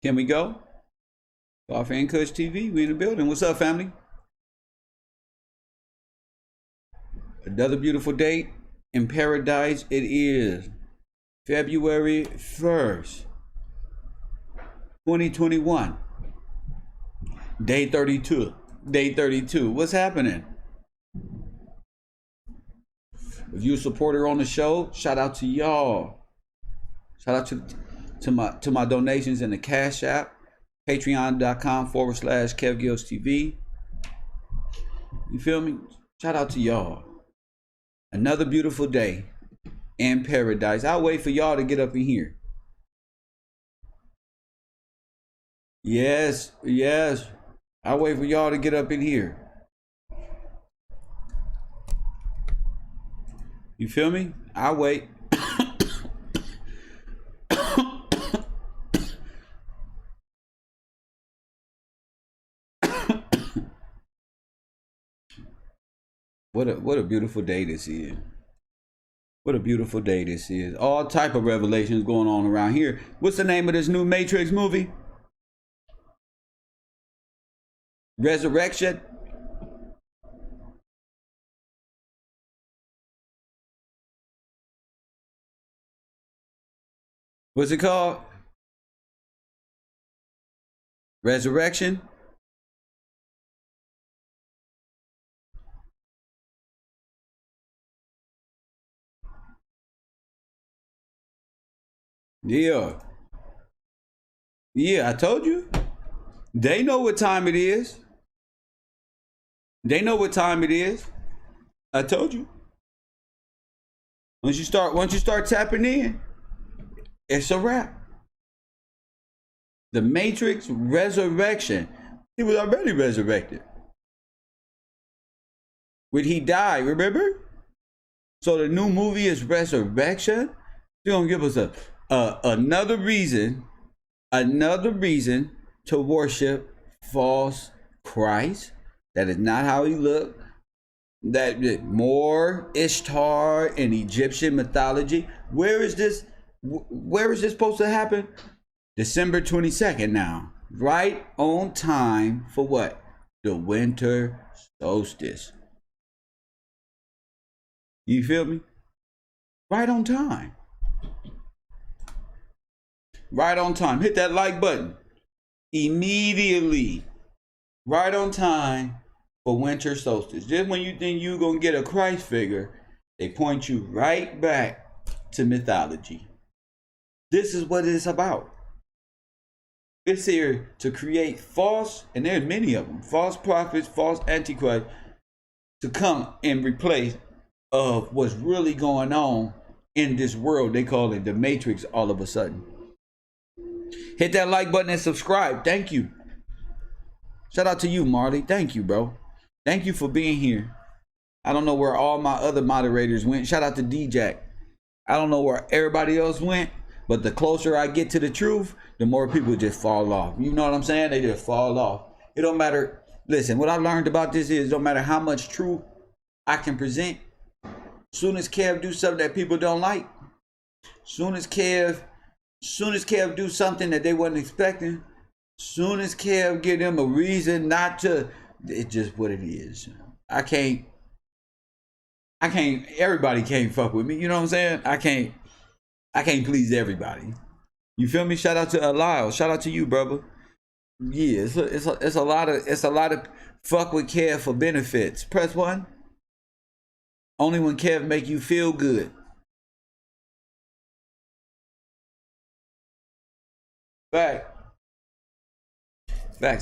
Can we go? Coffee and Kush TV, we in the building. What's up, family? Another beautiful day in paradise. It is February 1st, 2021. Day 32. Day 32. What's happening? If you're a supporter on the show, shout out to y'all. Shout out to my donations in the Cash App. Patreon.com/KevGillsTV. You feel me? Shout out to y'all. Another beautiful day in paradise. I'll wait for y'all to get up in here. Yes, yes. I'll wait for y'all to get up in here. You feel me? I'll wait. What a beautiful day this is. What a beautiful day this is. All type of revelations going on around here. What's the name of this new Matrix movie? Ressurection? What's it called? Ressurection? Yeah. Yeah, I told you. They know what time it is. They know what time it is. I told you. Once you start tapping in, it's a wrap. The Matrix Resurrection. He was already resurrected. When he died, remember? So the new movie is Ressurection. They're gonna give us another reason to worship false Christ. That is not how he looked. That more Ishtar in Egyptian mythology. Where is this supposed to happen? December 22nd now. Right on time for what? The winter solstice. You feel me? Right on time. Right on time. Hit that like button. Immediately. Right on time for winter solstice. Just when you think you're going to get a Christ figure, they point you right back to mythology. This is what it's about. It's here to create false, and there's many of them, false prophets, false antichrist, to come and replace of what's really going on in this world. They call it the Matrix all of a sudden. Hit that like button and subscribe. Thank you. Shout out to you, Marley. Thank you, bro. Thank you for being here. I don't know where all my other moderators went. Shout out to D-Jack. I don't know where everybody else went, but the closer I get to the truth, the more people just fall off. You know what I'm saying? They just fall off. It don't matter. Listen, what I learned about this is, don't matter how much truth I can present, soon as Kev do something that people don't like, soon as Kev do something that they wasn't expecting, soon as Kev give them a reason not to, it's just what it is. I can't, everybody can't fuck with me. You know what I'm saying? I can't please everybody. You feel me? Shout out to Lyle. Shout out to you, brother. Yeah, it's a lot of fuck with Kev for benefits. Press 1. Only when Kev make you feel good. Facts.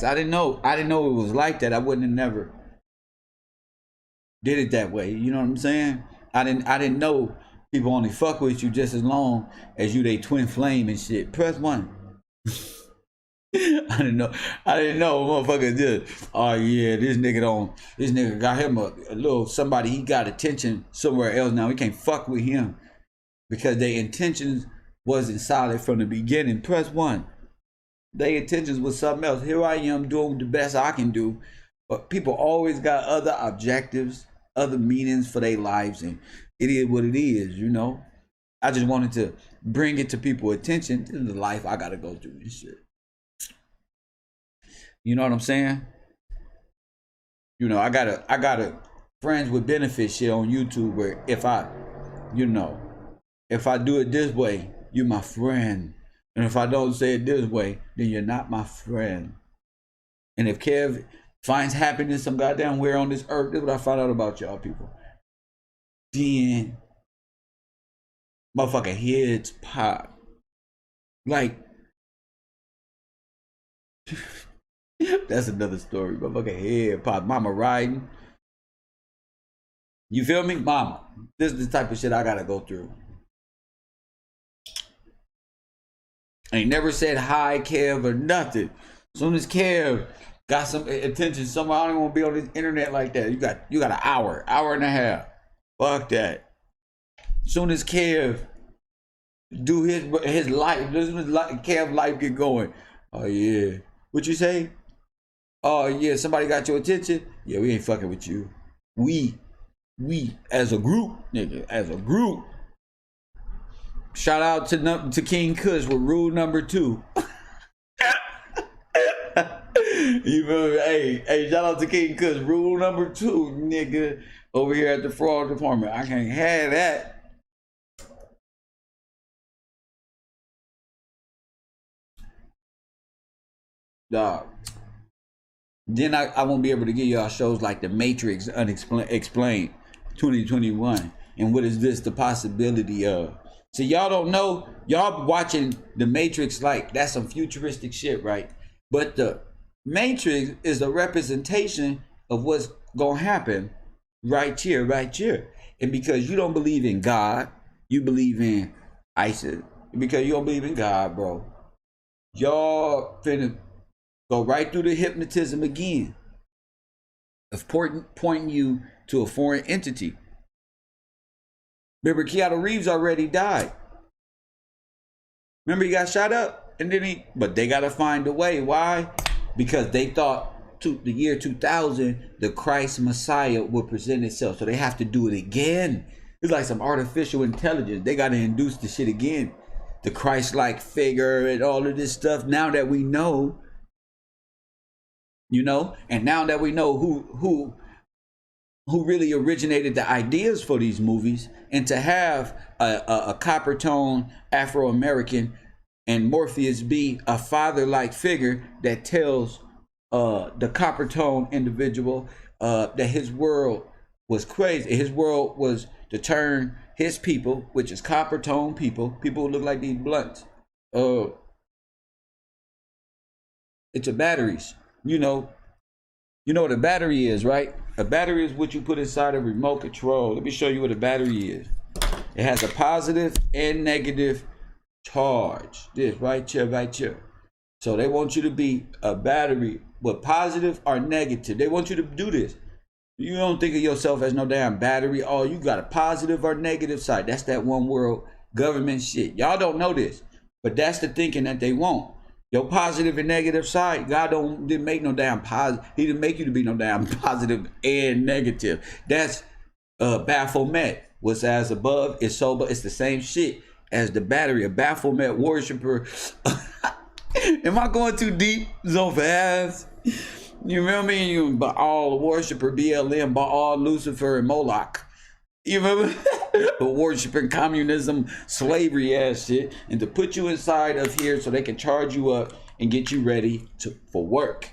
I didn't know it was like that. I wouldn't have never did it that way. You know what I'm saying? I didn't know people only fuck with you just as long as you they twin flame and shit. Press 1. I didn't know motherfucker did. Oh yeah, this nigga got him a little somebody, he got attention somewhere else now. We can't fuck with him because their intentions wasn't solid from the beginning. Press 1. Their intentions was something else. Here I am doing the best I can do. But people always got other objectives, other meanings for their lives, and it is what it is, you know. I just wanted to bring it to people's attention. This is the life I gotta go through and shit. You know what I'm saying? You know, I got a friends with benefits shit on YouTube where if I, you know, if I do it this way, you're my friend. And if I don't say it this way, then you're not my friend. And if Kev finds happiness some goddamn where on this earth, this is what I found out about y'all people. Then motherfucker heads pop. Like that's another story. Motherfucker head pop. Mama riding. You feel me? Mama. This is the type of shit I gotta go through. Ain't never said hi, Kev, or nothing. As soon as Kev got some attention somewhere, I don't even want to be on this internet like that. You got an hour and a half. Fuck that. As soon as Kev do his life, as soon as Kev life get going. Oh yeah. What you say? Oh yeah, somebody got your attention? Yeah, we ain't fucking with you. We as a group, nigga, as a group. Shout out to King Kush with rule number 2. You feel me? Hey, shout out to King Kush. Rule number 2, nigga. Over here at the fraud department. I can't have that. Dog. Then I won't be able to give y'all shows like The Matrix Explained 2021. And what is this the possibility of? So y'all don't know, y'all watching The Matrix like that's some futuristic shit, right? But The Matrix is a representation of what's gonna happen right here. And because you don't believe in God, you believe in ISIS. Because you don't believe in God, bro, y'all finna go right through the hypnotism again of pointing you to a foreign entity. Remember, Keanu Reeves already died. Remember, he got shot up, and then but they gotta find a way. Why? Because they thought the year 2000, the Christ Messiah would present itself, so they have to do it again. It's like some artificial intelligence. They gotta induce the shit again, the Christ-like figure and all of this stuff. Now that we know, you know, and now that we know who really originated the ideas for these movies, and to have a copper tone Afro-American and Morpheus be a father-like figure that tells the copper tone individual that his world was crazy. His world was to turn his people, which is copper tone people who look like these blunts, into batteries. You know what a battery is, right? A battery is what you put inside a remote control. Let me show you what a battery is. It has a positive and negative charge. This right here. So they want you to be a battery with positive or negative. They want you to do this. You don't think of yourself as no damn battery. Oh, you got a positive or negative side. That's that one world government shit. Y'all don't know this, but that's the thinking that they want. Your positive and negative side, God didn't make no damn positive. He didn't make you to be no damn positive and negative. That's Baphomet. What's as above is so, but it's the same shit as the battery. A Baphomet worshiper. Am I going too deep so fast? You remember me? You Baal worshiper, BLM, Baal, Lucifer, and Moloch. You remember? Worshipping communism, slavery ass shit, and to put you inside of here so they can charge you up and get you ready for work.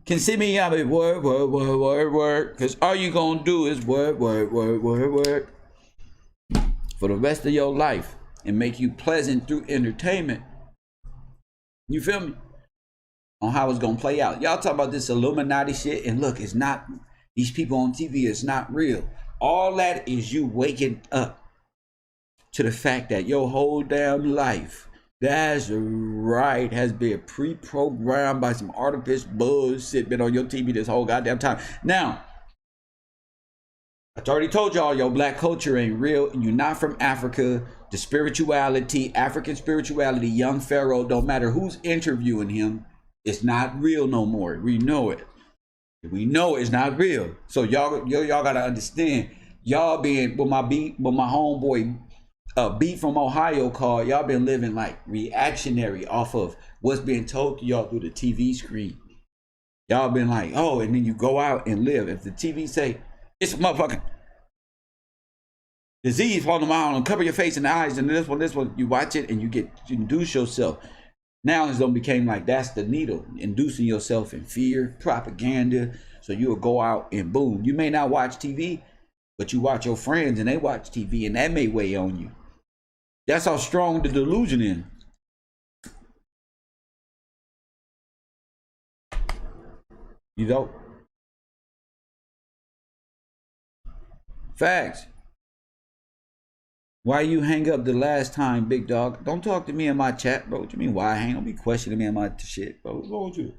Can see me out of work, because all you gonna do is work for the rest of your life and make you pleasant through entertainment. You feel me? On how it's gonna play out. Y'all talk about this Illuminati shit, and look, it's not. These people on TV, it's not real. All that is you waking up to the fact that your whole damn life, that's right, has been pre-programmed by some artificial bullshit been on your TV this whole goddamn time. Now, I already told y'all your black culture ain't real, and you're not from Africa. The spirituality, African spirituality, young Pharaoh, don't matter who's interviewing him, it's not real no more. We know it. We know it's not real. So y'all gotta understand. Y'all been with my homeboy Beat from Ohio called, y'all been living like reactionary off of what's being told to y'all through the TV screen. Y'all been like, oh, and then you go out and live. If the TV say, it's a motherfucking disease falling around and cover your face and eyes and this one, you watch it and you induce yourself. Now it's gonna become like that's the needle, inducing yourself in fear, propaganda. So you'll go out and boom. You may not watch TV, but you watch your friends and they watch TV and that may weigh on you. That's how strong the delusion is. You know? Facts. Why you hang up the last time, big dog? Don't talk to me in my chat, bro. What you mean why I hang? Don't be questioning me in my shit, bro. What's wrong with you?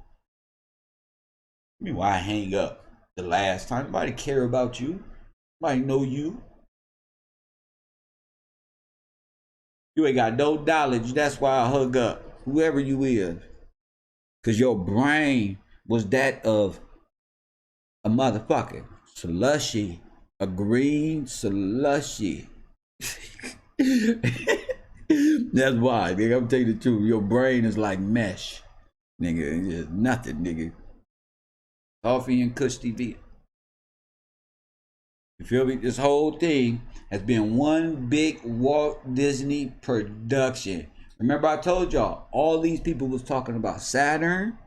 I mean, why I hang up the last time? Nobody care about you. Nobody know you. You ain't got no knowledge. That's why I hung up. Whoever you is. Because your brain was that of a motherfucker. Slushy. A green slushy. That's why, nigga. I'm telling you the truth. Your brain is like mesh. Nigga, it's just nothing, nigga. Coffee and Kush TV. You feel me? This whole thing has been one big Walt Disney production. Remember I told y'all, all these people was talking about Saturn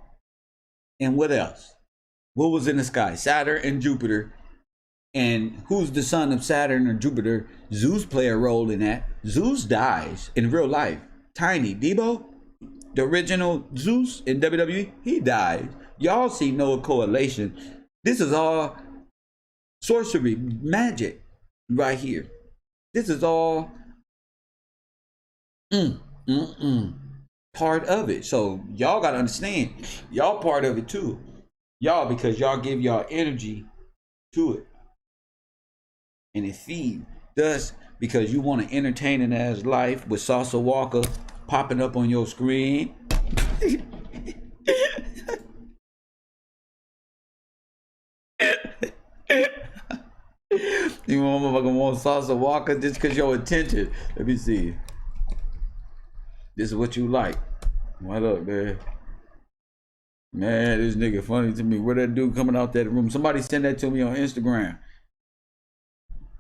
and what else? What was in the sky? Saturn and Jupiter. And who's the son of Saturn or Jupiter? Zeus play a role in that. Zeus dies in real life. Tiny Debo, the original Zeus in WWE, he dies. Y'all see no correlation. This is all sorcery, magic right here. This is all part of it. So y'all gotta understand, y'all part of it too. Y'all, because y'all give y'all energy to it. And it feeds. Thus, because you want to entertain it as life with Salsa Walker popping up on your screen. You want Salsa Walker just because your attention. Let me see. This is what you like. What up, man? Man, this nigga funny to me. Where that dude coming out that room? Somebody send that to me on Instagram.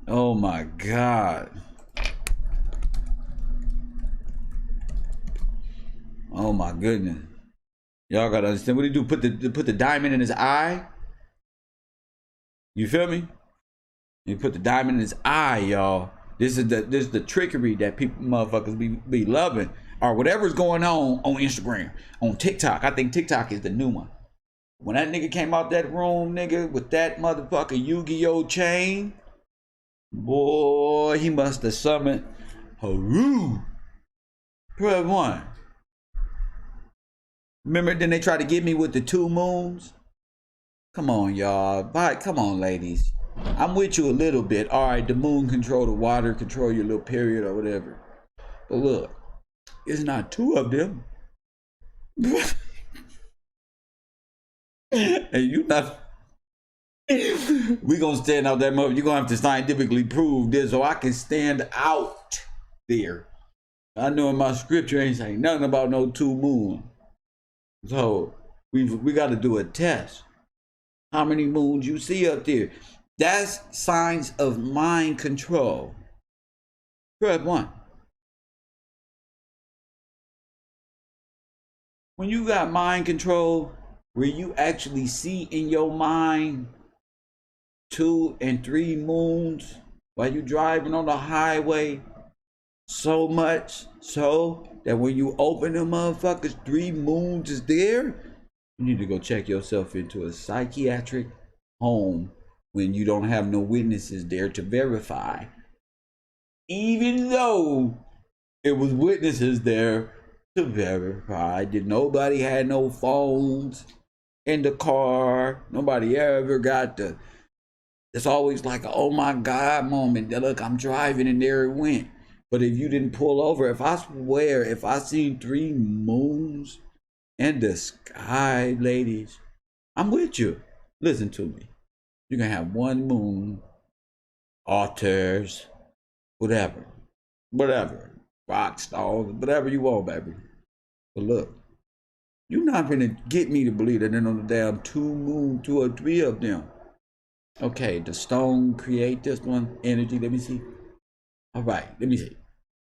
Oh my God. Oh my goodness. Y'all gotta understand what he do. Put the diamond in his eye. You feel me? You put the diamond in his eye, y'all. This is the trickery that people motherfuckers be loving. Or whatever's going on Instagram, on TikTok. I think TikTok is the new one. When that nigga came out that room, nigga, with that motherfucking Yu-Gi-Oh chain. Boy, he must have summoned Haru. Press 1. Remember, then they tried to get me with the 2 moons? Come on, y'all. Come on, ladies. I'm with you a little bit. All right, the moon control the water, control your little period or whatever. But look, it's not 2 of them. And you not... We gonna stand out that mother. You're gonna have to scientifically prove this so I can stand out there. I know in my scripture ain't saying nothing about no 2 moon. So we got to do a test. How many moons you see up there? That's signs of mind control. Press 1. When you got mind control, where you actually see in your mind 2 and 3 moons while you driving on the highway, so much so that when you open them motherfuckers, 3 moons is there, you need to go check yourself into a psychiatric home when you don't have no witnesses there to verify. Even though it was witnesses there to verify that nobody had no phones in the car, nobody ever got the... It's always like a oh my God moment. Look, I'm driving and there it went. But if you didn't pull over, if I swear, if I seen 3 moons in the sky, ladies, I'm with you. Listen to me. You can have 1 moon, altars, whatever, rock stars, whatever you want, baby. But look, You're not gonna get me to believe that there's no damn 2 or 3 of them. Okay, the stone create this one energy. Let me see. All right, let me see.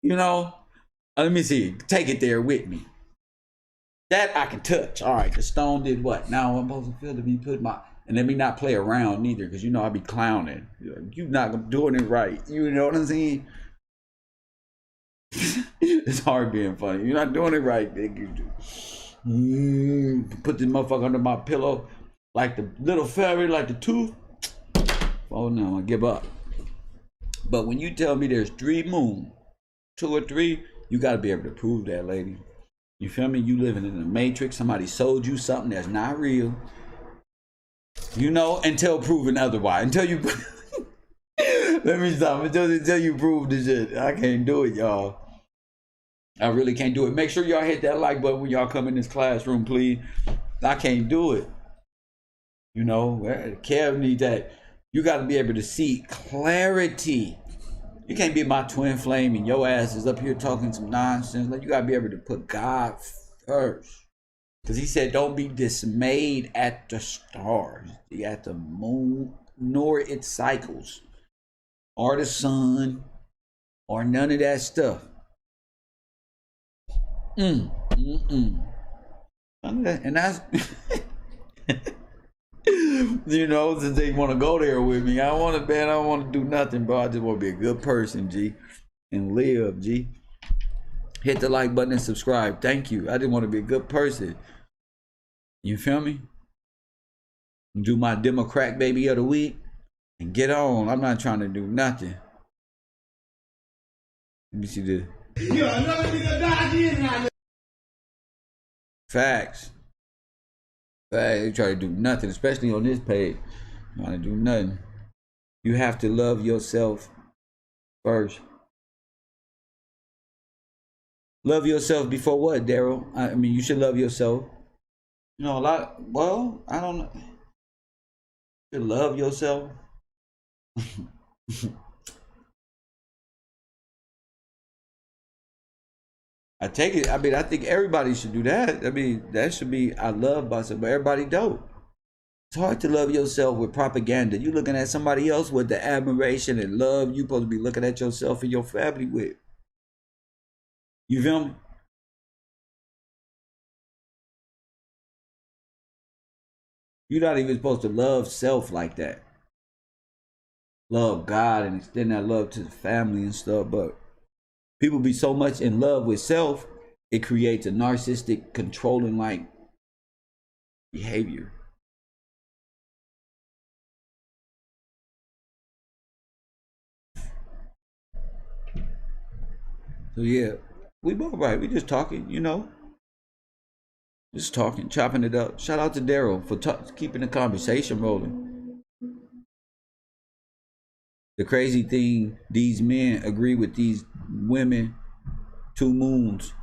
You know, let me see. Take it there with me. That I can touch. All right, the stone did what? Now I'm supposed to feel to be put my, and let me not play around neither, because you know I be clowning. You're not doing it right. You know what I'm saying? It's hard being funny. You're not doing it right, big. Put this motherfucker under my pillow like the little fairy, like the tooth. Oh no, I give up. But when you tell me there's 3 moons, 2 or 3, you got to be able to prove that, lady. You feel me? You living in the matrix. Somebody sold you something that's not real. You know, until proven otherwise. Until you let me stop. Until you prove the shit. I can't do it, y'all. I really can't do it. Make sure y'all hit that like button when y'all come in this classroom, please. I can't do it. You know, Kev needs that. You got to be able to see clarity. You can't be my twin flame and your ass is up here talking some nonsense. Like, you got to be able to put God first. Because he said, don't be dismayed at the stars, at the moon, nor its cycles, or the sun, or none of that stuff. And that's, you know, since they want to go there with me, I don't want to do nothing, bro. I just want to be a good person, G, and live, G. Hit the like button and subscribe. Thank you. I just want to be a good person. You feel me? Do my Democrat baby of the week and get on. I'm not trying to do nothing. Let me see this. Facts. They try to do nothing, especially on this page. You want to do nothing. You have to love yourself first. Love yourself before what, Daryl? I mean, you should love yourself. You know, a lot. Well, I don't know. You should love yourself. I take it. I mean, I think everybody should do that. I mean, that should be, I love myself, but everybody don't. It's hard to love yourself with propaganda. You looking at somebody else with the admiration and love you supposed to be looking at yourself and your family with. You feel me? You're not even supposed to love self like that. Love God and extend that love to the family and stuff, but people be so much in love with self, it creates a narcissistic, controlling like behavior. So yeah, we both right. We just talking, you know. Just talking, chopping it up. Shout out to Daryl for keeping the conversation rolling. The crazy thing, these men agree with these women, 2 moons.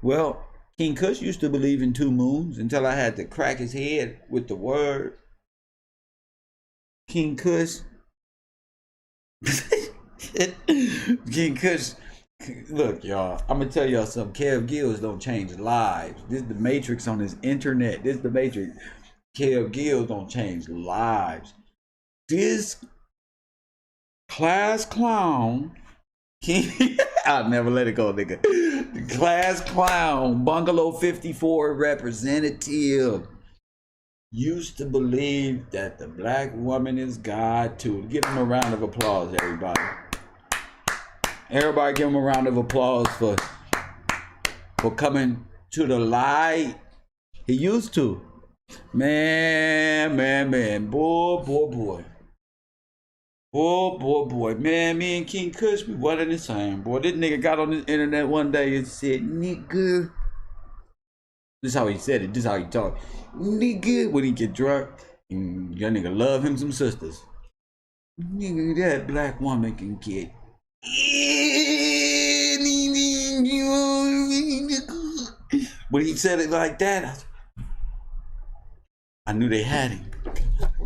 Well, King Kush used to believe in 2 moons until I had to crack his head with the word. King Kush. King Kush. Look, y'all, I'm gonna tell y'all something. Kev Gills don't change lives. This is the Matrix on this internet. This is the Matrix. Kev Gills don't change lives. This class clown, I'll never let it go, nigga. The class clown, Bungalow 54 representative, used to believe that the black woman is God too. Give him a round of applause, everybody. Everybody give him a round of applause for coming to the light. He used to. Man. Boy. Man, me and King Kush, we one and the same, boy. This nigga got on the internet one day and said, nigga. This is how he said it. This is how he talked. Nigga, when he get drunk, and your nigga love him some sisters. Nigga, that black woman can get when he said it like that, I knew they had him.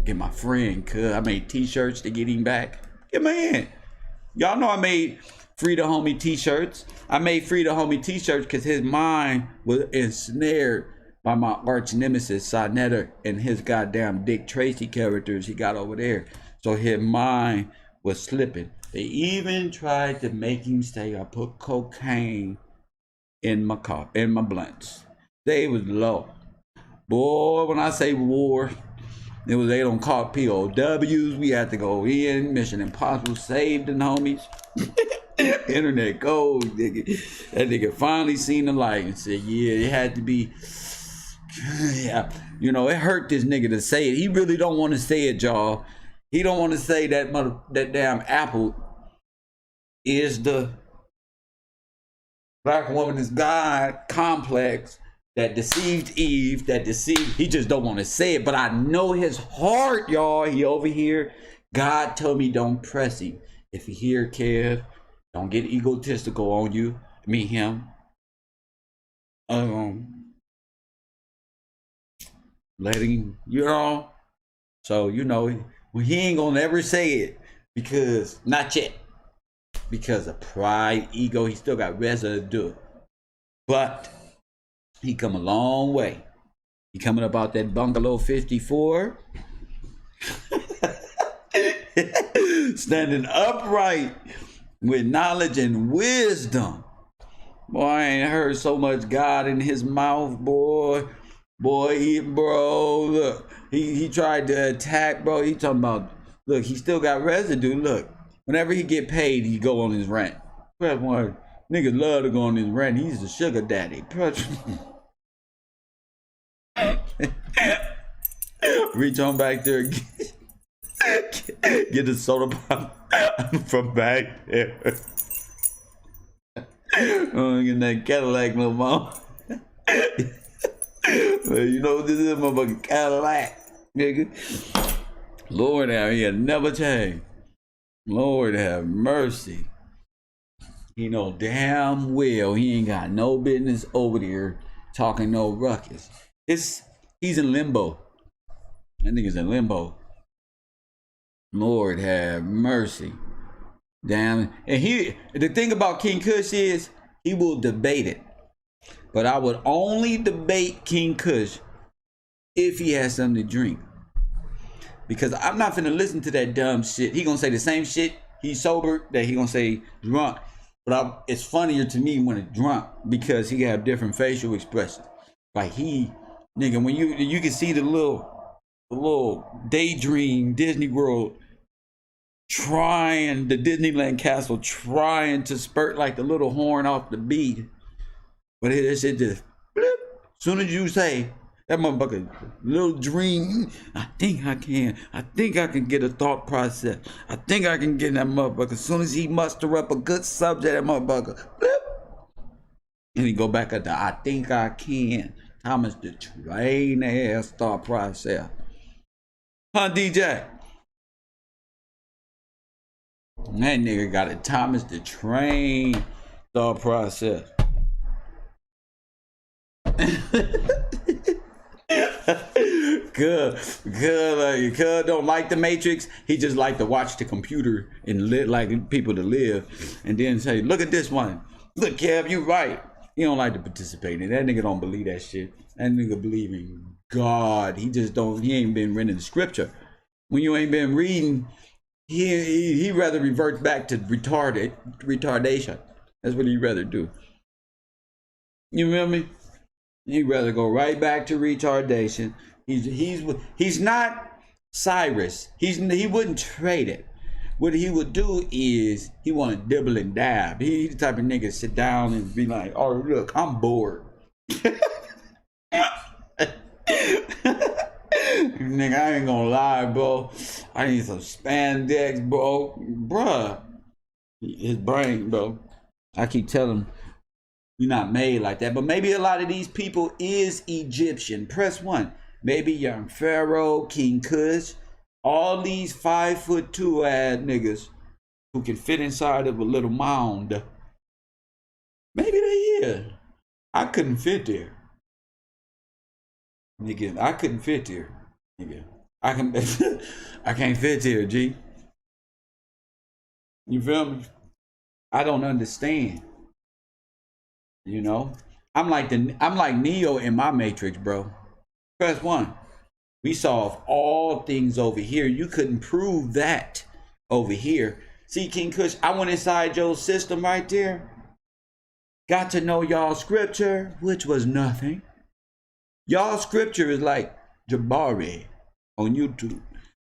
Get my friend, cuz I made t-shirts to get him back. Get my hand. Y'all know I made Free the Homie t-shirts. I made Free the Homie t-shirts because his mind was ensnared by my arch nemesis Sonetta and his goddamn Dick Tracy characters he got over there. So his mind was slipping. They even tried to make him say I put cocaine in my blunts. They was low. Boy, when I say war, it was they don't call POWs. We had to go in. Mission Impossible saved the homies. Internet gold, nigga. That nigga finally seen the light and said, yeah, it had to be. Yeah, you know, it hurt this nigga to say it. He really don't want to say it, y'all. He don't want to say that that damn apple is the black woman is God complex that deceived Eve, that deceived. He just don't want to say it, but I know his heart, y'all. He over here. God told me don't press him. If you hear Kev, don't get egotistical on you. Me, him. Letting you know. So you know, he ain't gonna ever say it because not yet. Because of pride, ego, he still got residue. But he come a long way. He coming up out that bungalow 54. Standing upright with knowledge and wisdom. Boy, I ain't heard so much God in his mouth, boy. Boy, bro, look. He tried to attack, bro. He talking about, look, he still got residue. Look, whenever he get paid, he go on his rant. Niggas love to go on his rant. He's the sugar daddy. Reach on back there. Get the soda pop from back there. Get that Cadillac, little mom. You know this is my fucking Cadillac, nigga. Lord, he'll never change. Lord have mercy. He know damn well he ain't got no business over there talking no ruckus. He's in limbo. That nigga's in limbo. Lord have mercy. Damn. And the thing about King Kush is he will debate it. But I would only debate King Kush if he has something to drink. Because I'm not finna listen to that dumb shit. He gonna say the same shit he's sober that he gonna say drunk. But it's funnier to me when it's drunk because he have different facial expressions. Like nigga, when you can see the little daydream Disney World the Disneyland castle trying to spurt like the little horn off the beat. But that shit just blip. Soon as you say that motherfucker, little dream, I think I can get a thought process. I think I can get that motherfucker. As soon as he muster up a good subject, that motherfucker, blip. And he go back at the I think I can. Thomas the Train ass thought process. Huh, DJ? That nigga got a Thomas the Train thought process. Good. Cuz don't like the Matrix. He just like to watch the computer and like people to live, and then say, "Look at this one. Look, Kev, you right." He don't like to participate in it. That nigga don't believe that shit. That nigga believe in God. He just don't. He ain't been reading the scripture. When you ain't been reading, he rather revert back to retardation. That's what he rather do. You feel me? He'd rather go right back to retardation. He's not Cyrus. He wouldn't trade it. What he would do is he want to dibble and dab. He's the type of nigga sit down and be like, "Oh look, I'm bored." Nigga, I ain't gonna lie, bro. I need some spandex, bro. Bruh. His brain, bro. I keep telling him, you're not made like that. But maybe a lot of these people is Egyptian. Press 1. Maybe young Pharaoh, King Kush, all these 5'2" ass niggas who can fit inside of a little mound. Maybe they is. I couldn't fit there. Nigga, I couldn't fit there. Nigga. I can't fit there, G. You feel me? I don't understand. You know? I'm like Neo in my Matrix, bro. Press 1. We solve all things over here. You couldn't prove that over here. See, King Kush, I went inside your system right there. Got to know y'all scripture, which was nothing. Y'all scripture is like Jabari on YouTube.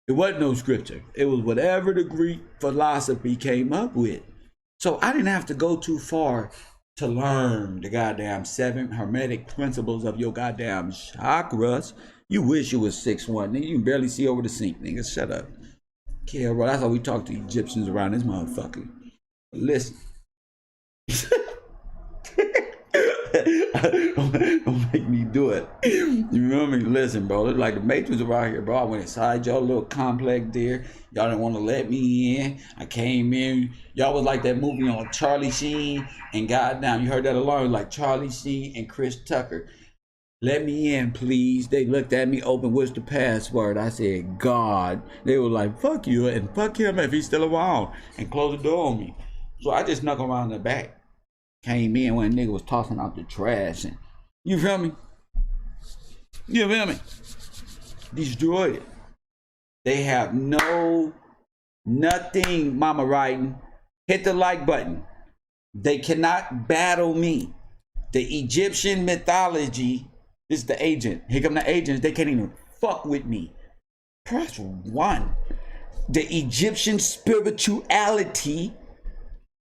It wasn't no scripture. It was whatever the Greek philosophy came up with. So I didn't have to go too far to learn the goddamn 7 hermetic principles of your goddamn chakras. You wish you was 6'1", nigga. You can barely see over the sink, nigga. Shut up. Yeah, bro. That's how we talk to Egyptians around this motherfucker. Listen. Don't make me do it. You remember me? Listen, bro. It's like the Matrix around here, bro. I went inside y'all little complex there. Y'all didn't want to let me in. I came in. Y'all was like that movie on Charlie Sheen and goddamn, you heard that alarm, like Charlie Sheen and Chris Tucker. Let me in, please. They looked at me, open, what's the password? I said, God. They were like, fuck you and fuck him if he's still around, and closed the door on me. So I just snuck around the back. Came in when a nigga was tossing out the trash, and you feel me? You feel me? Destroyed it. They have nothing, mama writing. Hit the like button. They cannot battle me. The Egyptian mythology is the agent. Here come the agents. They can't even fuck with me. Press 1. The Egyptian spirituality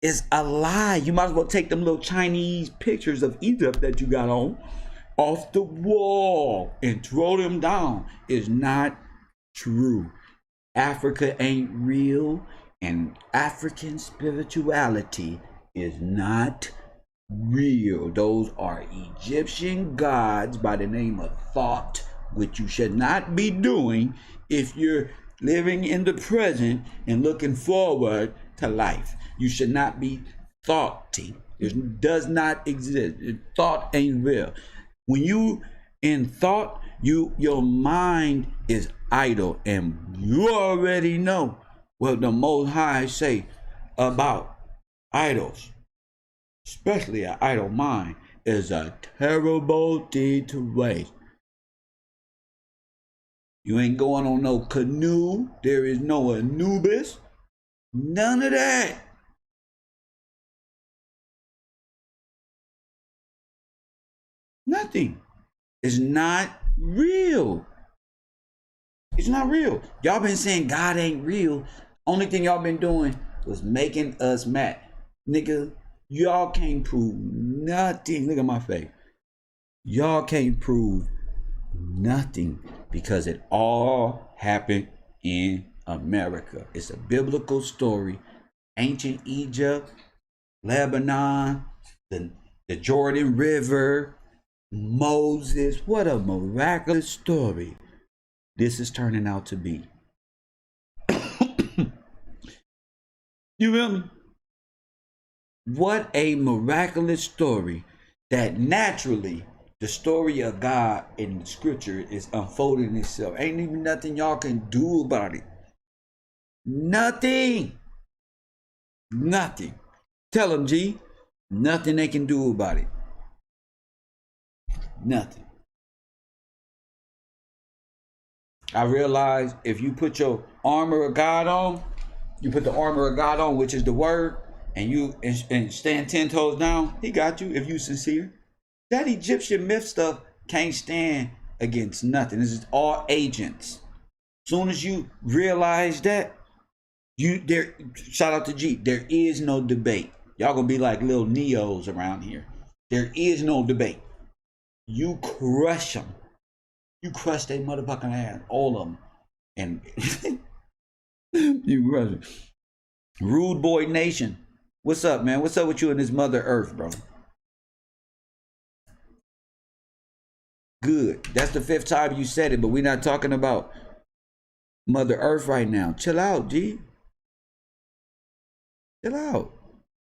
is a lie. You might as well take them little Chinese pictures of Egypt that you got on off the wall and throw them down. It's not true. Africa ain't real, and African spirituality is not real. Those are Egyptian gods by the name of thought, which you should not be doing if you're living in the present and looking forward to life. You should not be thoughty. It does not exist. Thought ain't real. When you in thought, your mind is idle, and you already know what the Most High say about idols. Especially an idle mind is a terrible thing to waste. You ain't going on no canoe. There is no Anubis. None of that. Nothing. It's not real. It's not real. Y'all been saying God ain't real. Only thing y'all been doing was making us mad. Nigga, y'all can't prove nothing. Look at my face. Y'all can't prove nothing because it all happened in America. It's a biblical story. Ancient Egypt, Lebanon, the Jordan River, Moses. What a miraculous story this is turning out to be. You feel me? What a miraculous story that naturally the story of God in the scripture is unfolding itself. Ain't even nothing y'all can do about it. Nothing. Nothing. Tell them, G. Nothing they can do about it. Nothing. I realize if you put your armor of God on, you put the armor of God on, which is the word, and you and stand 10 toes down, he got you if you sincere. That Egyptian myth stuff can't stand against nothing. This is all agents. Soon as you realize that, shout out to G, there is no debate. Y'all gonna be like little Neos around here. There is no debate. You crush them. You crush their motherfucking ass, all of them. And you crush them. Rude Boy Nation. What's up, man? What's up with you and this Mother Earth, bro? Good. That's the 5th time you said it, but we're not talking about Mother Earth right now. Chill out, G. Chill out.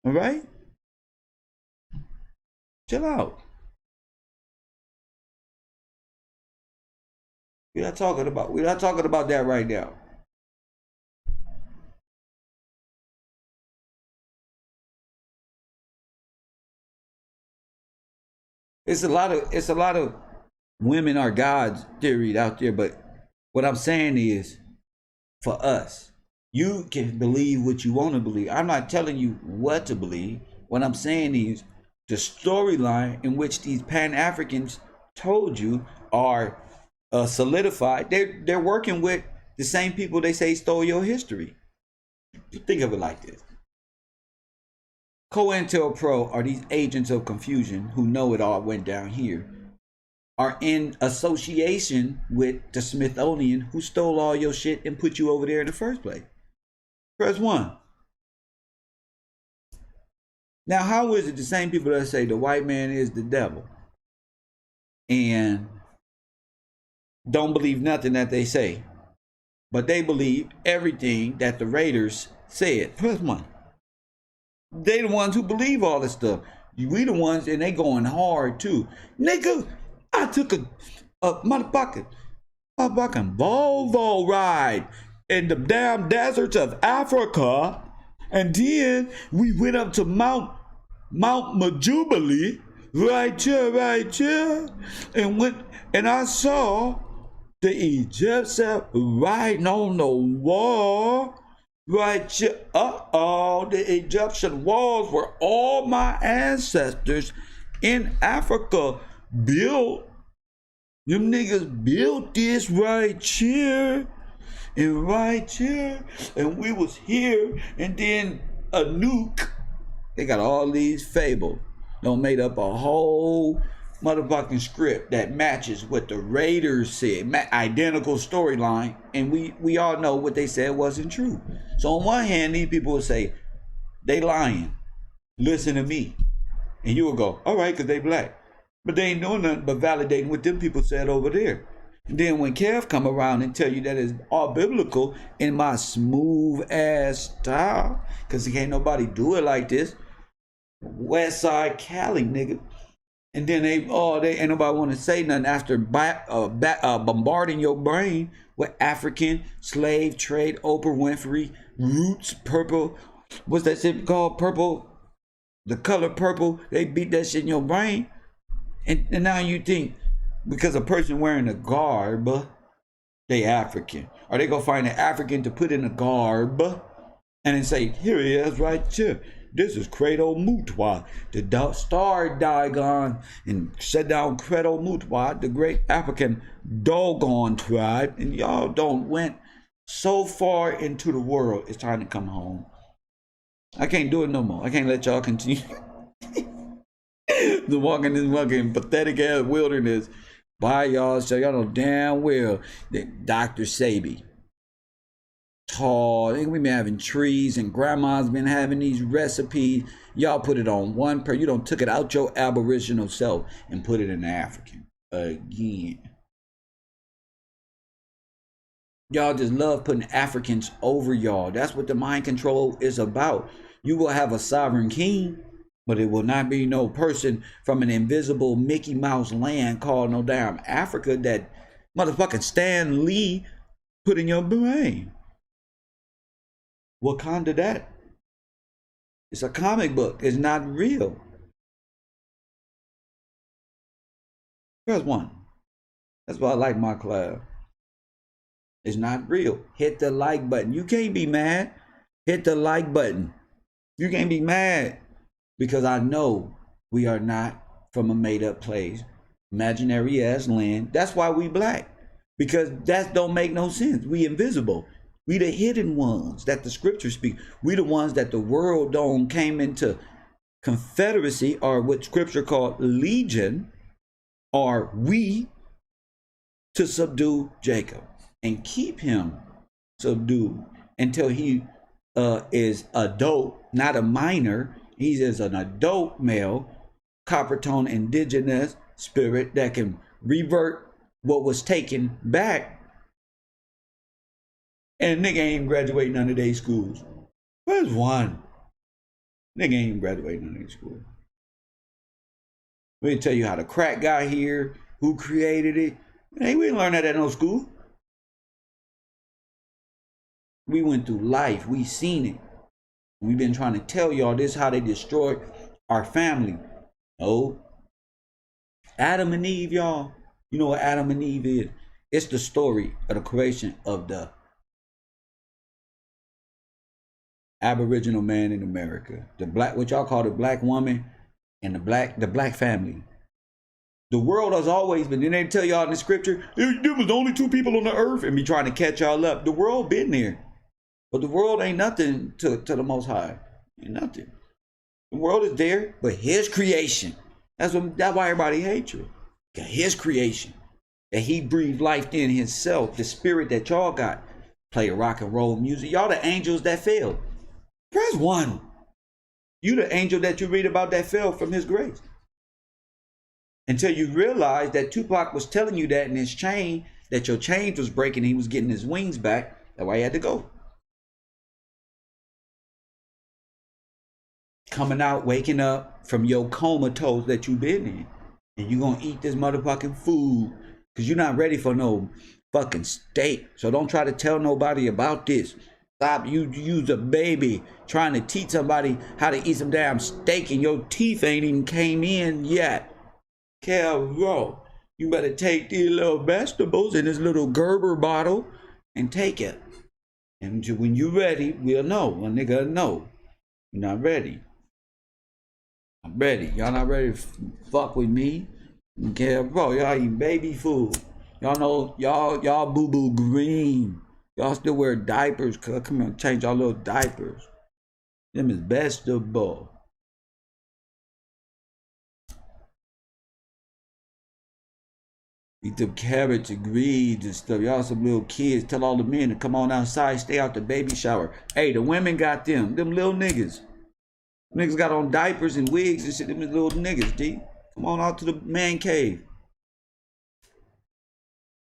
All right? Chill out. We're not talking about that right now. It's a lot of women are gods theory out there, but what I'm saying is, for us, you can believe what you want to believe. I'm not telling you what to believe. What I'm saying is the storyline in which these Pan-Africans told you are solidified. They're working with the same people they say stole your history. Think of it like this. COINTELPRO are these agents of confusion who know it all went down here, are in association with the Smithsonian who stole all your shit and put you over there in the first place. Press 1. Now, how is it the same people that say the white man is the devil and don't believe nothing that they say, but they believe everything that the Raiders said? Press 1. They the ones who believe all this stuff. We the ones, and they going hard too. Nigga, I took a motherfucking Volvo ride in the damn deserts of Africa, and then we went up to Mount Majubilee, right here, and I saw the Egyptians riding on the wall. Right here. The Egyptian walls were all my ancestors in Africa built. Them niggas built this right here and right here, and we was here, and then a nuke. They got all these fables. Don't made up a whole motherfucking script that matches what the Raiders said, identical storyline, and we all know what they said wasn't true. So on one hand, these people will say, they lying, listen to me. And you will go, all right, because they black. But they ain't doing nothing but validating what them people said over there. And then when Kev come around and tell you that it's all biblical in my smooth ass style, because can't nobody do it like this, West Side Cali, nigga. And then they ain't nobody want to say nothing after bombarding your brain with African slave trade, Oprah Winfrey, roots, purple. What's that shit called? Purple, the color purple. They beat that shit in your brain, and now you think because a person wearing a garb, they African, or they go find an African to put in a garb, and then say, here he is, right here. This is Credo Mutwa, the star Dagon, and shut down Credo Mutwa, the great African Dogon tribe. And y'all don't went so far into the world. It's time to come home. I can't do it no more. I can't let y'all continue to walk in this fucking pathetic ass wilderness by y'all. So y'all know damn well that Dr. Sabi, tall, we've been having trees, and grandma's been having these recipes. Y'all put it on one you don't took it out your aboriginal self and put it in the African again. Y'all just love putting Africans over y'all. That's what the mind control is about. You will have a sovereign king, but it will not be no person from an invisible Mickey Mouse land called no damn Africa that motherfucking Stan Lee put in your brain. Wakanda that. It's a comic book. It's not real. Press 1. That's why I like my class. It's not real. Hit the like button. You can't be mad. Hit the like button. You can't be mad because I know we are not from a made up place. Imaginary ass land. That's why we black. Because that don't make no sense. We invisible. We the hidden ones that the scriptures speak. We the ones that the world don't came into confederacy, or what scripture called legion, or we, to subdue Jacob and keep him subdued until he is adult, not a minor. He is an adult male, copper tone indigenous spirit that can revert what was taken back. And nigga ain't graduate none of their schools. Where's one? Nigga ain't graduate none of their schools. Let me tell you how the crack got here, who created it. Hey, we didn't learn that at no school. We went through life. We seen it. We've been trying to tell y'all this how they destroyed our family. Oh, Adam and Eve, y'all. You know what Adam and Eve is? It's the story of the creation of the Aboriginal man in America. The black, what y'all call the black woman and the black family. The world has always been, didn't they tell y'all in the scripture, there was only 2 people on the earth and be trying to catch y'all up. The world been there. But the world ain't nothing to the Most High. Ain't nothing. The world is there, but his creation. That's why everybody hates you. His creation. That he breathed life in himself. The spirit that y'all got. Play rock and roll music. Y'all the angels that fell. Press 1. You the angel that you read about that fell from his grace. Until you realize that Tupac was telling you that in his chain, that your chain was breaking and he was getting his wings back. That's why he had to go. Coming out, waking up from your comatose that you've been in. And you're going to eat this motherfucking food because you're not ready for no fucking steak. So don't try to tell nobody about this. Stop, use a baby trying to teach somebody how to eat some damn steak and your teeth ain't even came in yet. Carol, you better take these little vegetables in this little Gerber bottle and take it. And when you're ready, we'll know. A nigga know. You're not ready. I'm ready. Y'all not ready to fuck with me? Okay, bro, y'all eat baby food. Y'all know, y'all boo-boo green. Y'all still wear diapers. Come on, change y'all little diapers. Them is vegetable. Eat them carrots and greens and stuff. Y'all some little kids. Tell all the men to come on outside, stay out the baby shower. Hey, the women got them little niggas. Niggas got on diapers and wigs and shit. Them little niggas, D. Come on out to the man cave.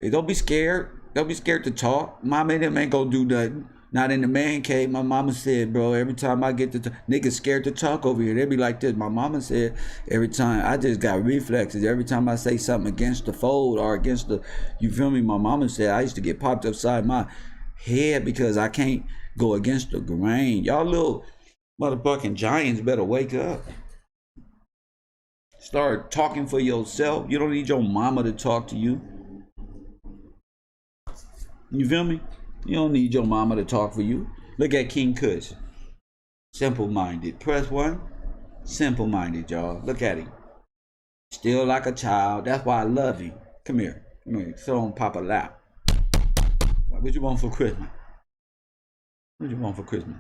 Hey, don't be scared. Don't be scared to talk. Mama and them ain't gonna do nothing. Not in the man cave. My mama said, bro, every time I get to niggas scared to talk over here. They be like this. My mama said, every time, I just got reflexes. Every time I say something against the fold or against the, you feel me? My mama said I used to get popped upside my head because I can't go against the grain. Y'all little motherfucking giants better wake up. Start talking for yourself. You don't need your mama to talk to you. You feel me? You don't need your mama to talk for you. Look at King Kush. Simple-minded. Press 1. Simple-minded, y'all. Look at him. Still like a child. That's why I love him. Come here. Come here. Sit on Papa lap. What you want for Christmas? What you want for Christmas?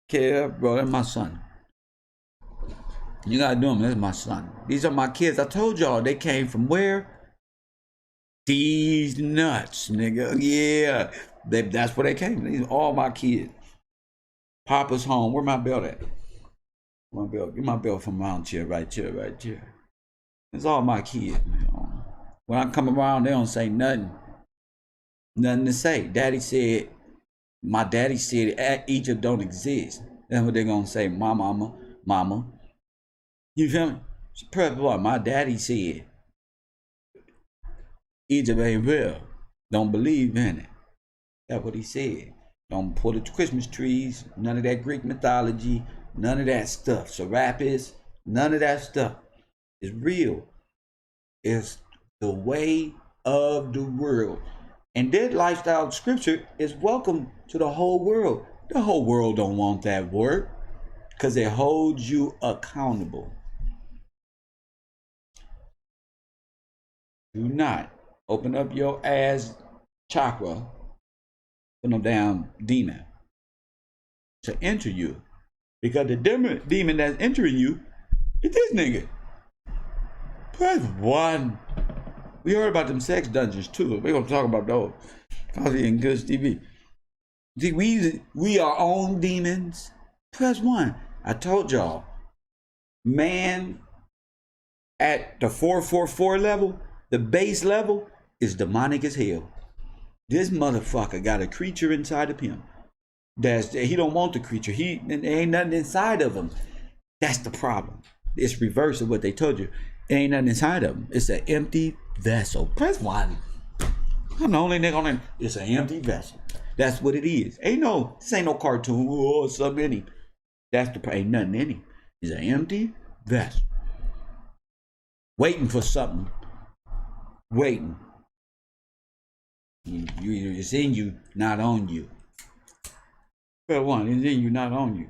Okay, bro, that's my son. You gotta do them. That's my son. These are my kids. I told y'all they came from where? These nuts, nigga. Yeah. That's where they came. These are all my kids. Papa's home. Where my belt at? My belt. Get my belt from around here, right here, right here. It's all my kids. When I come around, they don't say nothing. Nothing to say. Daddy said, my daddy said Egypt don't exist. That's what they're gonna say. My mama. You feel me? Press 1. My daddy said Egypt ain't real. Don't believe in it. That's what he said. Don't pull the Christmas trees. None of that Greek mythology. None of that stuff. Serapis. None of that stuff. It's real. It's the way of the world. And that lifestyle scripture is welcome to the whole world. The whole world don't want that word because it holds you accountable. Do not open up your ass chakra for no damn demon to enter you, because the demon that's entering you is this nigga. Press 1. We heard about them sex dungeons too. We're gonna talk about those. Coffee and Goods TV. See, we are own demons. Press 1. I told y'all, man at the 444 level, the base level, is demonic as hell. This motherfucker got a creature inside of him. He don't want the creature. There ain't nothing inside of him. That's the problem. It's reverse of what they told you. There ain't nothing inside of him. It's an empty vessel. Press 1. I'm the only nigga on it. It's an empty vessel. That's what it is. This ain't no cartoon or something in him. Ain't nothing in him. It's an empty vessel. waiting for something, waiting. It's in you, not on you. Well, one, it's in you, not on you.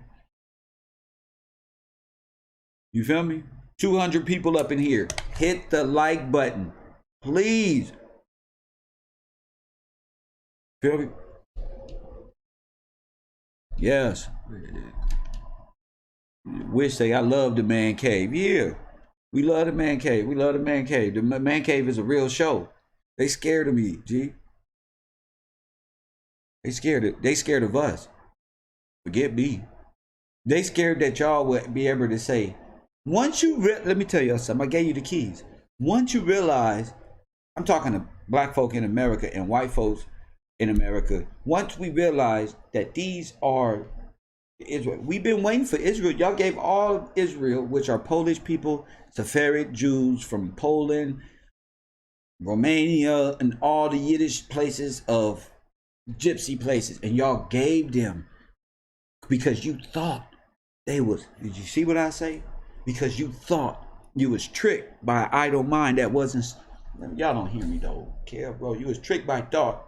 You feel me? 200 people up in here. Hit the like button, please. Feel me? Yes. Wish say I love the man cave. Yeah, we love the man cave. We love the man cave. The man cave is a real show. They scared of me, G. They scared of us. Forget me. They scared that y'all would be able to say, once you let me tell you something. I gave you the keys. Once you realize, I'm talking to black folk in America and white folks in America. Once we realize that these are Israel, we've been waiting for Israel. Y'all gave all of Israel, which are Polish people, Sephardic Jews from Poland, Romania, and all the Yiddish places of gypsy places, and y'all gave them because you thought they was. Did you see what I say? Because you thought you was tricked by an idle mind that wasn't. Y'all don't hear me though, care, bro. You was tricked by thought,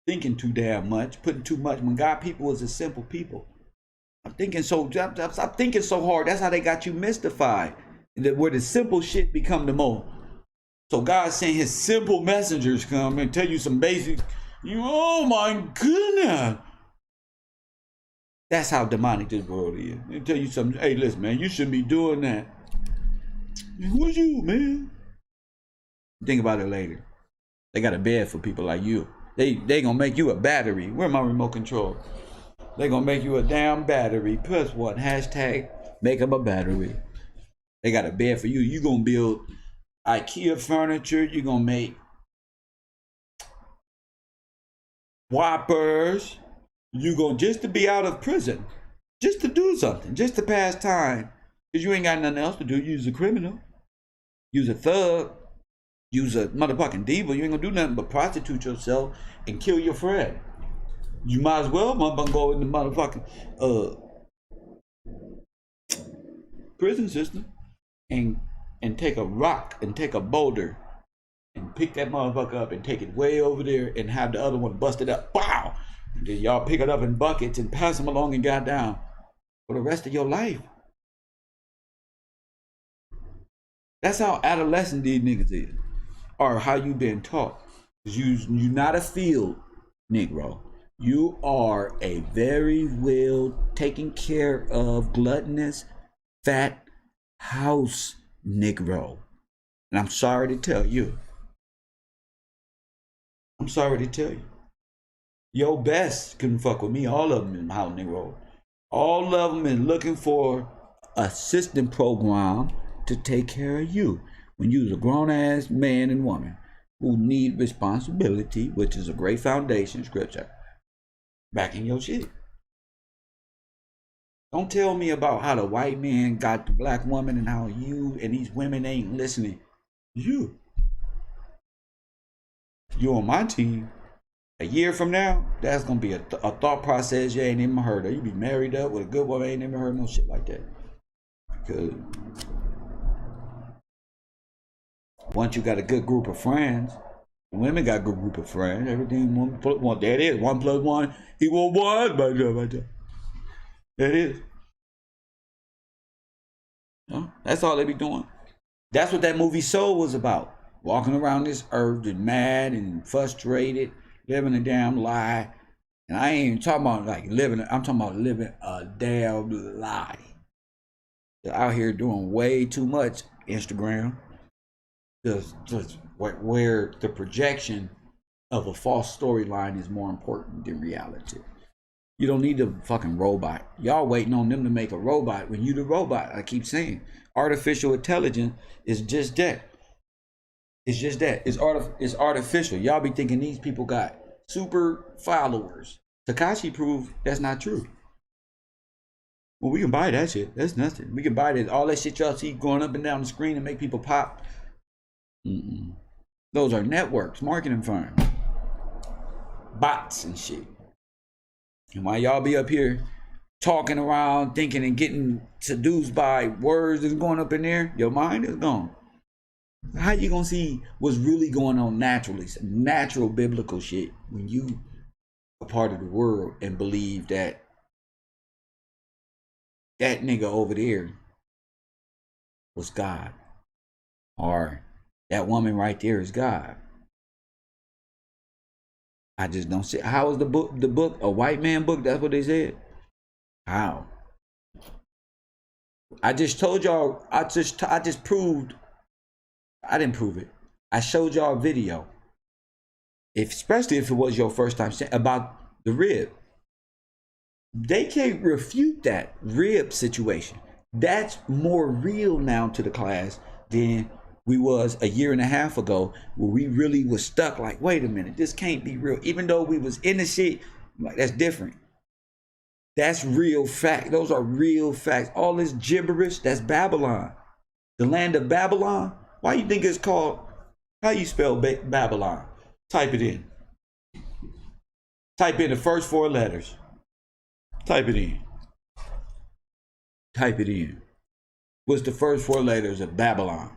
thinking too damn much, putting too much. When God people was a simple people. I'm thinking so. Stop thinking so hard. That's how they got you mystified. Where the simple shit become the more. So God sent His simple messengers come and tell you some basic. Oh my goodness. That's how demonic this world is. They tell you something. Hey, listen, man, you shouldn't be doing that. Who's you, man? Think about it later. They got a bed for people like you. They gonna make you a battery. Where my remote control? They gonna make you a damn battery. Plus one hashtag make them a battery. They got a bed for you. You gonna build IKEA furniture. You gonna make whoppers. You gonna just to be out of prison, just to do something, just to pass time, because you ain't got nothing else to do. Use a criminal, use a thug, use a motherfucking diva. You ain't gonna do nothing but prostitute yourself and kill your friend. You might as well motherfucking go in the motherfucking prison system and take a rock and take a boulder and pick that motherfucker up and take it way over there and have the other one busted up. Pow! And then y'all pick it up in buckets and pass them along and got down for the rest of your life. That's how adolescent these niggas is, or how you been taught. You not a field Negro. You are a very well taken care of, gluttonous, fat house Negro. And I'm sorry to tell you. I'm sorry to tell you. Your best couldn't fuck with me. All of them in house Negro. All of them is looking for assistant program to take care of you. When you're a grown-ass man and woman who need responsibility, which is a great foundation, scripture, back in your shit. Don't tell me about how the white man got the black woman and how you and these women ain't listening. You on my team. A year from now, that's gonna be a thought process you ain't even heard of. You be married up with a good woman, ain't never heard no shit like that. Because once you got a good group of friends, women got a good group of friends. Everything one plus one. There it is. 1 + 1 = 1. There it is. That's all they be doing. That's what that movie Soul was about. Walking around this earth and mad and frustrated, living a damn lie. And I ain't even talking about like living, I'm talking about living a damn lie. They're out here doing way too much Instagram. Just where the projection of a false storyline is more important than reality. You don't need a fucking robot. Y'all waiting on them to make a robot when you the robot. I keep saying artificial intelligence is just that. It's just that. It's artificial. Y'all be thinking these people got super followers. Takashi proved that's not true. Well, we can buy that shit. That's nothing. We can buy that. All that shit y'all see going up and down the screen and make people pop. Those are networks, marketing firms, bots and shit. And while y'all be up here talking around, thinking and getting seduced by words that's going up in there, your mind is gone. How you gonna see what's really going on naturally, some natural biblical shit, when you are part of the world and believe that that nigga over there was God, or that woman right there is God? I just don't see. How is the book? The book a white man book? That's what they said. How? I just told y'all. I just proved. I didn't prove it. I showed y'all a video. Especially if it was your first time about the rib. They can't refute that rib situation. That's more real now to the class than we was a year and a half ago, where we really was stuck like, wait a minute, this can't be real. Even though we was in the shit, like, that's different. That's real fact. Those are real facts. All this gibberish, that's Babylon. The land of Babylon. Why you think it's called, how you spell Babylon? Type it in. Type in the first 4 letters. Type it in. Type it in. What's the first 4 letters of Babylon?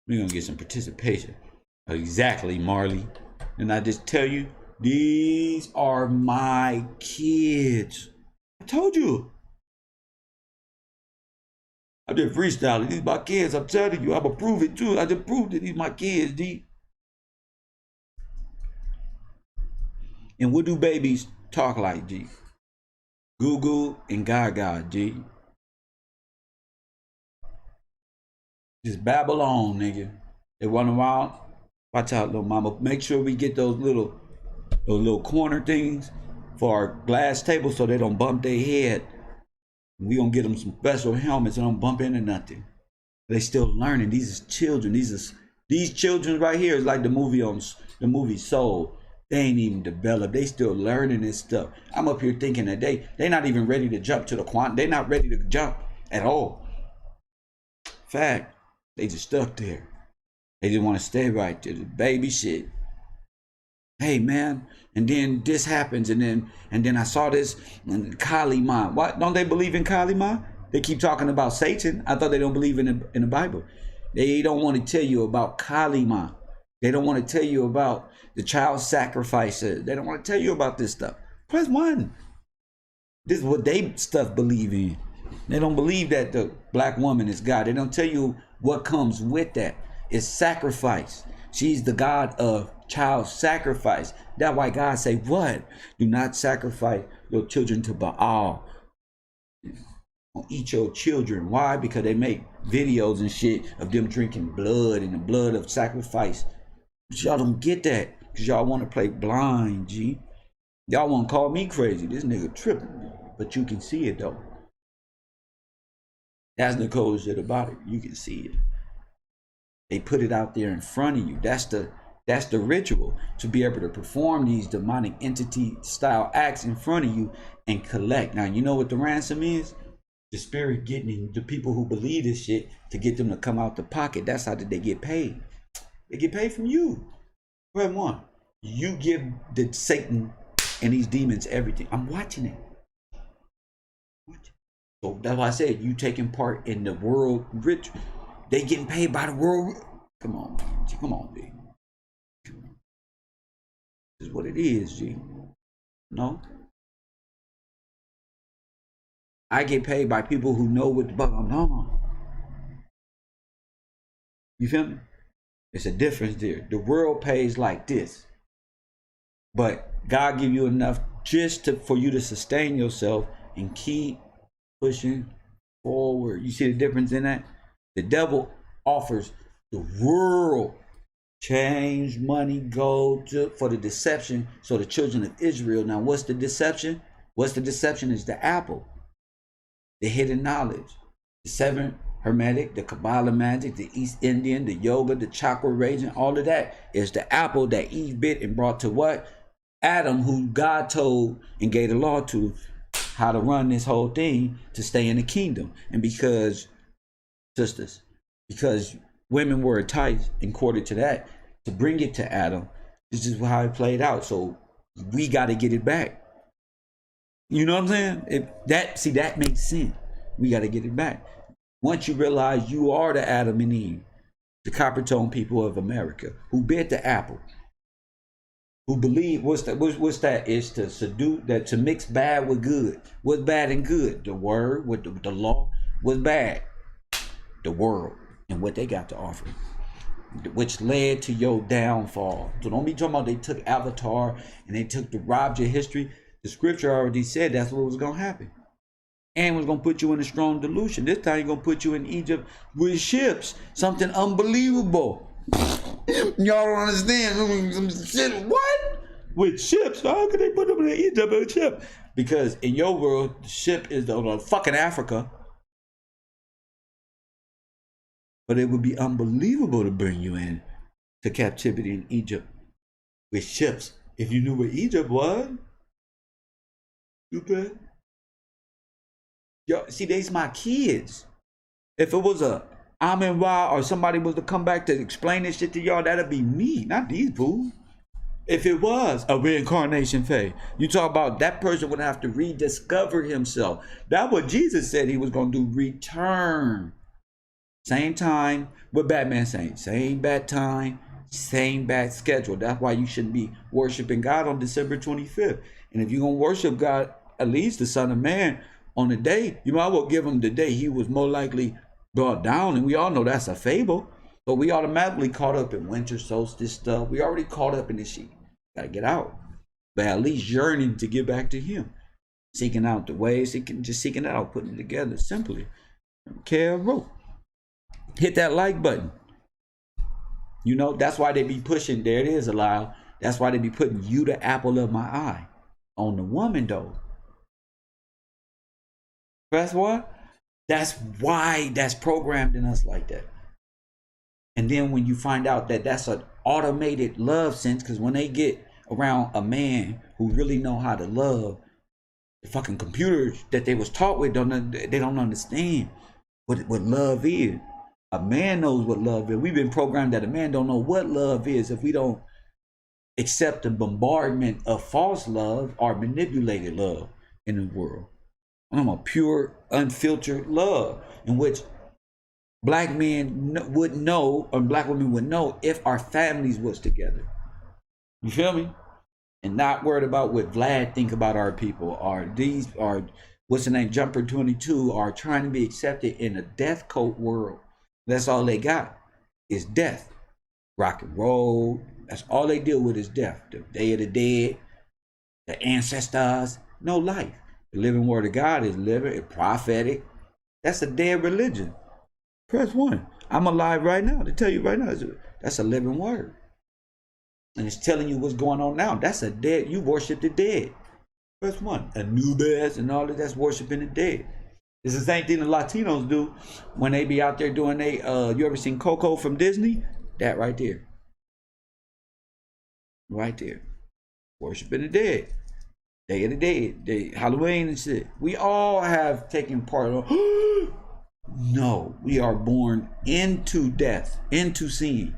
We're gonna get some participation. Exactly, Marley. And I just tell you, these are my kids. I told you. I did freestyling. These my kids. I'm telling you. I'm gonna prove it too. I just proved it. These my kids, D. And what do babies talk like, G? Goo goo and gaga, G. Just babble on, nigga. They run around. Watch out, little mama. Make sure we get those little corner things for our glass table so they don't bump their head. We gonna get them some special helmets and don't bump into nothing. They still learning. These is children. These children right here is like the movie Soul. They ain't even developed. They still learning this stuff. I'm up here thinking that they not even ready to jump to the quantum. They not ready to jump at all. Fact. They just stuck there. They just want to stay right there. The baby shit. Hey man, and then this happens, and then I saw this Kali Ma. What? Don't they believe in Kali Ma? They keep talking about Satan. I thought they don't believe in the Bible. They don't want to tell you about Kali Ma. They don't want to tell you about the child sacrifices. They don't want to tell you about this stuff. Press 1. This is what they stuff believe in. They don't believe that the black woman is God. They don't tell you what comes with that. It's sacrifice. She's the God of child sacrifice. That's why God say, what? Do not sacrifice your children to Baal. Don't eat your children. Why? Because they make videos and shit of them drinking blood and the blood of sacrifice. But y'all don't get that because y'all want to play blind, G. Y'all want to call me crazy. This nigga tripping. But you can see it though. That's the cold shit about it. You can see it. They put it out there in front of you. That's the ritual, to be able to perform these demonic entity style acts in front of you and collect. Now, you know what the ransom is? The spirit getting the people who believe this shit to get them to come out the pocket. That's how they get paid. They get paid from you. Right one. You give the Satan and these demons everything. I'm watching it. So that's why I said you taking part in the world ritual. They getting paid by the world. Come on, man. Come on, B. This is what it is, G. No? I get paid by people who know what the fuck I'm talking about. You feel me? It's a difference there. The world pays like this. But God give you enough just for you to sustain yourself and keep pushing forward. You see the difference in that? The devil offers the world change, money, gold for the deception. So the children of Israel, now what's the deception? What's the deception? Is the apple, the hidden knowledge, the 7 Hermetic, the Kabbalah magic, the East Indian, the yoga, the chakra raising, all of that is the apple that Eve bit and brought to what? Adam, who God told and gave the law to how to run this whole thing to stay in the kingdom. And because, sisters, because women were enticed and courted to that, to bring it to Adam, this is how it played out. So we got to get it back. You know what I'm saying? That makes sense. We got to get it back. Once you realize you are the Adam and Eve, the copper tone people of America who bit the apple, who believe what's that is to seduce, that to mix bad with good. What's bad and good? The word with the law. What's bad? The world and what they got to offer, which led to your downfall. So don't be talking about they took Avatar and they took the robbed your history. The scripture already said that's what was gonna happen. And was gonna put you in a strong delusion. This time he's gonna put you in Egypt with ships. Something unbelievable. Y'all don't understand. What? With ships? How could they put them in Egypt with a ship? Because in your world, the ship is the fucking Africa. But it would be unbelievable to bring you in to captivity in Egypt with ships. If you knew where Egypt was. Stupid. Yo, see, they's my kids. If it was a Amin Ra or somebody was to come back to explain this shit to y'all, that'd be me, not these fools. If it was a reincarnation phase, you talk about that person would have to rediscover himself. That's what Jesus said he was going to do, return. Same time, what Batman saying, same bad time, same bad schedule. That's why you shouldn't be worshiping God on December 25th. And if you're going to worship God, at least the Son of Man, on the day, you might as well give him the day he was more likely brought down. And we all know that's a fable. But we automatically caught up in winter solstice stuff. We already caught up in this shit. Gotta get out. But at least yearning to get back to him. Seeking out the ways, just seeking it out, putting it together simply. KABALIAN. Hit that like button. You know, that's why they be pushing, there it is, Allow. That's why they be putting you the apple of my eye. On the woman, though. That's what? That's why that's programmed in us like that. And then when you find out that that's an automated love sense, because when they get around a man who really know how to love, the fucking computers that they was taught with, they don't understand what love is. A man knows what love is. We've been programmed that a man don't know what love is if we don't accept the bombardment of false love or manipulated love in the world. I'm a pure, unfiltered love in which black men would know, or black women would know, if our families was together. You feel me? And not worried about what Vlad think about our people, or these, or what's the name, Jumper 22, are trying to be accepted in a death coat world. That's all they got is death. Rock and roll. That's all they deal with is death. The Day of the Dead, the ancestors, no life. The living word of God is living, it's prophetic. That's a dead religion. Press 1. I'm alive right now to tell you right now. That's a living word. And it's telling you what's going on now. That's a dead, you worship the dead. Press 1. Anubis and all of that's worshiping the dead. It's the same thing the Latinos do when they be out there doing they, you ever seen Coco from Disney? That right there. Right there. Worshiping the dead. Day of the Dead, Halloween and shit. We all have taken part of. No, we are born into death, into sin.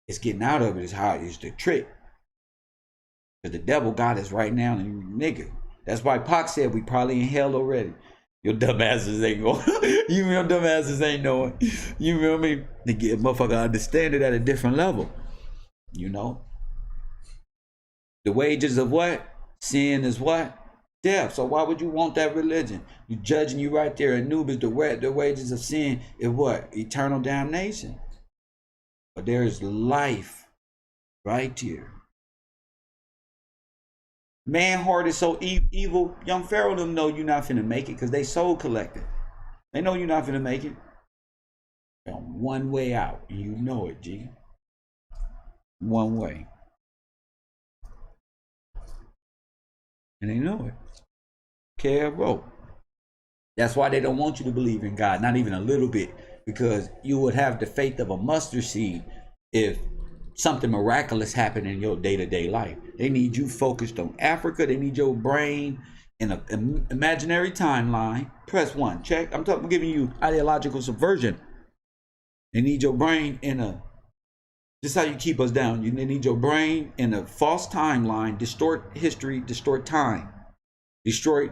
It's getting out of it is how it's the trick. Because the devil got us right now, and nigga. That's why Pac said we probably in hell already. Your dumbasses ain't going. You real dumbasses ain't knowing. You feel me? To get motherfucker understand it at a different level. You know? The wages of what? Sin is what? Death. So why would you want that religion? You judging you right there. Anubis, the wages of sin is what? Eternal damnation. But there is life right here. Man heart is so evil. Young Pharaoh them know you're not finna make it because they soul collected. They know you're not finna make it. They're on one way out. And you know it, G. One way. And they know it. KABALIAN. That's why they don't want you to believe in God, not even a little bit, because you would have the faith of a mustard seed if something miraculous happened in your day-to-day life. They need you focused on Africa. They need your brain in an imaginary timeline. Press 1. Check. I'm giving you ideological subversion. They need your brain in a This is how you keep us down. You need your brain in a false timeline, distort history, distort time, destroy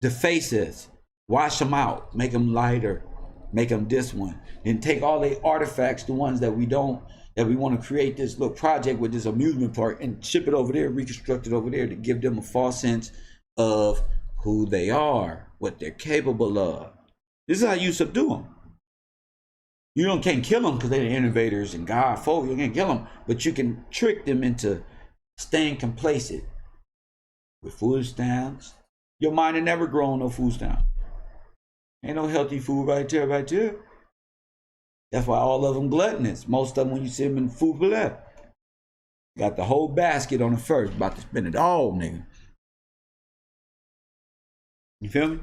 the faces, wash them out, make them lighter, make them this one, and take all the artifacts, the ones that we don't, that we want to create this little project with this amusement park and ship it over there, reconstruct it over there to give them a false sense of who they are, what they're capable of. This is how you subdue them. You can't kill them because they're the innovators and God folk. You can't kill them, but you can trick them into staying complacent with food stamps. Your mind had never grown no food stamp. Ain't no healthy food right there, right there. That's why all of them gluttonous. Most of them, when you see them in food for left, got the whole basket on the first, about to spend it all, nigga. You feel me?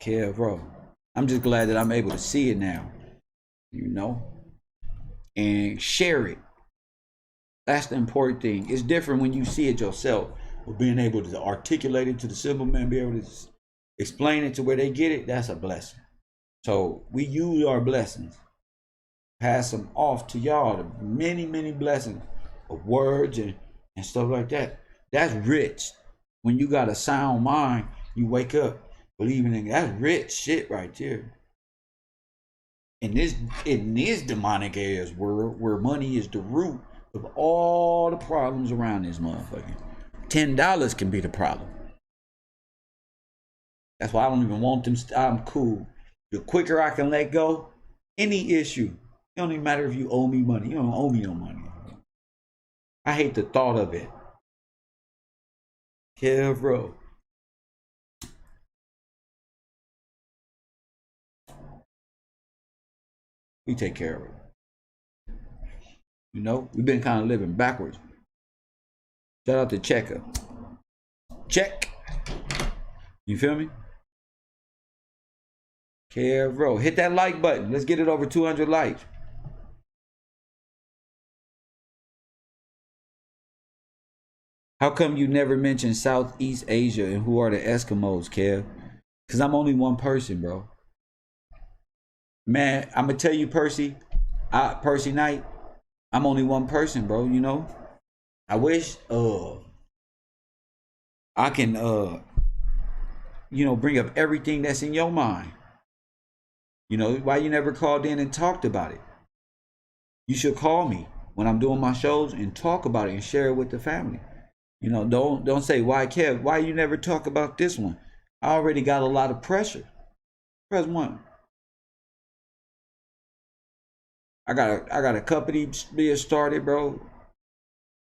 Yeah, bro. I'm just glad that I'm able to see it now, you know, and share it. That's the important thing. It's different when you see it yourself, but being able to articulate it to the simple man, be able to explain it to where they get it, that's a blessing. So we use our blessings, pass them off to y'all, the many, many blessings of words and stuff like that. That's rich. When you got a sound mind, you wake up believing in, that's rich shit right there. In this demonic ass world where money is the root of all the problems around this motherfucker, $10 can be the problem. That's why I don't even want them. I'm cool. The quicker I can let go, any issue, it don't even matter if you owe me money. You don't owe me no money. I hate the thought of it. Yeah, bro. We take care of it. You know, we've been kind of living backwards. Shout out to Checker. Check. You feel me? Yeah, bro. Hit that like button. Let's get it over 200 likes. How come you never mention Southeast Asia and who are the Eskimos, Kev? Because I'm only one person, bro. Man, I'm going to tell you, Percy Knight, I'm only one person, bro, you know? I wish I can, you know, bring up everything that's in your mind. You know, why you never called in and talked about it? You should call me when I'm doing my shows and talk about it and share it with the family. You know, don't say, why, Kev, why you never talk about this one? I already got a lot of pressure. Press 1. I got a company being started, bro.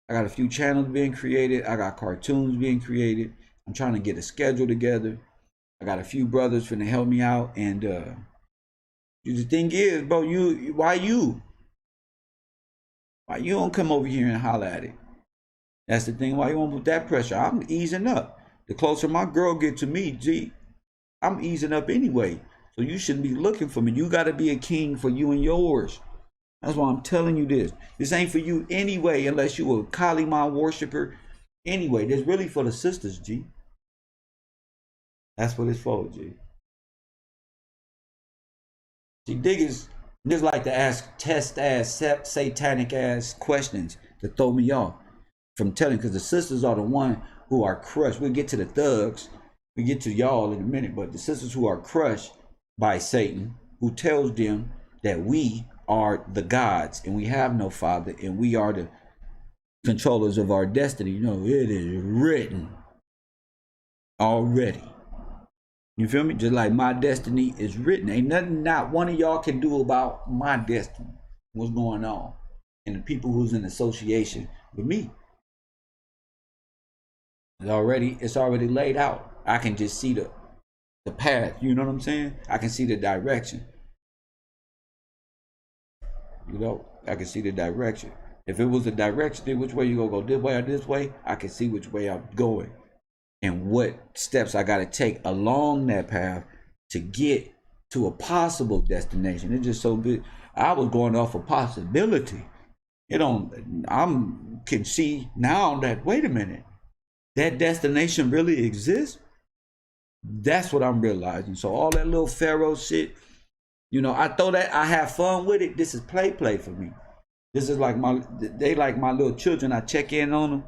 I got a few channels being created. I got cartoons being created. I'm trying to get a schedule together. I got a few brothers finna help me out. And the thing is, bro, why you don't come over here and holler at it? That's the thing. Why you won't put that pressure? I'm easing up. The closer my girl get to me, G, I'm easing up anyway. So you shouldn't be looking for me. You got to be a king for you and yours. That's why I'm telling you this. This ain't for you anyway, unless you a Kali Ma worshiper. Anyway, this really for the sisters, G. That's what it's for, G. See, niggas like to ask test-ass, satanic-ass questions to throw me off from telling, because the sisters are the one who are crushed. We'll get to the thugs. We get to y'all in a minute, but the sisters who are crushed by Satan, who tells them that we are the gods and we have no father and we are the controllers of our destiny. You know, it is written already. You feel me? Just like my destiny is written. Ain't nothing not one of y'all can do about my destiny. What's going on? And the people who's in association with me. It's already laid out. I can just see the path. You know what I'm saying? I can see the direction. You know, I can see the direction. If it was a direction, then which way you gonna go, this way or this way, I can see which way I'm going and what steps I gotta take along that path to get to a possible destination. It's just so big. I was going off a possibility. Can see now that, wait a minute, that destination really exists. That's what I'm realizing. So all that little Pharaoh shit, you know, I have fun with it. This is play for me. This is like they like my little children. I check in on them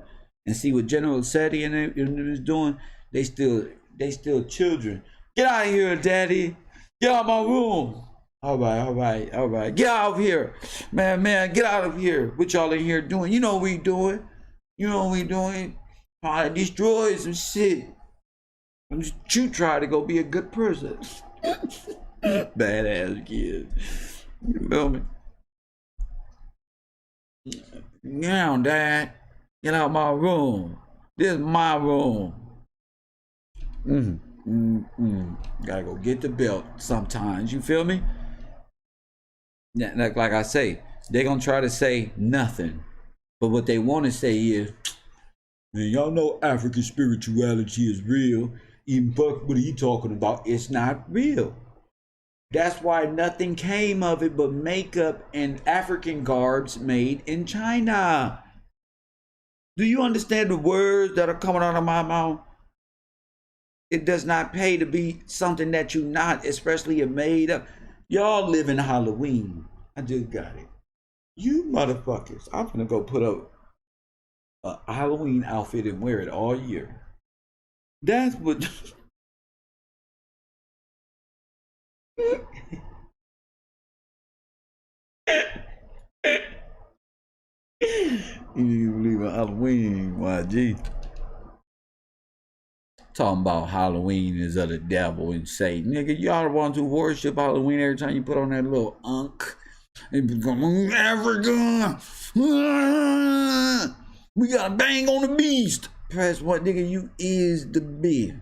and see what General Seti and them is doing. They still children. Get out of here, Daddy. Get out of my room. All right. Get out of here. Man, get out of here. What y'all in here doing? You know what we doing. Trying to destroy some shit. You try to go be a good person. Badass kid. You feel me? Now, Dad, get out of my room. This is my room. Gotta go get the belt sometimes. You feel me? Like I say, they gonna try to say nothing, but what they want to say is, man, y'all know African spirituality is real. Even Buck, what are you talking about? It's not real. That's why nothing came of it but makeup and African garbs made in China. Do you understand the words that are coming out of my mouth? It does not pay to be something that you're not, especially a made up. Y'all live in Halloween. I just got it. You motherfuckers, I'm gonna go put up a Halloween outfit and wear it all year. That's what. You believe in Halloween, YG? Talking about Halloween is of the devil and say, nigga, y'all the ones who worship Halloween every time you put on that little unk. And be going, Africa! We gotta bang on the beast. Press what, nigga? You is the beast.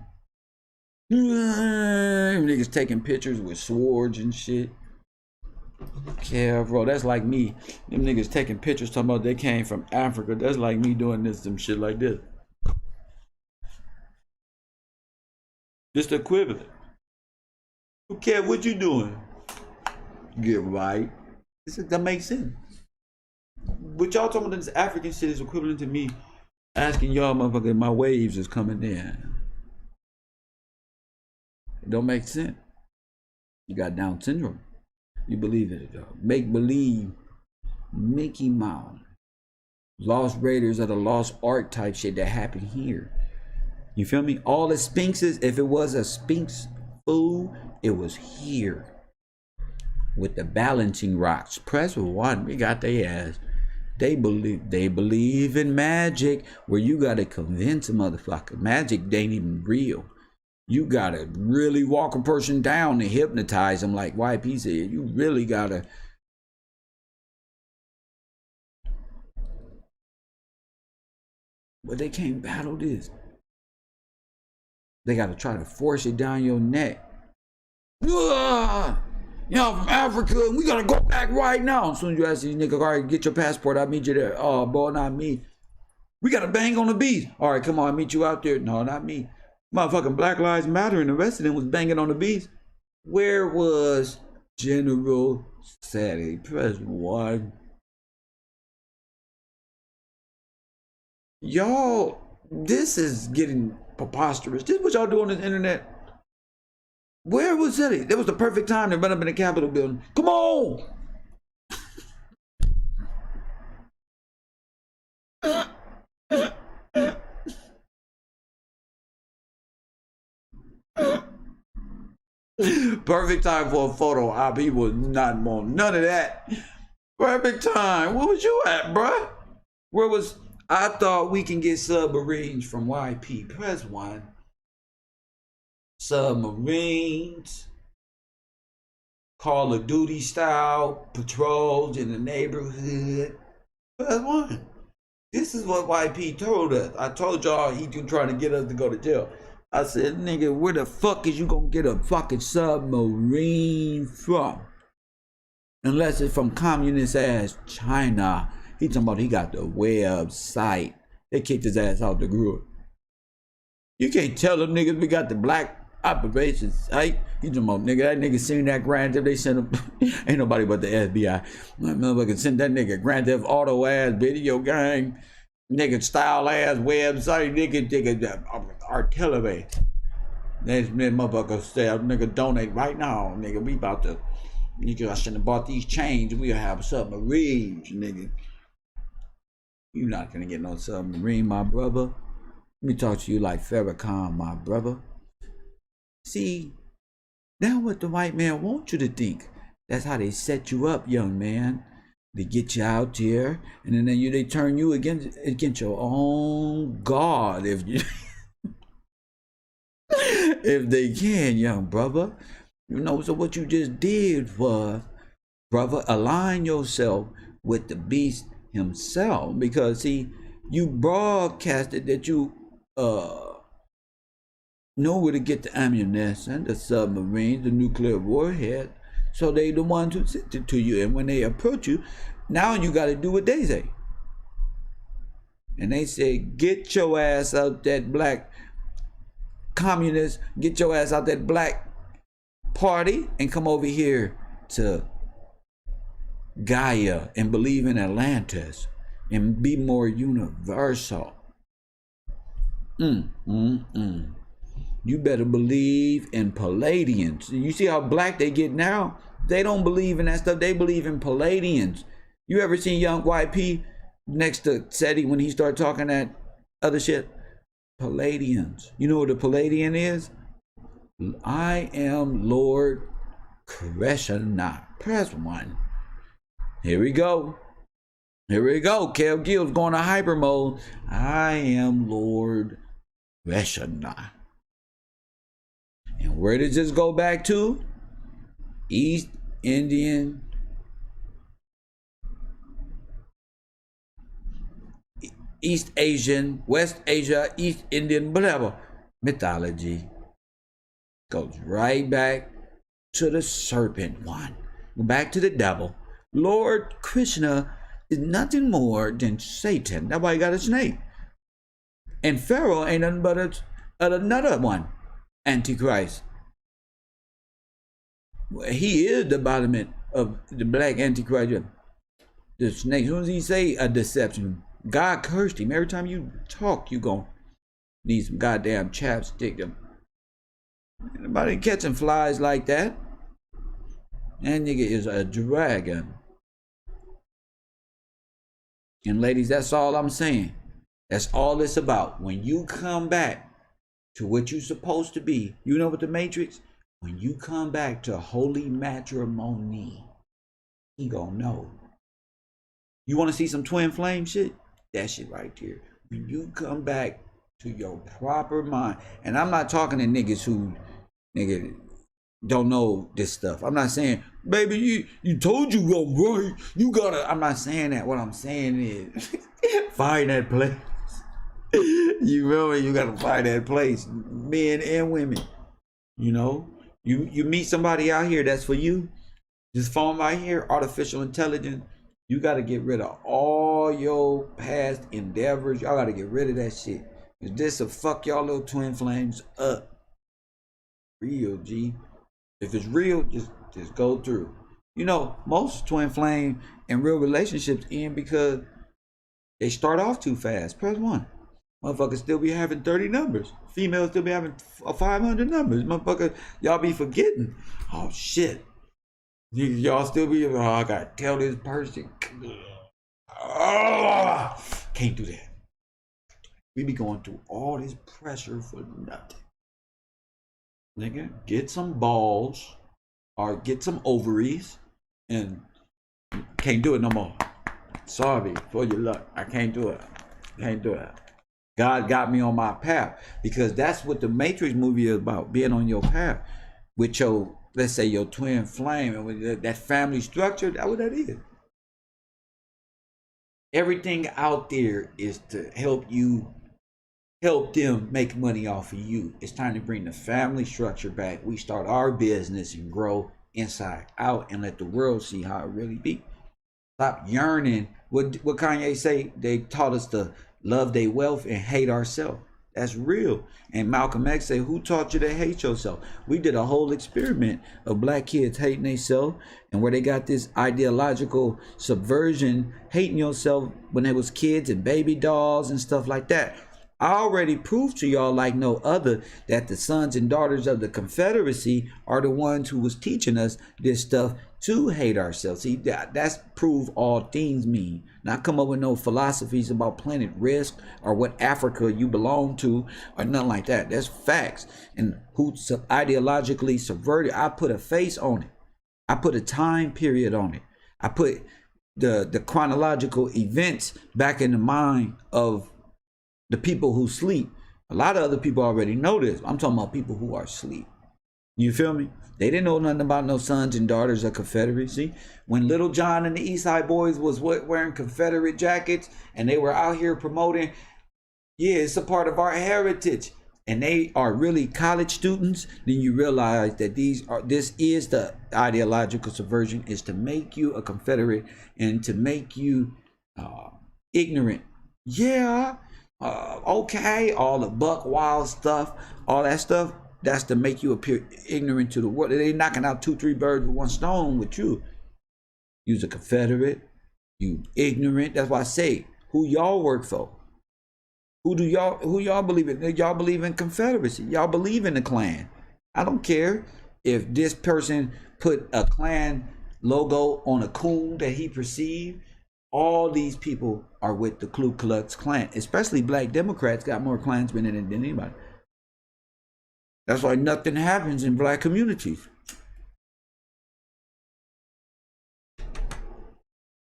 Niggas taking pictures with swords and shit. Yeah, bro, that's like me. Them niggas taking pictures talking about they came from Africa. That's like me doing this, some shit like this. Just the equivalent. Who care what you doing? Get right. That makes sense. What y'all talking about this African shit is equivalent to me asking y'all motherfucker my waves is coming in. It don't make sense. You got Down syndrome. You believe in it, though. Make believe. Mickey Mouse. Lost Raiders of the Lost Ark type shit that happened here. You feel me? All the Sphinxes, if it was a Sphinx food, it was here. With the balancing rocks. Press 1, we got their ass. They believe in magic, where you gotta convince a motherfucker. Magic ain't even real. You gotta really walk a person down and hypnotize them, like YP said. You really gotta. But they can't battle this. They gotta try to force it down your neck. Y'all from Africa, and we gotta go back right now. As soon as you ask these niggas, all right, get your passport, I'll meet you there. Oh, boy, not me. We gotta bang on the beat. All right, come on, I'll meet you out there. No, not me. Motherfucking Black Lives Matter and the rest of them was banging on the beats. Where was General Seti? Press 1. Y'all, this is getting preposterous. This is what y'all do on this internet. Where was Seti? That was the perfect time to run up in the Capitol building. Come on! Perfect time for a photo op. He was not on none of that. Perfect time. Where was you at, bruh? Where was... I thought we can get submarines from YP. Press 1. Submarines. Call of Duty style patrols in the neighborhood. Press 1. This is what YP told us. I told y'all he trying to get us to go to jail. I said, nigga, where the fuck is you gonna get a fucking submarine from? Unless it's from communist ass China. He talking about he got the website. They kicked his ass out the group. You can't tell them niggas we got the black operations site. He talking about, nigga, that nigga seen that Grand Theft. They sent him, ain't nobody but the FBI. My motherfucker sent that nigga Grand Theft Auto ass video gang. Nigga style ass website. Nigga artillery. Next motherfucker say, nigga donate right now. Nigga, we about to Nigga, I shouldn't have bought these chains. We'll have submarines, nigga. You're not gonna get no submarine, my brother. Let me talk to you like Farrakhan, my brother. See, that's what the white man wants you to think. That's how they set you up, young man. They get you out there, and then they turn you against your own God, if you if they can, young brother. You know, so what you just did was, brother, align yourself with the beast himself, because see, you broadcasted that you know where to get the ammunition, the submarines, the nuclear warhead. So they the ones who sent it to you, and when they approach you, now you got to do what they say. And they say, get your ass out that black communist, get your ass out that black party and come over here to Gaia and believe in Atlantis and be more universal. You better believe in Palladians. You see how black they get now? They don't believe in that stuff. They believe in Palladians. You ever seen Young YP next to SETI when he started talking that other shit? Palladians. You know what a Palladian is? I am Lord Krishna. Press 1. Here we go. Here we go. Kel Gill's going to hyper mode. I am Lord Krishna. And where does this go back to? East Indian, East Asian, West Asia, East Indian, whatever mythology. Goes right back to the serpent one. Back to the devil. Lord Krishna is nothing more than Satan. That's why he got a snake. And Pharaoh ain't nothing but another one. Antichrist. He is the embodiment of the black Antichrist. The snake. As soon as he say a deception, God cursed him. Every time you talk, you gon' need some goddamn chapstick. Nobody catching flies like that. That nigga is a dragon. And ladies, that's all I'm saying. That's all it's about. When you come back to what you're supposed to be, you know what the Matrix? When you come back to holy matrimony, he gonna know. You want to see some twin flame shit? That shit right there. When you come back to your proper mind, and I'm not talking to niggas who don't know this stuff. I'm not saying, baby, you told you go right. You gotta. I'm not saying that. What I'm saying is, find that place. You remember, you gotta find that place, men and women. You know, you meet somebody out here that's for you. This phone right here, artificial intelligence. You gotta get rid of all your past endeavors. Y'all gotta get rid of that shit. Cause this will fuck y'all little twin flames up. Real G. If it's real, just go through. You know, most twin flame and real relationships end because they start off too fast. Press 1. Motherfuckers still be having 30 numbers. Females still be having 500 numbers. Motherfuckers, y'all be forgetting. Oh shit. Y'all still be, oh, I gotta tell this person. Oh, can't do that. We be going through all this pressure for nothing. Nigga, get some balls or get some ovaries and can't do it no more. Sorry for your luck. I can't do it. Can't do it. God got me on my path, because that's what the Matrix movie is about, being on your path with your, let's say, your twin flame, and with that family structure. That's what that is. Everything out there is to help you, help them make money off of you. It's time to bring the family structure back. We start our business and grow inside out and let the world see how it really be. Stop yearning. What Kanye say? They taught us to love their wealth and hate ourselves. That's real. And Malcolm X said, who taught you to hate yourself? We did a whole experiment of black kids hating themselves, and where they got this ideological subversion, hating yourself when they was kids and baby dolls and stuff like that. I already proved to y'all like no other that the sons and daughters of the Confederacy are the ones who was teaching us this stuff to hate ourselves. See, that's prove all things mean. Not come up with no philosophies about planet risk or what Africa you belong to or nothing like that. That's facts. And who ideologically subverted. I put a face on it. I put a time period on it. I put the chronological events back in the mind of the people who sleep. A lot of other people already know this. I'm talking about people who are asleep. You feel me? They didn't know nothing about no sons and daughters of Confederacy. When Little John and the East Side Boys was wearing Confederate jackets and they were out here promoting, yeah, it's a part of our heritage, and they are really college students, then you realize that this is the ideological subversion, is to make you a Confederate and to make you ignorant. Yeah, okay, all the buck wild stuff, all that stuff. That's to make you appear ignorant to the world. They knocking out 2-3 birds with one stone with you. You's a Confederate. You ignorant. That's why I say, who y'all work for? Who y'all believe in? Y'all believe in Confederacy. Y'all believe in the Klan. I don't care if this person put a Klan logo on a coon that he perceived. All these people are with the Ku Klux Klan. Especially black Democrats got more Klansmen in it than anybody. That's why nothing happens in black communities.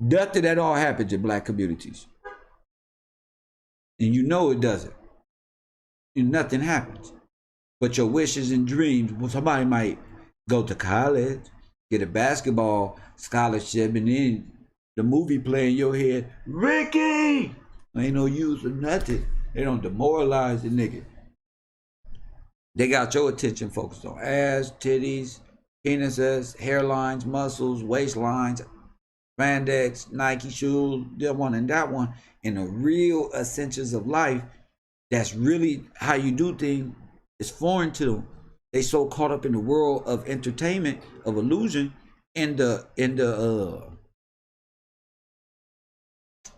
Nothing at all happens in black communities. And you know it doesn't. And nothing happens. But your wishes and dreams, well, somebody might go to college, get a basketball scholarship, and then the movie play in your head, Ricky! Ain't no use of nothing. They don't demoralize the nigga. They got your attention focused on ass, titties, penises, hairlines, muscles, waistlines, spandex, Nike shoes, that one and that one. And the real essentials of life, that's really how you do things, is foreign to them. They so caught up in the world of entertainment, of illusion, in the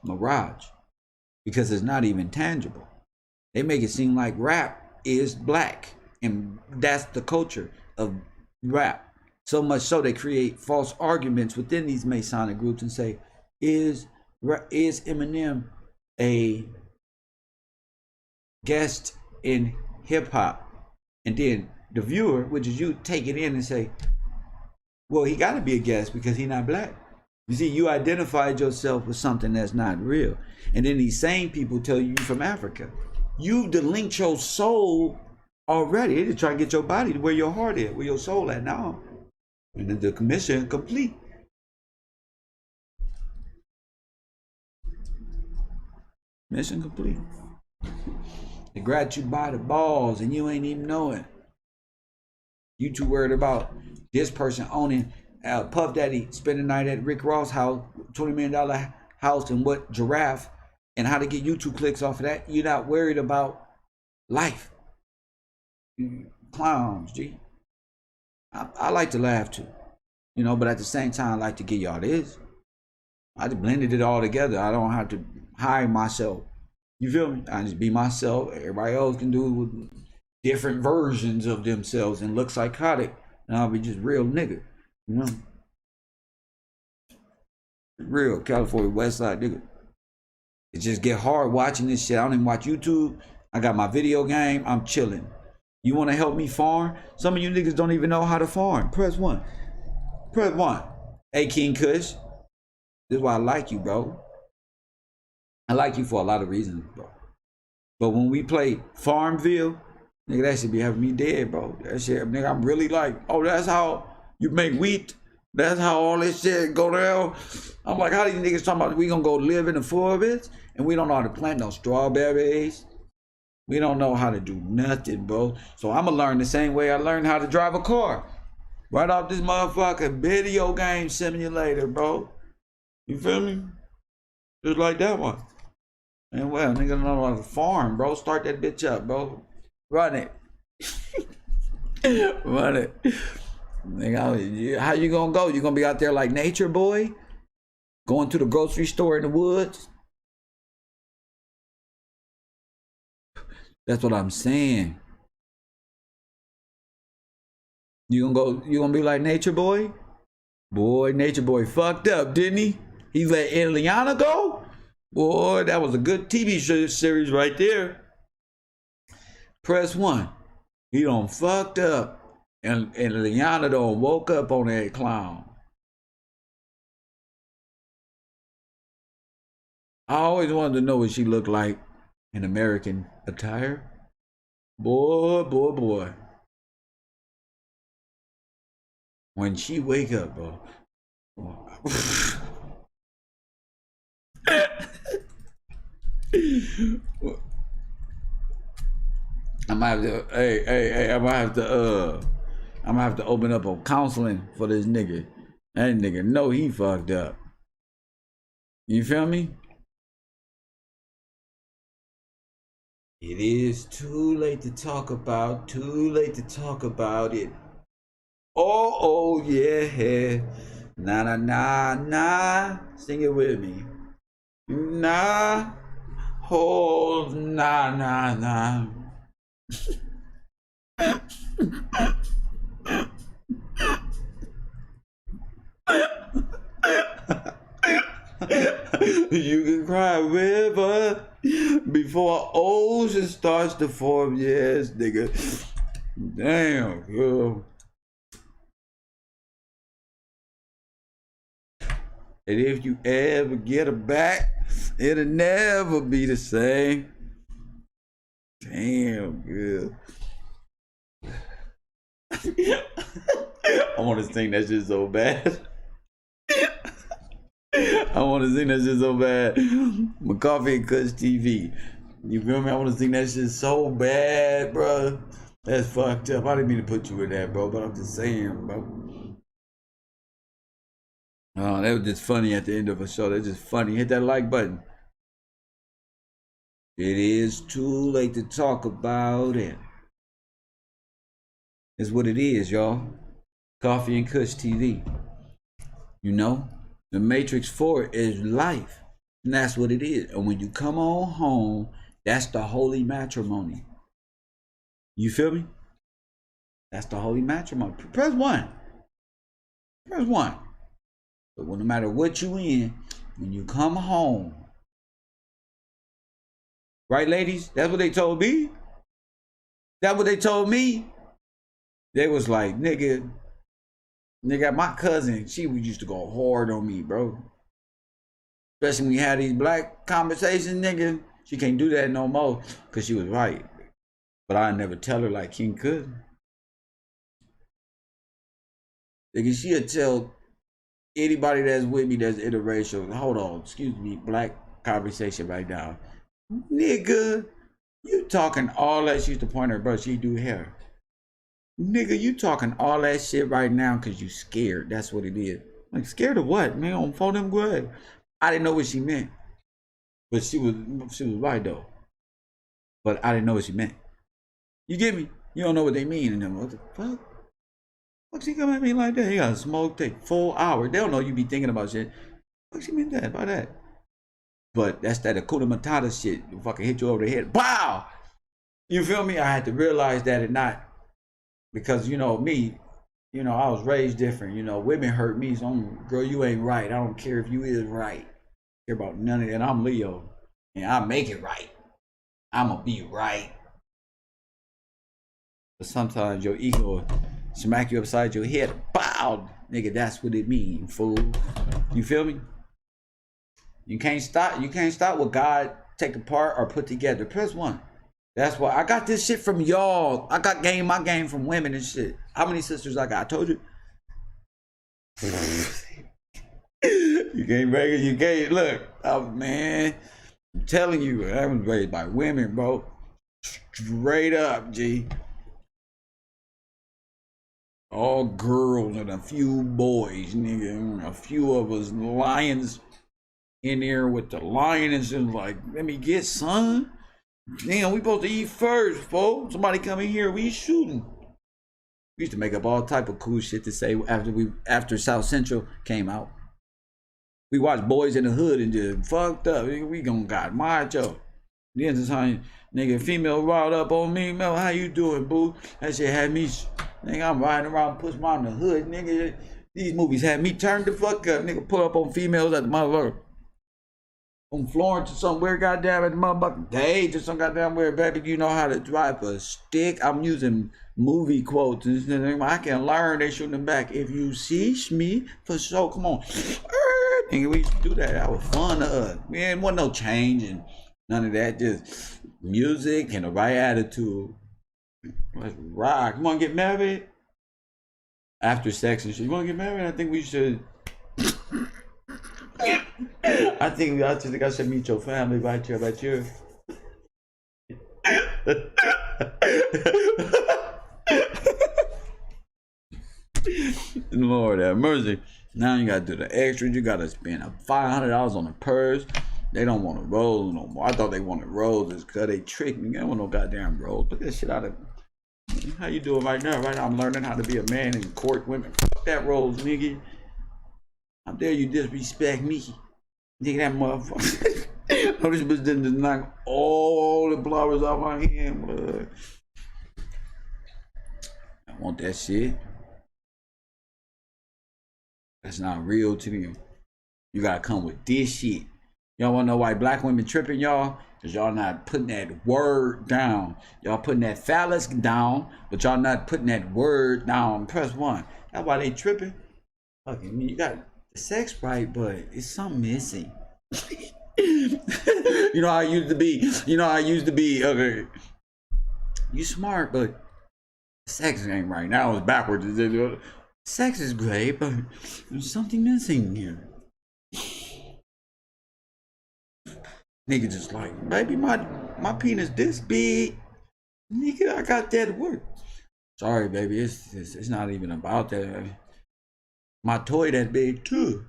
mirage, because it's not even tangible. They make it seem like rap is black. And that's the culture of rap. So much so they create false arguments within these Masonic groups and say, is Eminem a guest in hip hop? And then the viewer, which is you, take it in and say, well, he got to be a guest because he's not black. You see, you identified yourself with something that's not real. And then these same people tell you you're from Africa. You've delinked your soul already. They just try to get your body to where your heart is, where your soul at now. And then the commission complete. Mission complete. They grabbed you by the balls and you ain't even know it. You too worried about this person owning Puff Daddy spend the night at Rick Ross' house, $20 million house, and what giraffe, and how to get YouTube clicks off of that. You're not worried about life. Clowns, G. I like to laugh too, you know, but at the same time, I like to give y'all this. I just blended it all together. I don't have to hide myself. You feel me? I just be myself. Everybody else can do it with different versions of themselves and look psychotic. And I'll be just real nigga, you know? Real California West Side nigga. It just get hard watching this shit. I don't even watch YouTube. I got my video game. I'm chilling. You want to help me farm? Some of you niggas don't even know how to farm. Press 1. Press 1. Hey, King Kush. This is why I like you, bro. I like you for a lot of reasons, bro. But when we play Farmville, nigga, that should be having me dead, bro. That shit, nigga, I'm really like, oh, that's how you make wheat? That's how all this shit go down? I'm like, how these niggas talking about we gonna go live in the forest and we don't know how to plant no strawberries? We don't know how to do nothing, bro. So I'm gonna learn the same way I learned how to drive a car. Right off this motherfucking video game simulator, bro. You feel me? Just like that one. And well, nigga don't know how to farm, bro. Start that bitch up, bro. Run it. Run it. Nigga, how you gonna go? You gonna be out there like Nature Boy? Going to the grocery store in the woods? That's what I'm saying. You gonna be like Nature Boy? Boy, Nature Boy fucked up, didn't he? He let Ileana go? Boy, that was a good TV series right there. Press 1. He done fucked up. And Ileana done woke up on that clown. I always wanted to know what she looked like in American attire. Boy, boy, boy. When she wake up, bro. I'm gonna have to, I'm gonna have to open up a counseling for this nigga. That nigga know he fucked up. You feel me? It is too late to talk about, it. Oh, yeah. Nah, nah, nah, nah. Sing it with me. Nah. Oh, nah, nah, nah. You can cry river before ocean starts to form. Yes, nigga. Damn, girl. And if you ever get her back, it'll never be the same. Damn, girl. I want to sing that shit so bad. I want to sing that shit so bad. My Coffee and Kush TV. You feel me? I want to sing that shit so bad, bro. That's fucked up. I didn't mean to put you in that, bro, but I'm just saying, bro. Oh, that was just funny at the end of a show. That's just funny. Hit that like button. It is too late to talk about it. It's what it is, y'all. Coffee and Kush TV. You know? The Matrix 4 is life. And that's what it is. And when you come on home, that's the holy matrimony. You feel me? That's the holy matrimony. Press 1. Press 1. But no matter what you in, when you come home. Right, ladies? That's what they told me. That's what they told me. They was like, nigga, my cousin, she used to go hard on me, bro. Especially when we had these black conversations, nigga. She can't do that no more, because she was right. But I never tell her like King could. Nigga, she'll tell anybody that's with me that's interracial, hold on, excuse me, black conversation right now. Nigga, you talking all that, she used to point her, bro, she do hair. Nigga, you talking all that shit right now because you scared. That's what it is. Like, scared of what? Man, on phone them good. I didn't know what she meant. But she was right though. But I didn't know what she meant. You get me? You don't know what they mean. And then what the fuck? What's he coming at me like that? He got a smoke take 4 hours. They don't know you be thinking about shit. What she mean that? By that? But that's that Hakuna Matata shit. Fucking hit you over the head. Wow! You feel me? I had to realize that and not. Because, you know, me, you know, I was raised different. You know, women hurt me. So, girl, you ain't right. I don't care if you is right. I care about none of that. I'm Leo. And I make it right. I'ma be right. But sometimes your ego will smack you upside your head. Bow! Nigga, that's what it mean, fool. You feel me? You can't stop what God take apart or put together. Press 1. That's why I got this shit from y'all. I got my game from women and shit. How many sisters I got? I told you. You can't break it. You can't. Look, oh, man. I'm telling you, I was raised by women, bro. Straight up, G. All girls and a few boys, nigga. A few of us lions in there with the lionesses. Like, let me get son. Damn, we supposed to eat first, folks. Somebody come in here, we shooting. We used to make up all type of cool shit to say after South Central came out. We watched Boys in the Hood and just fucked up. We gonna got macho. Then this time, nigga, female riled up on me, man. How you doing, boo? That shit had me, nigga. I'm riding around, push my in the hood, nigga. These movies had me turned the fuck up. Nigga pull up on females at the motherfucker. On Florence or somewhere, goddamn, at the motherfucking Dage or some goddamn where, baby, you know how to drive a stick. I'm using movie quotes. I can learn. They shooting them back. If you see me, for sure, come on. Nigga, we used to do that. That was fun to us. Man, wasn't no change and none of that. Just music and the right attitude. Let's rock. You want to get married? After sex and shit. You want to get married? I think we should. I think I should meet your family right here, about you. Lord have mercy. Now you gotta do the extras. You gotta spend $500 on a purse. They don't want a rose no more. I thought they wanted roses because they tricked me. I don't want no goddamn rose. Look at that shit out of. How you doing right now? Right now I'm learning how to be a man and court women. Fuck that rose, nigga. How dare you disrespect me? Nigga, that motherfucker. No, this bitch didn't just knock all the flowers off my hand, blood. I want that shit. That's not real to me. You gotta come with this shit. Y'all wanna know why black women tripping, y'all? Cause y'all not putting that word down. Y'all putting that phallus down, but y'all not putting that word down. Press 1. That's why they tripping. Fucking, you got the sex right, but it's something missing. You know how I used to be. You know how I used to be. Okay, you smart, but sex ain't right. Now it's backwards. Sex is great, but there's something missing here. Nigga just like, baby, my penis this big. Nigga, I got that to work. Sorry, baby, it's not even about that. My toy that big too.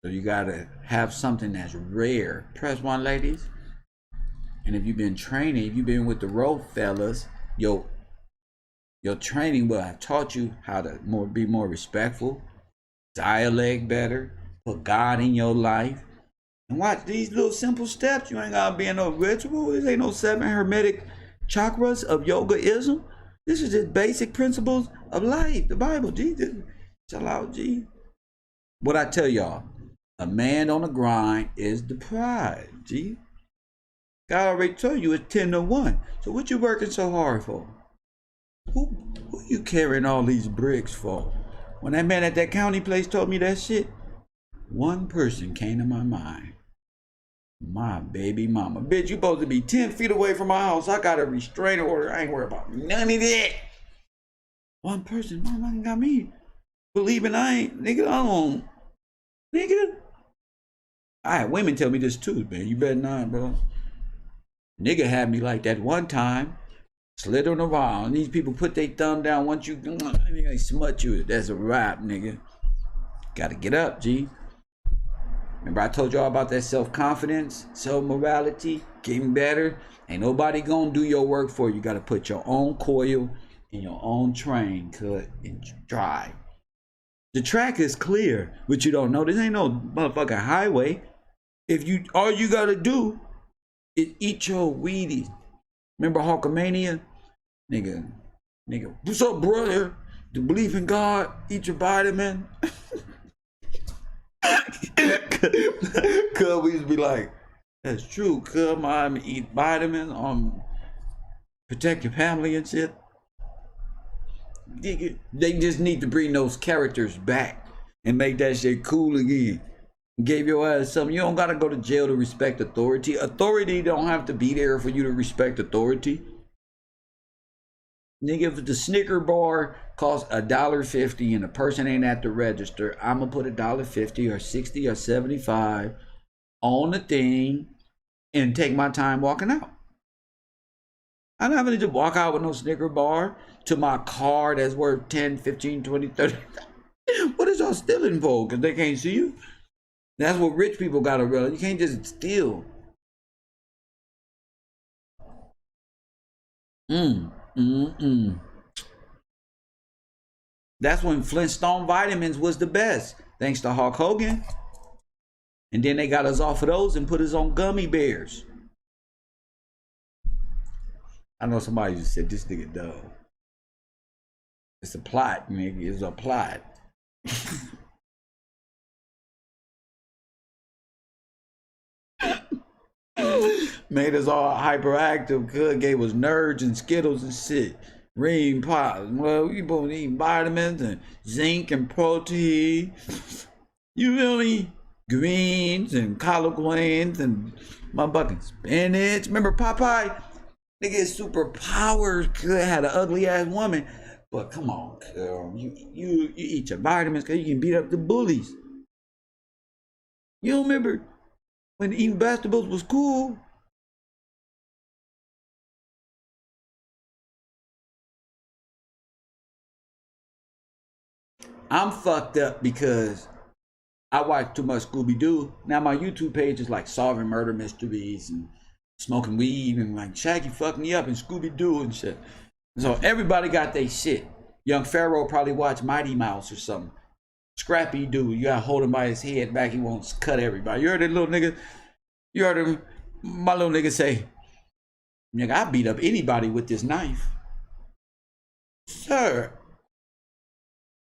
So you gotta have something that's rare. Press 1, ladies. And if you've been training, if you've been with the road fellas, your training will have taught you how to be more respectful, dialect better, put God in your life. And watch these little simple steps. You ain't gotta be in no ritual. This ain't no 7 hermetic chakras of yogaism. This is just basic principles of life. The Bible, Jesus. Chill out, G. What I tell y'all, a man on the grind is the prize, G. God already told you it's 10 to 1. So what you working so hard for? Who you carrying all these bricks for? When that man at that county place told me that shit, one person came to my mind. My baby mama. Bitch, you supposed to be 10 feet away from my house. I got a restraining order. I ain't worried about none of that. One person, mama got me believing I ain't. Nigga, I don't. Nigga. I had women tell me this too, man. You better not, bro. Nigga had me like that one time. Slithering around. These people put their thumb down. Once you, they smut you. That's a wrap, nigga. Gotta get up, G. Remember I told y'all about that self-confidence, self-morality, getting better. Ain't nobody gonna do your work for you. You gotta put your own coil in your own train, cut and drive. The track is clear, but you don't know. This ain't no motherfucking highway. If you, all you gotta do is eat your Wheaties. Remember Hulkamania? Nigga, what's up, brother? To believe in God, eat your vitamin. Cuz we used to be like, that's true, cuz mom eat vitamins, protect your family and shit. They just need to bring those characters back and make that shit cool again. Gave your ass something. You don't gotta go to jail to respect authority. Authority don't have to be there for you to respect authority. Nigga, if the Snicker bar costs $1.50 and the person ain't at the register, I'm gonna put $1.50 or 60 or 75 on the thing and take my time walking out. I'm not gonna just walk out with no Snicker bar to my car that's worth 10, 15, 20, 30. What is y'all stealing for? Because they can't see you? That's what rich people gotta realize. You can't just steal. That's when Flintstone vitamins was the best, thanks to Hulk Hogan. And then they got us off of those and put us on gummy bears. I know somebody just said this nigga dumb. It's a plot, nigga. It's a plot. Made us all hyperactive. Good, gave us nerds and Skittles and shit. Ream pops. Well, we both eat vitamins and zinc and protein. You feel me? Greens and collard greens and motherfucking spinach. Remember Popeye? Nigga, superpowers could had an ugly ass woman. But come on, girl. You eat your vitamins because you can beat up the bullies. You don't remember when eating vegetables was cool? I'm fucked up because I watch too much Scooby-Doo. Now my YouTube page is like solving murder mysteries and smoking weed and like Shaggy fucked me up and Scooby-Doo and shit. So everybody got their shit. Young Pharaoh probably watched Mighty Mouse or something. Scrappy dude, you gotta hold him by his head back, he won't cut everybody. You heard that little nigga? You heard him, my little nigga say, nigga, I beat up anybody with this knife. Sir,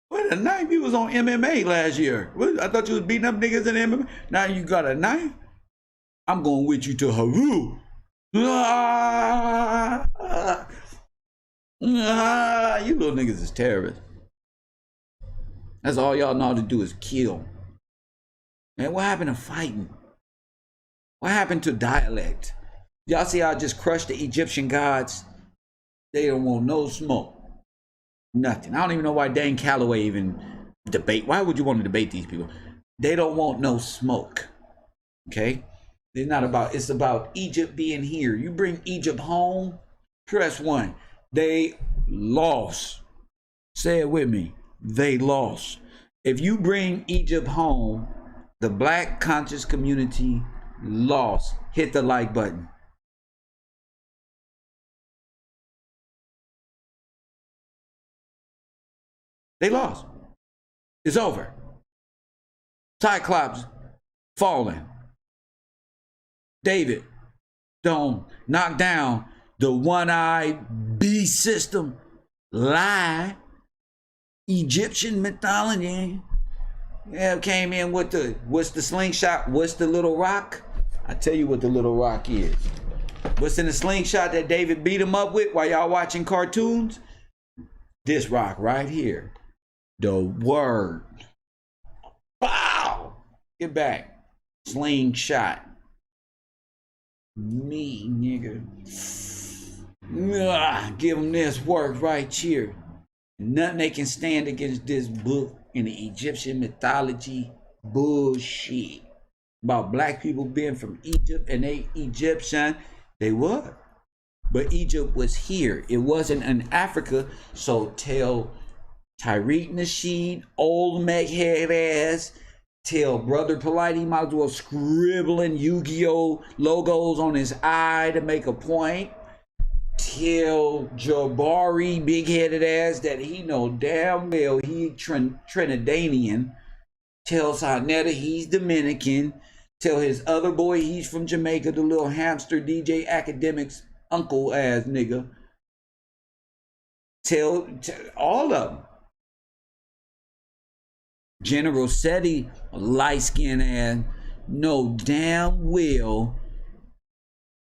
what a knife? You was on MMA last year. What? I thought you was beating up niggas in MMA. Now you got a knife? I'm going with you to Haru. You little niggas is terrorists. That's all y'all know how to do is kill. Man, what happened to fighting? What happened to dialect? Y'all see how I just crushed the Egyptian gods? They don't want no smoke. Nothing. I don't even know why Dane Calloway even debate. Why would you want to debate these people? They don't want no smoke. Okay? It's not about, it's about Egypt being here. You bring Egypt home, press 1. They lost. Say it with me. They lost. If you bring Egypt home, the black conscious community lost. Hit the like button. They lost. It's over. Cyclops falling. David don't knock down the one-eyed beast system. Lie. Egyptian mythology. Yeah, came in with the, what's the slingshot? What's the little rock? I tell you what the little rock is. What's in the slingshot that David beat him up with while y'all watching cartoons? This rock right here. The word. Pow! Get back. Slingshot. Me, nigga. Give them this work right here. Nothing they can stand against this book in the Egyptian mythology bullshit about black people being from Egypt and they Egyptian. They were, but Egypt was here. It wasn't in Africa. So tell Tariq Nasheed, old Meg head ass, tell Brother Polite he might as well scribbling Yu-Gi-Oh logos on his eye to make a point. Tell Jabari big-headed ass that he know damn well he Trinidadian. Tell Sarnetta he's Dominican. Tell his other boy he's from Jamaica, the little hamster DJ Academics uncle ass nigga. Tell all of them. General Seti, light-skinned ass, know damn well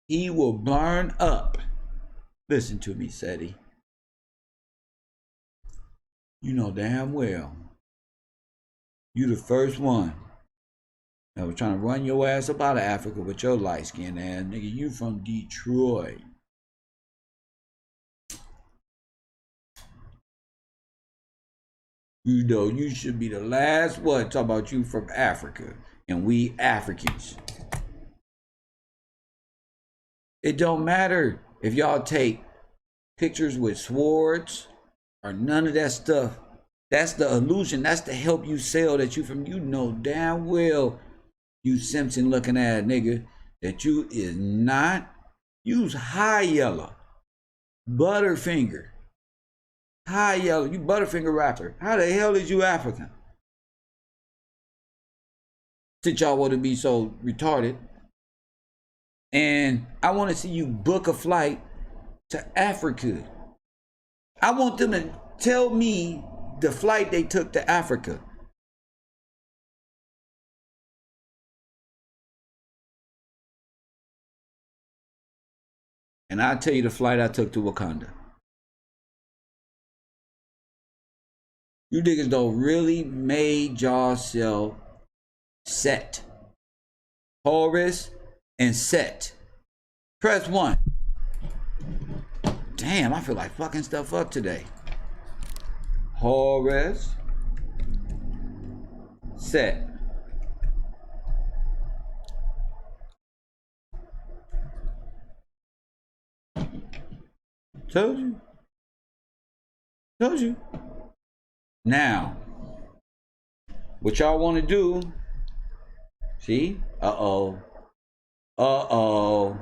he will burn up. Listen to me, Seti. You know damn well you the first one that was trying to run your ass up out of Africa with your light-skinned ass. Nigga, you from Detroit. You know, you should be the last one talk about you from Africa and we Africans. It don't matter if y'all take pictures with swords or none of that stuff. That's the illusion. That's to help you sell that you from, you know damn well, you Simpson looking at nigga, that you is not. Use high yellow. Butterfinger. High yellow. You Butterfinger rapper. How the hell is you African? Since y'all want to be so retarded. And I want to see you book a flight to Africa. I want them to tell me the flight they took to Africa. And I'll tell you the flight I took to Wakanda. You niggas don't really made yourself set. Horus and Set. Press 1. Damn, I feel like fucking stuff up today. Horus. Set. Told you. Told you. Now, what y'all want to do? See? Uh-oh. Uh-oh.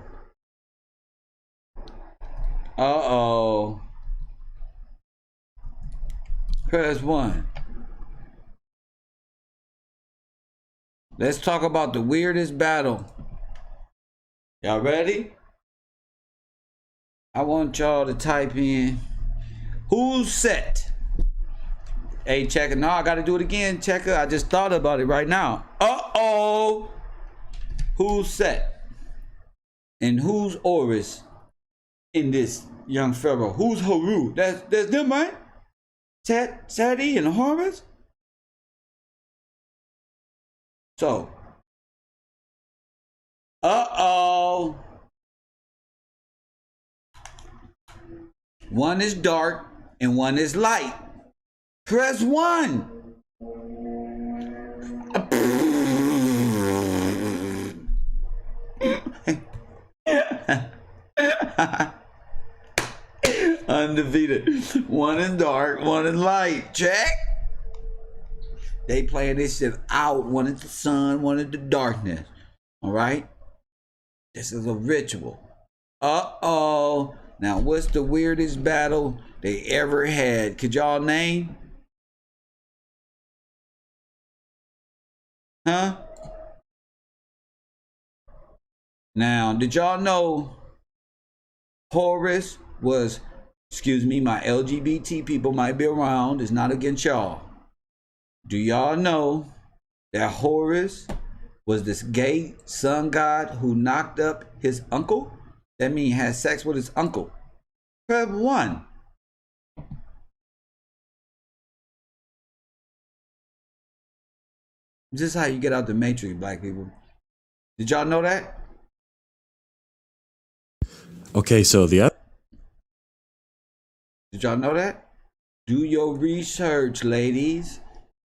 Uh-oh. Press 1. Let's talk about the weirdest battle. Y'all ready? I want y'all to type in who's set. Hey, checker. No, I got to do it again, checker. I just thought about it right now. Uh-oh. Who's set? And who's Horus in this young pharaoh? Who's Haru? That's them, right? Seti and Horus? So. Uh-oh. One is dark and one is light. Press 1. Undefeated. One is dark, one is light. Check. They playing this shit out. One is the sun, one is the darkness. All right? This is a ritual. Uh-oh. Now, what's the weirdest battle they ever had? Could y'all name? Huh? Now, did y'all know Horus was, excuse me, my LGBT people might be around. It's not against y'all. Do y'all know that Horus was this gay sun god who knocked up his uncle? That means he had sex with his uncle. Press 1. This is how you get out the matrix, black people. Did y'all know that? Okay, so the other. Did y'all know that? Do your research, ladies.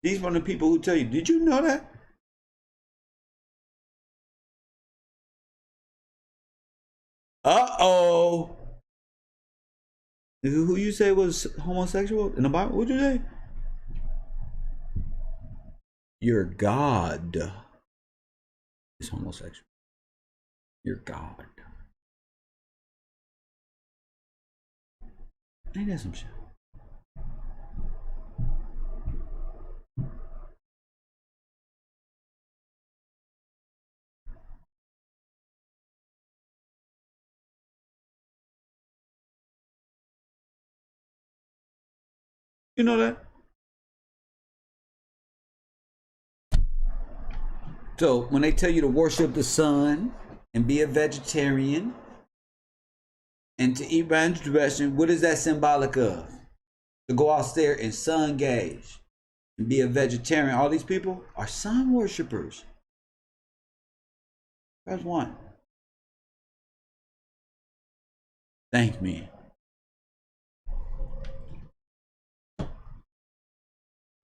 These are the people who tell you, did you know that? Uh-oh. Who you say was homosexual in the Bible? What'd you say? Your God is homosexual. Your God. Ain't that some shit? You know that? So when they tell you to worship the sun and be a vegetarian and to eat ranch dressing, what is that symbolic of? To go out there and sun gaze and be a vegetarian. All these people are sun worshipers. That's 1. Thank me. I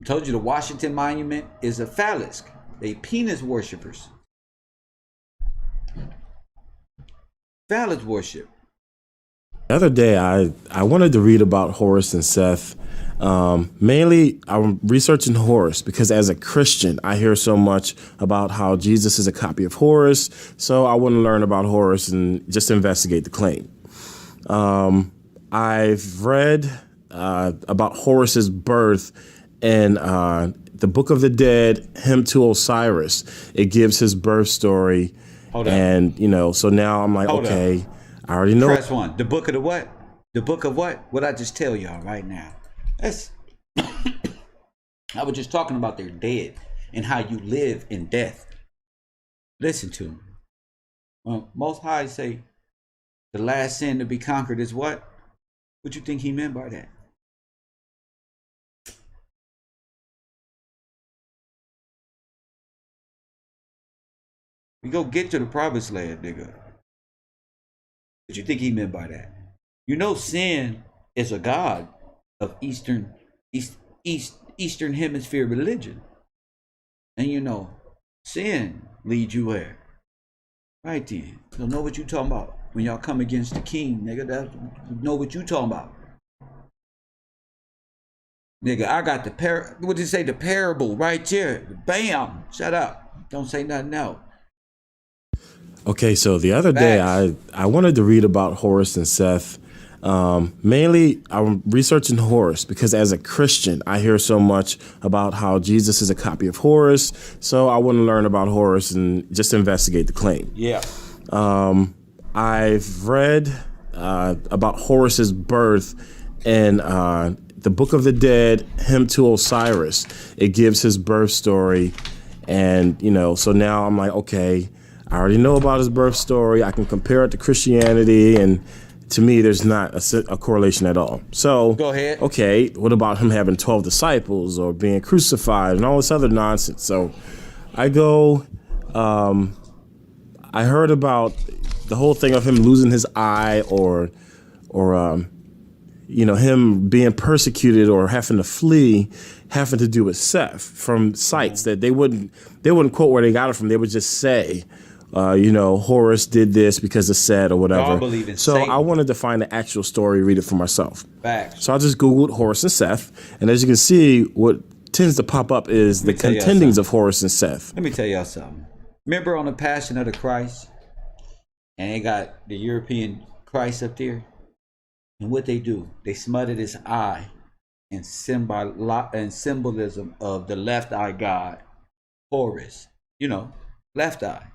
told you the Washington Monument is a phallus. They penis worshipers. Phallus worship. The other day, I wanted to read about Horus and Seth. Mainly, I'm researching Horus because as a Christian, I hear so much about how Jesus is a copy of Horus. So I want to learn about Horus and just investigate the claim. I've read about Horus's birth in the Book of the Dead, Hymn to Osiris. It gives his birth story. Hold on. And, you know, so now I'm like, okay, I already know. Press 1. The Book of the what? The book of what? What I just tell y'all right now. That's I was just talking about their dead and how you live in death. Listen to me. Most High say the last sin to be conquered is what? What you think he meant by that? We go get to the promised land, nigga. What you think he meant by that? You know, sin is a god of Eastern Hemisphere religion, and you know, sin leads you where? Right then. So know what you talking about when y'all come against the king, nigga. That know what you talking about, nigga. I got the what did you say? The parable right there. Bam. Shut up. Don't say nothing else. Okay, so the other day I wanted to read about Horus and Seth. Mainly, I'm researching Horus because as a Christian, I hear so much about how Jesus is a copy of Horus. So I want to learn about Horus and just investigate the claim. Yeah. I've read about Horus's birth in the Book of the Dead, Hymn to Osiris. It gives his birth story. And, you know, so now I'm like, okay, I already know about his birth story. I can compare it to Christianity, and to me, there's not a correlation at all. So, go ahead. Okay, what about him having 12 disciples or being crucified and all this other nonsense? So, I go. I heard about the whole thing of him losing his eye, or you know, him being persecuted or having to flee, having to do with Seth from sites that they wouldn't quote where they got it from. They would just say, you know, Horus did this because of Seth or whatever. Y'all believe in so Satan. I wanted to find the actual story, read it for myself. Facts. So I just Googled Horus and Seth, and as you can see, what tends to pop up is the contendings of Horus and Seth. Let me tell y'all something. Remember on the Passion of the Christ, and they got the European Christ up there, and what they do, they smutted his eye in symbolism of the left eye god, Horus. You know, left eye.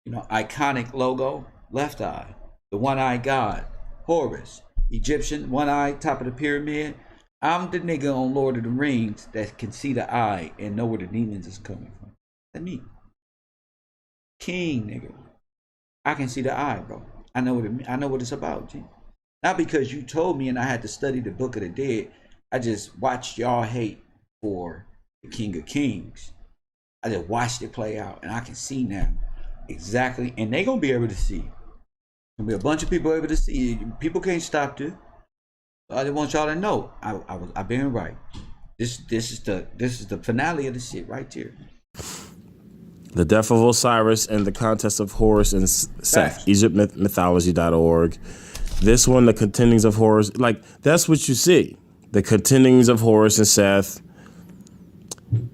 You know, iconic logo, left eye. The one-eyed god, Horus. Egyptian, one eye, top of the pyramid. I'm the nigga on Lord of the Rings that can see the eye and know where the demons is coming from. That's me. King, nigga. I can see the eye, bro. I know what it's about, G. Not because you told me and I had to study the Book of the Dead. I just watched y'all hate for the King of Kings. I just watched it play out, and I can see now exactly, and they gonna be able to see. Gonna be a bunch of people able to see. People can't stop this. I just want y'all to know I've been right. This is the finale of the shit right here. The Death of Osiris and the Contest of Horus and Seth, EgyptMythology.org. This one, the contendings of Horus, like that's what you see. The contendings of Horus and Seth.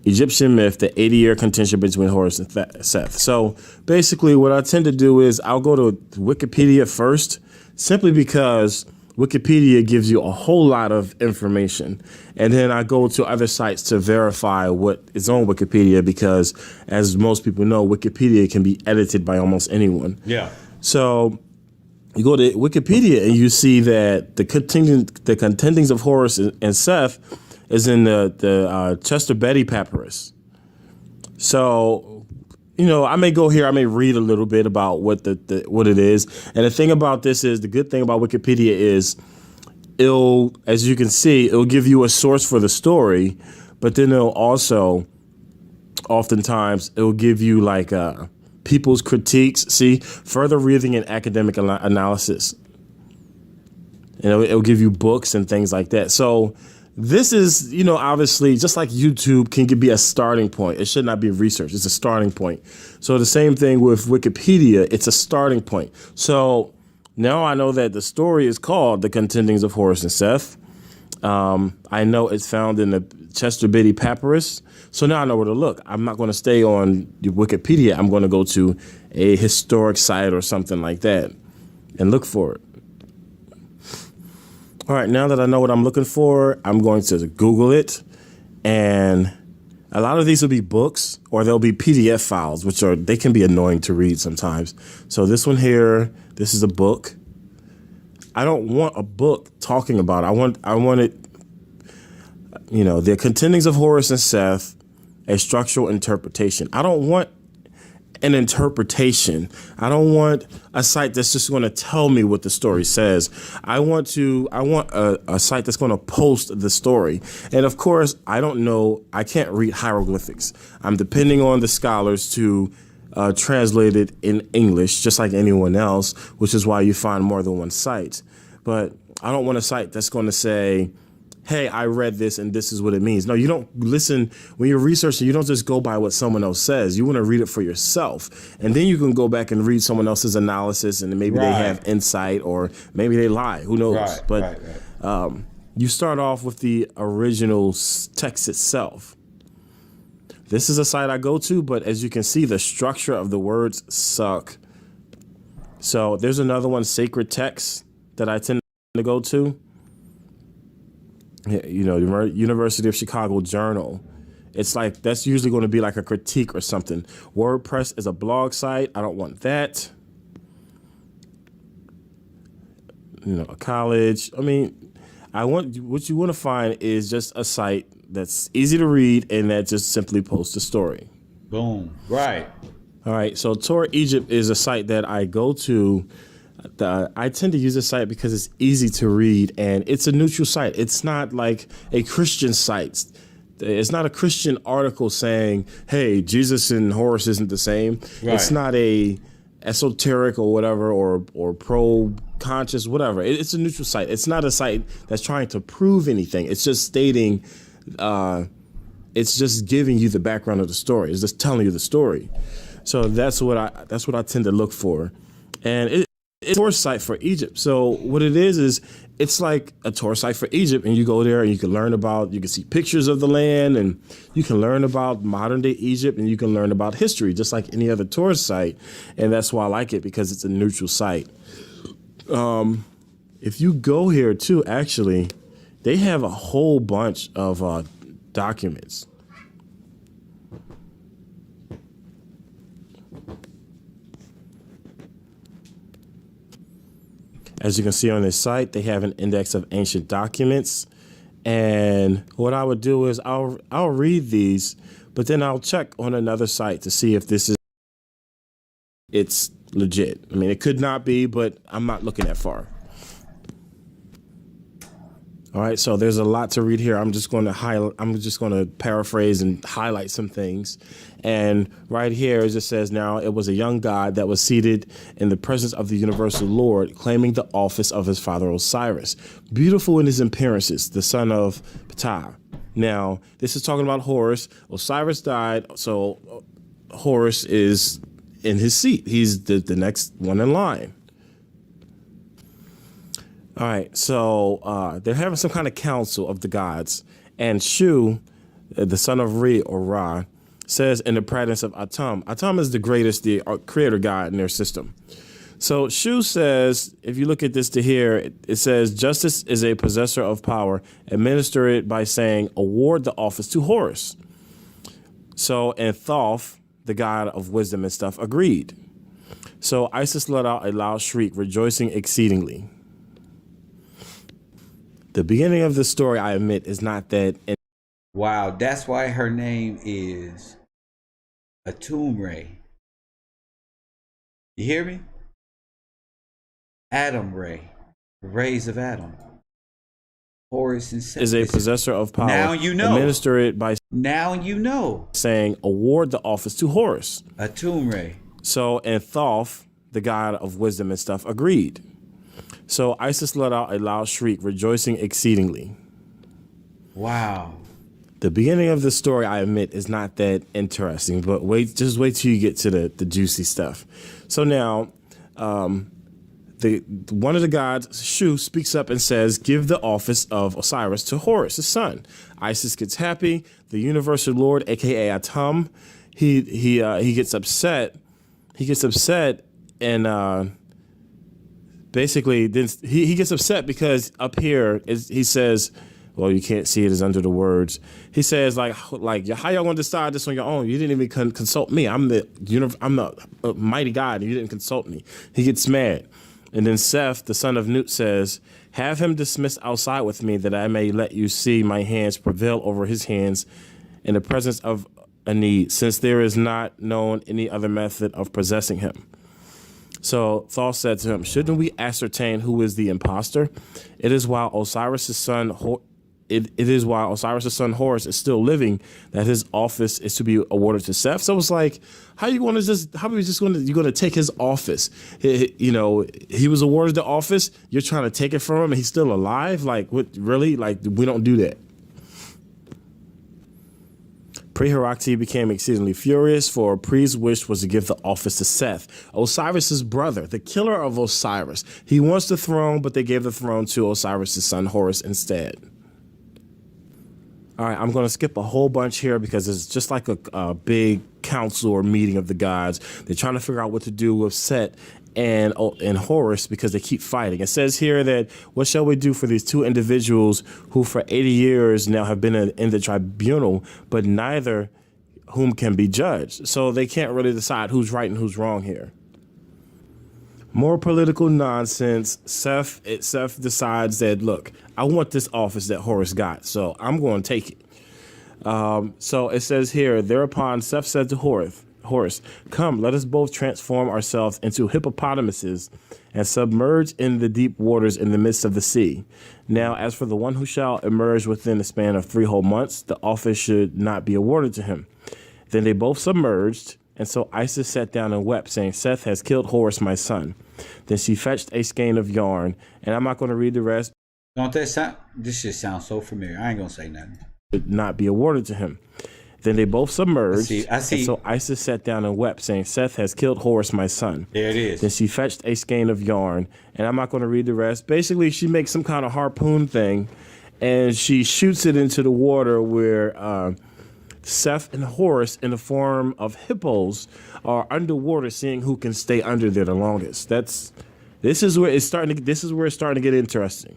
Egyptian myth, the 80-year contention between Horus and Seth. So basically what I tend to do is I'll go to Wikipedia first, simply because Wikipedia gives you a whole lot of information. And then I go to other sites to verify what is on Wikipedia, because as most people know, Wikipedia can be edited by almost anyone. Yeah. So you go to Wikipedia and you see that the contendings of Horus and Seth is in the Chester Beatty Papyrus. So, you know, I may go here, I may read a little bit about what what it is. And the thing about this is, the good thing about Wikipedia is it'll, as you can see, it'll give you a source for the story, but then it'll also, oftentimes, it'll give you like people's critiques, see, further reading and academic analysis. You know, it'll give you books and things like that. So this is, you know, obviously, just like YouTube can be a starting point. It should not be research. It's a starting point. So the same thing with Wikipedia. It's a starting point. So now I know that the story is called The Contendings of Horus and Seth. I know it's found in the Chester Beatty Papyrus. So now I know where to look. I'm not going to stay on Wikipedia. I'm going to go to a historic site or something like that and look for it. All right, now that I know what I'm looking for, I'm going to Google it, and a lot of these will be books, or they'll be PDF files, they can be annoying to read sometimes. So this one here, this is a book. I don't want a book talking about it. I want it, the contendings of Horus and Seth, a structural interpretation. I don't want an interpretation. I don't want a site that's just going to tell me what the story says. I want a site that's going to post the story. And of course, I don't know. I can't read hieroglyphics. I'm depending on the scholars to translate it in English, just like anyone else, which is why you find more than one site. But I don't want a site that's going to say, hey, I read this and this is what it means. No, you don't listen. When you're researching, you don't just go by what someone else says. You want to read it for yourself. And then you can go back and read someone else's analysis, and maybe they have insight, or maybe they lie. Who knows? You start off with the original text itself. This is a site I go to, but as you can see, the structure of the words suck. So there's another one, Sacred Text, that I tend to go to. The University of Chicago Journal. It's like, that's usually going to be like a critique or something. WordPress is a blog site. I don't want that. A college. What you want to find is just a site that's easy to read and that just simply posts a story. Boom. Right. All right. So Torah Egypt is a site that I go to. I tend to use this site because it's easy to read and it's a neutral site. It's not like a Christian site. It's not a Christian article saying, hey, Jesus and Horus isn't the same. Right. It's not a esoteric or whatever, or pro-conscious, whatever. It's a neutral site. It's not a site that's trying to prove anything. It's just stating, it's just giving you the background of the story. It's just telling you the story. So that's what I tend to look for. And it's a tour site for Egypt. So what it is it's like a tour site for Egypt, and you go there and you can see pictures of the land, and you can learn about modern day Egypt, and you can learn about history, just like any other tourist site. And that's why I like it, because it's a neutral site. If you go here too, actually, they have a whole bunch of documents. As you can see on this site, they have an index of ancient documents. And what I would do is I'll read these, but then I'll check on another site to see if it's legit. I mean, it could not be, but I'm not looking that far. All right, so there's a lot to read here. I'm just going to paraphrase and highlight some things. And right here it just says, now it was a young god that was seated in the presence of the universal Lord, claiming the office of his father Osiris, beautiful in his appearances, the son of Ptah. Now, this is talking about Horus. Osiris died, so Horus is in his seat. He's the next one in line. All right, so they're having some kind of council of the gods, and Shu, the son of Re or Ra, says in the presence of Atum. Atum is the creator god in their system. So Shu says, if you look at this to here, it says, justice is a possessor of power. Administer it by saying, award the office to Horus. So, and Thoth, the god of wisdom and stuff, agreed. So Isis let out a loud shriek, rejoicing exceedingly. The beginning of the story, I admit, is not that. Wow, that's why her name is Atum-Re. You hear me? Adam-Re, rays of Adam. Horus and Seth is a possessor of power. Now you know. Administer it by saying, award the office to Horus. Atum-Re. So, and Thoth, the god of wisdom and stuff, agreed. So Isis let out a loud shriek, rejoicing exceedingly. Wow. The beginning of the story, I admit, is not that interesting, but just wait till you get to the juicy stuff. So now, one of the gods, Shu, speaks up and says, give the office of Osiris to Horus, his son. Isis gets happy. The universal lord, aka Atum, he gets upset. He gets upset, and basically, then he gets upset because up here he says, well, you can't see it, is under the words. He says, like how y'all gonna decide this on your own? You didn't even consult me. I'm the mighty God, and you didn't consult me. He gets mad. And then Seth, the son of Nut, says, have him dismissed outside with me, that I may let you see my hands prevail over his hands in the presence of a need, since there is not known any other method of possessing him. So Thoth said to him, shouldn't we ascertain who is the imposter? It is while Osiris' son Horus is still living that his office is to be awarded to Seth. So it's like, you're going to take his office? He was awarded the office. You're trying to take it from him and he's still alive? Like, what, really? Like, we don't do that. Pre-Herakti became exceedingly furious, for Pre's wish was to give the office to Seth, Osiris' brother, the killer of Osiris. He wants the throne, but they gave the throne to Osiris' son Horus instead. All right, I'm going to skip a whole bunch here because it's just like a big council or meeting of the gods. They're trying to figure out what to do with Set and Horus because they keep fighting. It says here that, what shall we do for these two individuals who for 80 years now have been in the tribunal, but neither whom can be judged? So they can't really decide who's right and who's wrong here. More political nonsense. Seth decides that, look, I want this office that Horus got, so I'm going to take it. So it says here, thereupon Seth said to Horus, come, let us both transform ourselves into hippopotamuses and submerge in the deep waters in the midst of the sea. Now, as for the one who shall emerge within the span of 3 whole months, the office should not be awarded to him. Then they both submerged, and so Isis sat down and wept, saying, Seth has killed Horus, my son. Then she fetched a skein of yarn, and I'm not going to read the rest. Don't that sound? This just sounds so familiar. I ain't going to say nothing. Should not be awarded to him. Then they both submerged. I see. And so Isis sat down and wept, saying, Seth has killed Horus, my son. There it is. Then she fetched a skein of yarn, and I'm not going to read the rest. Basically, she makes some kind of harpoon thing, and she shoots it into the water where Seth and Horus, in the form of hippos, are underwater, seeing who can stay under there the longest. This is where it's starting to get interesting.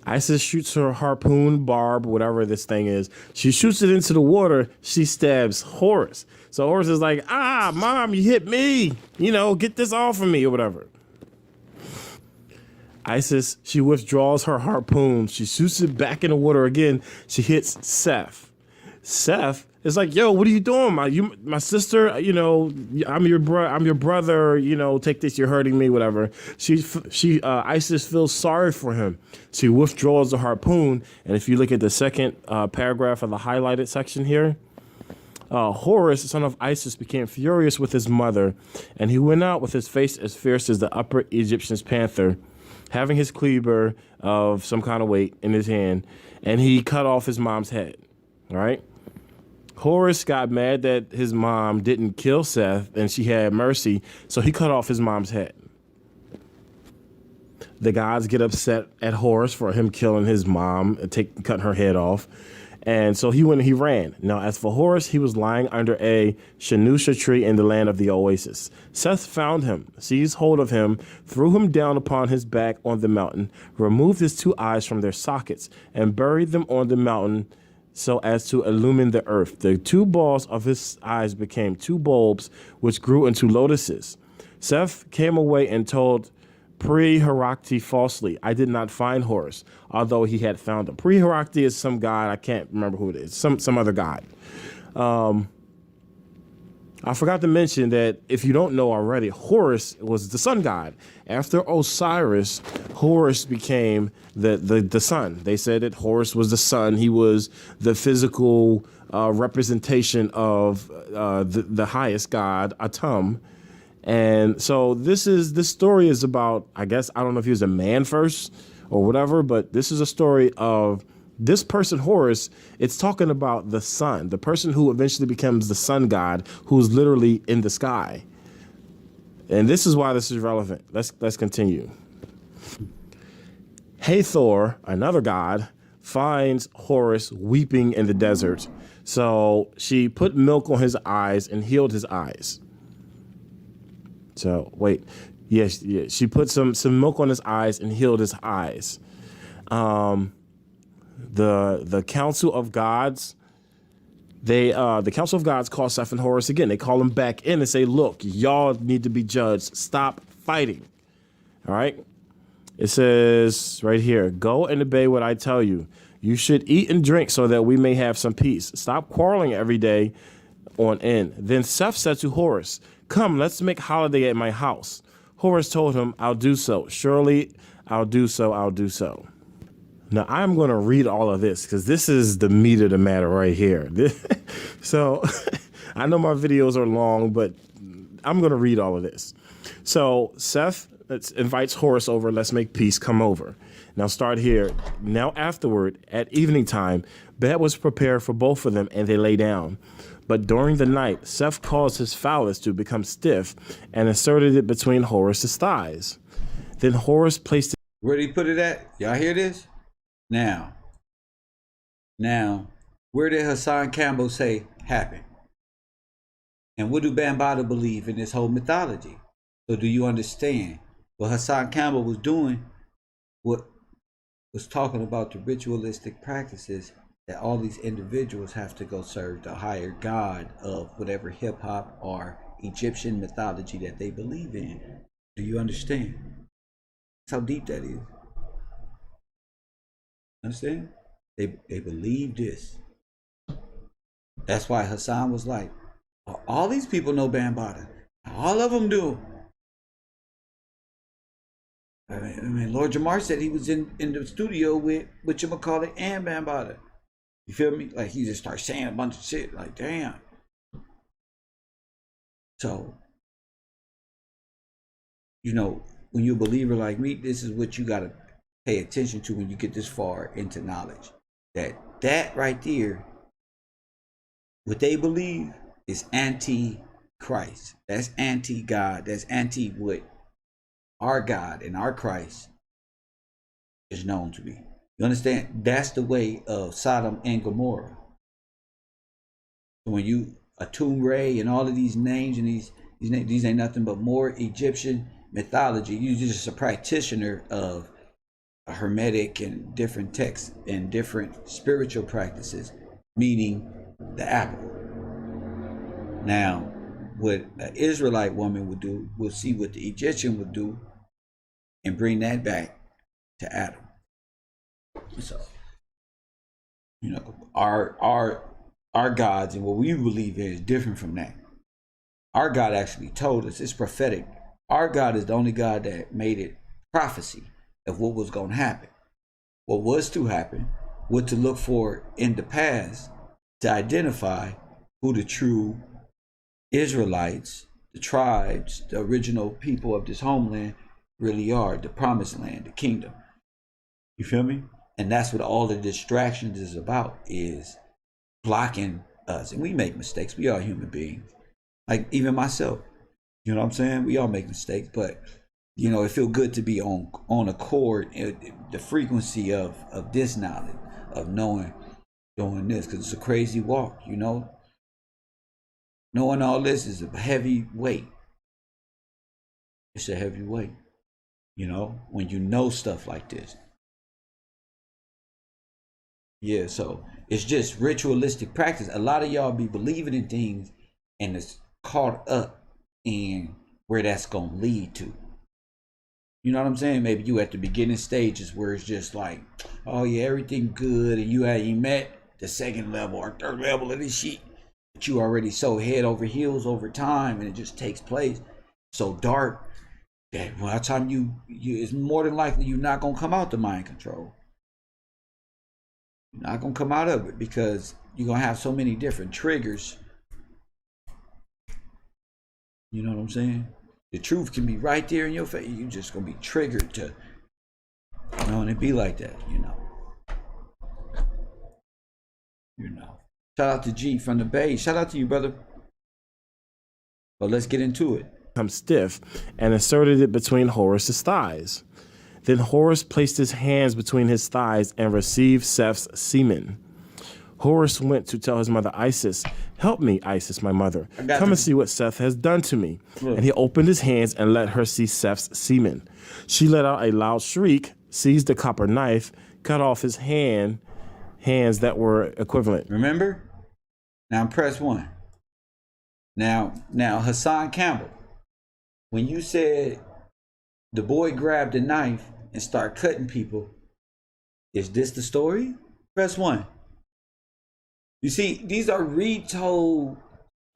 Isis shoots her harpoon, barb, whatever this thing is. She shoots it into the water. She stabs Horus. So Horus is like, Mom, you hit me. Get this off of me or whatever. Isis, she withdraws her harpoon. She shoots it back in the water again. She hits Seth. Seth is like, yo, what are you doing? My sister, I'm your brother, take this, you're hurting me, whatever. Isis feels sorry for him. She withdraws the harpoon. And if you look at the second paragraph of the highlighted section here, Horus, son of Isis, became furious with his mother, and he went out with his face as fierce as the upper Egyptian's panther, having his cleaver of some kind of weight in his hand, and he cut off his mom's head. All right. Horus got mad that his mom didn't kill Seth and she had mercy, so he cut off his mom's head. The gods get upset at Horus for him killing his mom and cutting her head off. And so he went and he ran. Now, as for Horus, he was lying under a Shanusha tree in the land of the oasis. Seth found him, seized hold of him, threw him down upon his back on the mountain, removed his 2 eyes from their sockets, and buried them on the mountain so as to illumine the earth. The 2 balls of his eyes became 2 bulbs, which grew into lotuses. Seth came away and told Pre-Herakti falsely, I did not find Horus, although he had found him. Pre-Herakti is some god, I can't remember who it is, some other god. I forgot to mention that if you don't know already, Horus was the sun god. After Osiris, Horus became the sun. They said that Horus was the sun. He was the physical representation of the highest god, Atum. And so this story is about, I guess, I don't know if he was a man first or whatever, but this is a story of this person, Horus. It's talking about the sun, the person who eventually becomes the sun god, who's literally in the sky. And this is why this is relevant. Let's continue. Hathor, another god, finds Horus weeping in the desert. So she put milk on his eyes and healed his eyes. So wait, yes, she put some milk on his eyes and healed his eyes. The Council of Gods, the Council of Gods call Seth and Horus again. They call them back in and say, look, y'all need to be judged. Stop fighting. All right. It says right here, go and obey what I tell you. You should eat and drink so that we may have some peace. Stop quarreling every day on end. Then Seth said to Horus, come, let's make holiday at my house. Horus told him, I'll do so. Surely I'll do so. I'll do so. Now I'm going to read all of this because this is the meat of the matter right here. So I know my videos are long, but I'm going to read all of this. So Seth invites Horus over. Let's make peace. Come over. Now start here. Now afterward, at evening time, bed was prepared for both of them, and they lay down. But during the night, Seth caused his phallus to become stiff and inserted it between Horus's thighs. Then Horus placed it. Where did he put it at? Y'all hear this? Now, where did Hassan Campbell say happened? And what do Bambaataa believe in this whole mythology? So do you understand what Hassan Campbell was doing? What was talking about the ritualistic practices that all these individuals have to go serve the higher god of whatever hip hop or Egyptian mythology that they believe in. Do you understand? That's how deep that is. Understand? They believe this. That's why Hassan was like, all these people know Bambaataa. All of them do. I mean, Lord Jamar said he was in the studio with whatchamacallit and Bambaataa. You feel me? Like he just starts saying a bunch of shit. Like, damn. So, you know, when you're a believer like me, this is what you got to pay attention to when you get this far into knowledge. That right there, what they believe is anti-Christ. That's anti-God. That's anti what our God and our Christ is known to be. You understand? That's the way of Sodom and Gomorrah. So when you Atum-Re and all of these names and these ain't nothing but more Egyptian mythology. You're just a practitioner of a Hermetic and different texts and different spiritual practices, meaning the apple. Now, what an Israelite woman would do, we'll see what the Egyptian would do and bring that back to Adam. So, you know, our gods and what we believe in is different from that. Our God actually told us, it's prophetic. Our God is the only God that made it prophecy of what was going to happen, what was to happen, what to look for in the past to identify who the true Israelites, the tribes, the original people of this homeland really are, the promised land, the kingdom. You feel me? And that's what all the distractions is about, is blocking us. And we make mistakes. We are human beings. Like even myself. You know what I'm saying? We all make mistakes, but you know, it feels good to be on accord, the frequency of this knowledge, of knowing, doing this, because it's a crazy walk, you know? Knowing all this is a heavy weight. It's a heavy weight, you know, when you know stuff like this. Yeah, so it's just ritualistic practice. A lot of y'all be believing in things and it's caught up in where that's going to lead to. You know what I'm saying? Maybe you at the beginning stages where it's just like, oh yeah, everything good, and you ain't met the second level or third level of this shit. But you already so head over heels over time, and it just takes place so dark that by the time you it's more than likely you're not gonna come out the mind control. You're not gonna come out of it because you're gonna have so many different triggers. You know what I'm saying? The truth can be right there in your face. You're just gonna be triggered to, you know, and it be like that, you know. You know. Shout out to G from the Bay. Shout out to you, brother. But let's get into it. Become stiff and inserted it between Horus's thighs. Then Horus placed his hands between his thighs and received Seth's semen. Horus went to tell his mother Isis, help me, Isis, my mother. Come and see what Seth has done to me. Look. And he opened his hands and let her see Seth's semen. She let out a loud shriek, seized a copper knife, cut off his hands that were equivalent. Remember? Now press 1. Now Hassan Campbell, when you said The boy grabbed a knife and started cutting people. Is this the story? Press 1. You see, these are retold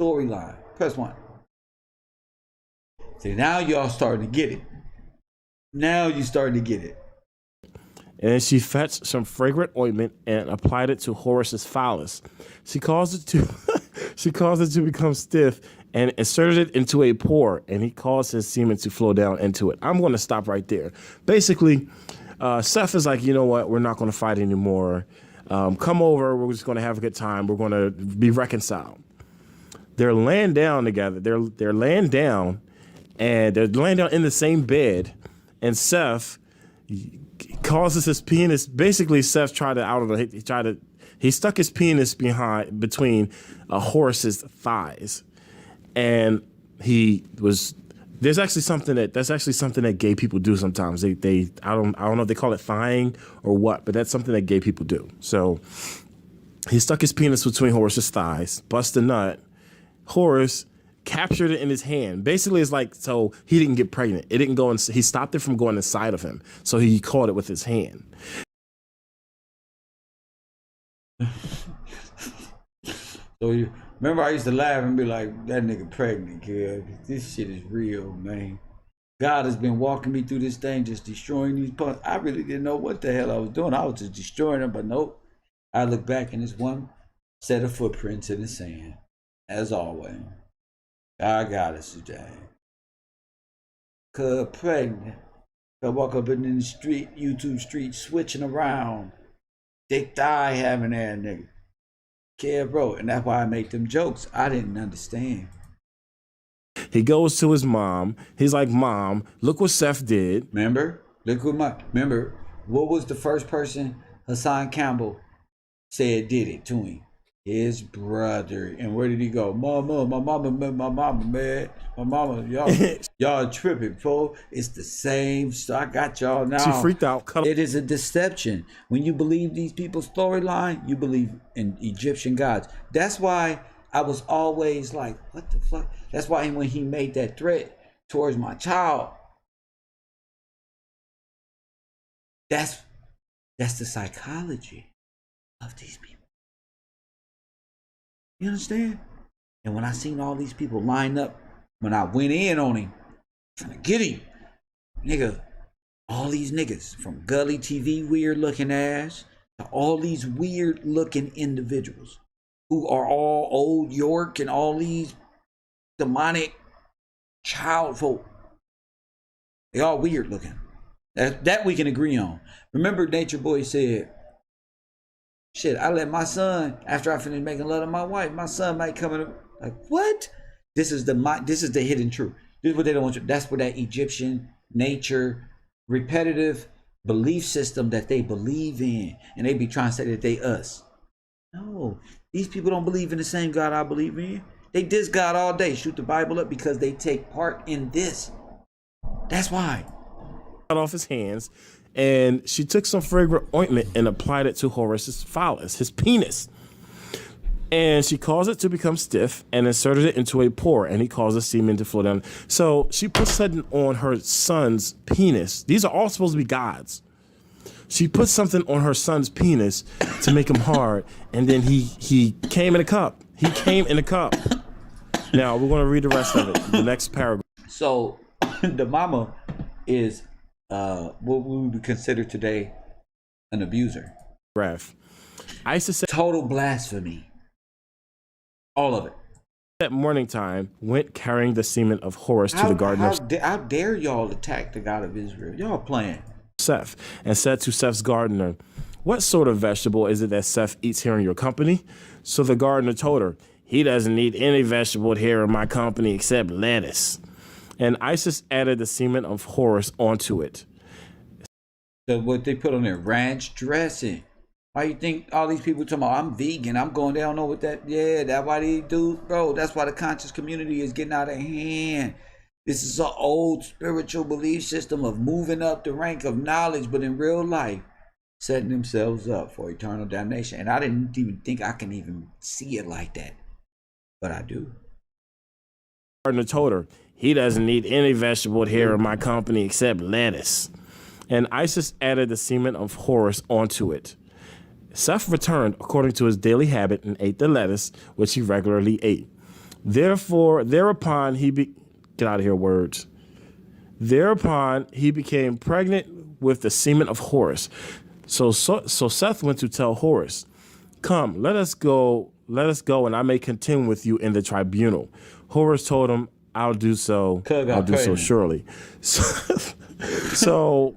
storyline. Press 1. See, now y'all starting to get it. Now you starting to get it. And she fetched some fragrant ointment and applied it to Horace's phallus. She caused it to become stiff and inserted it into a pore, and he caused his semen to flow down into it. I'm going to stop right there. Basically, Seth is like, you know what? We're not going to fight anymore. Come over. We're just going to have a good time. We're going to be reconciled. They're laying down together. They're laying down, and they're laying down in the same bed. And Seth causes his penis. Basically, Seth tried to, he stuck his penis between Horace's thighs, and that's actually something that gay people do sometimes. I don't know if they call it thighing or what, but that's something that gay people do. So he stuck his penis between Horace's thighs, bust a nut. Horace captured it in his hand. Basically, it's like, so he didn't get pregnant. It didn't go in. He stopped it from going inside of him. So he caught it with his hand. So you remember, I used to laugh and be like, "That nigga pregnant, kid. This shit is real, man. God has been walking me through this thing, just destroying these punks. I really didn't know what the hell I was doing. I was just destroying them, but nope. I look back and it's one set of footprints in the sand, as always. I got us today. Cuz pregnant. I walk up in the street, YouTube street, switching around. Thick thigh having that nigga. Kid, bro, and that's why I make them jokes. I didn't understand. He goes to his mom. He's like, Mom, look what Seth did. Remember? Remember, what was the first person Hassan Campbell said did it to him? His brother. And where did he go? Mama, my mama, man. My mama, y'all tripping, fool. It's the same stuff. I got y'all now. She freaked out. It is a deception. When you believe these people's storyline, you believe in Egyptian gods. That's why I was always like, what the fuck? That's why when he made that threat towards my child, that's the psychology of these people. You understand? And when I seen all these people line up, when I went in on him, trying to get him, nigga, all these niggas from Gully TV weird looking ass to all these weird looking individuals who are all old York and all these demonic child folk. They all weird looking. That we can agree on. Remember Nature Boy said, shit, I let my son, after I finish making love to my wife, my son might come in. Like, what? This is the hidden truth. This is what they don't want you. That's what that Egyptian nature, repetitive belief system that they believe in. And they be trying to say that they us. No, these people don't believe in the same God I believe in. They diss God all day, shoot the Bible up because they take part in this. That's why. Cut off his hands. And she took some fragrant ointment and applied it to Horace's phallus, his penis. And she caused it to become stiff and inserted it into a pore, and he caused the semen to flow down. So she put something on her son's penis. These are all supposed to be gods. She put something on her son's penis to make him hard, and then he came in a cup. He came in a cup. Now, we're going to read the rest of it, the next paragraph. So the mama is what we would consider today an abuser. Isis said, total blasphemy. All of it. At morning time, went carrying the semen of Horus to the garden of how dare y'all attack the God of Israel? Y'all playing. Seth, and said to Seth's gardener, what sort of vegetable is it that Seth eats here in your company? So the gardener told her, he doesn't eat any vegetable here in my company except lettuce. And Isis added the semen of Horus onto it. So what they put on there, ranch dressing. Why you think all these people talking about I'm vegan, I'm going, they don't know what that, yeah, that's why they do, bro. That's why the conscious community is getting out of hand. This is an old spiritual belief system of moving up the rank of knowledge, but in real life, setting themselves up for eternal damnation. And I didn't even think I can even see it like that, but I do. gardener told her, he doesn't need any vegetable here in my company except lettuce. And Isis added the semen of Horus onto it. Seth returned according to his daily habit and ate the lettuce, which he regularly ate. Thereupon he became pregnant with the semen of Horus. So Seth went to tell Horus, come, let us go, and I may contend with you in the tribunal. Horus told him, I'll do so surely. So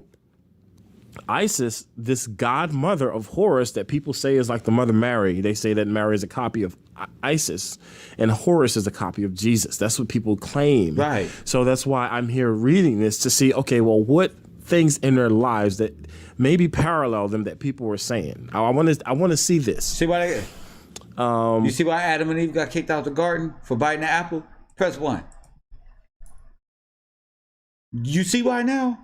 Isis, this godmother of Horus that people say is like the mother Mary, they say that Mary is a copy of Isis and Horus is a copy of Jesus. That's what people claim. Right. So that's why I'm here reading this to see, okay, well, what things in their lives that maybe parallel them that people were saying. I want to see this. See why you see why Adam and Eve got kicked out of the garden for biting the apple? Press 1. You see why now?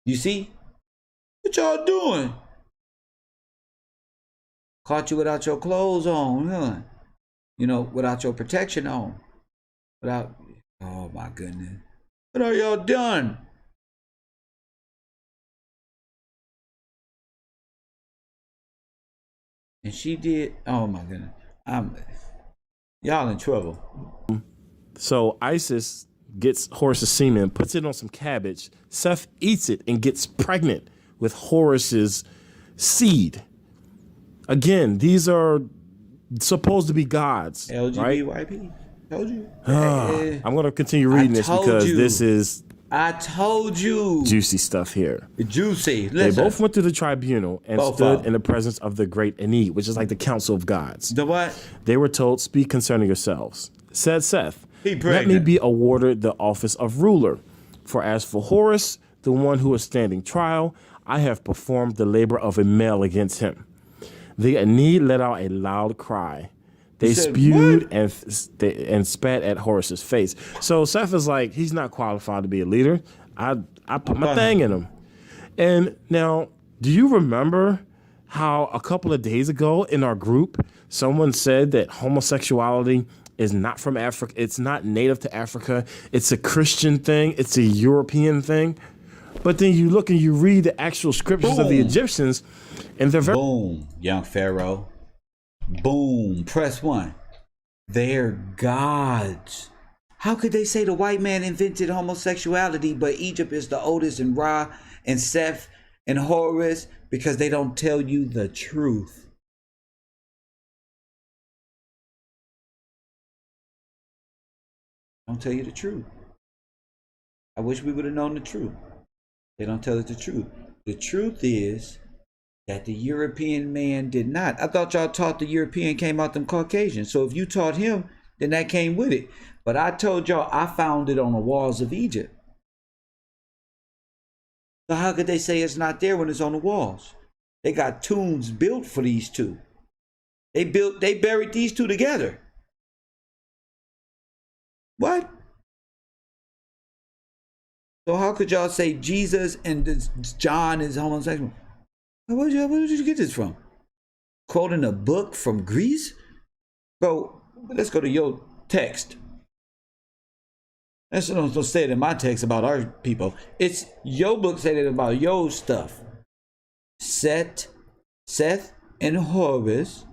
You see? What y'all doing? Caught you without your clothes on, huh? You know, without your protection on. Oh my goodness. What are y'all done? And she did, oh my goodness. Y'all in trouble. So Isis gets Horus's semen, puts it on some cabbage. Seth eats it and gets pregnant with Horus's seed. Again, these are supposed to be gods. LGBTYP. Right? Told you. I'm going to continue reading this because this is I told you. Juicy stuff here. Juicy. Listen. They both went to the tribunal and stood in the presence of the great AINT, which is like the council of gods. The what? They were told, speak concerning yourselves. Said Seth, let me be awarded the office of ruler. For as for Horus, the one who is standing trial, I have performed the labor of a male against him. The AINT let out a loud cry. They spewed and spat at Horus's face. So Seth is like, he's not qualified to be a leader. I put my thing in him. And now, do you remember how a couple of days ago in our group, someone said that homosexuality is not from Africa. It's not native to Africa. It's a Christian thing. It's a European thing. But then you look and you read the actual scriptures of the Egyptians, and they're very... Boom, young Pharaoh. Boom, press 1. They're gods. How could they say the white man invented homosexuality, but Egypt is the oldest, and Ra and Seth and Horus? Because they don't tell you the truth. Don't tell you the truth. I wish we would have known the truth. They don't tell us the truth. The truth is that the European man did not. I thought y'all taught the European came out them Caucasians. So if you taught him, then that came with it. But I told y'all I found it on the walls of Egypt. So how could they say it's not there when it's on the walls? They got tombs built for these two. They buried these two together. What? So how could y'all say Jesus and John is homosexual? Where did you get this from? Quoting a book from Greece? Bro, let's go to your text. That's don't say it in my text about our people. It's your book saying it about your stuff. Seth and Horus,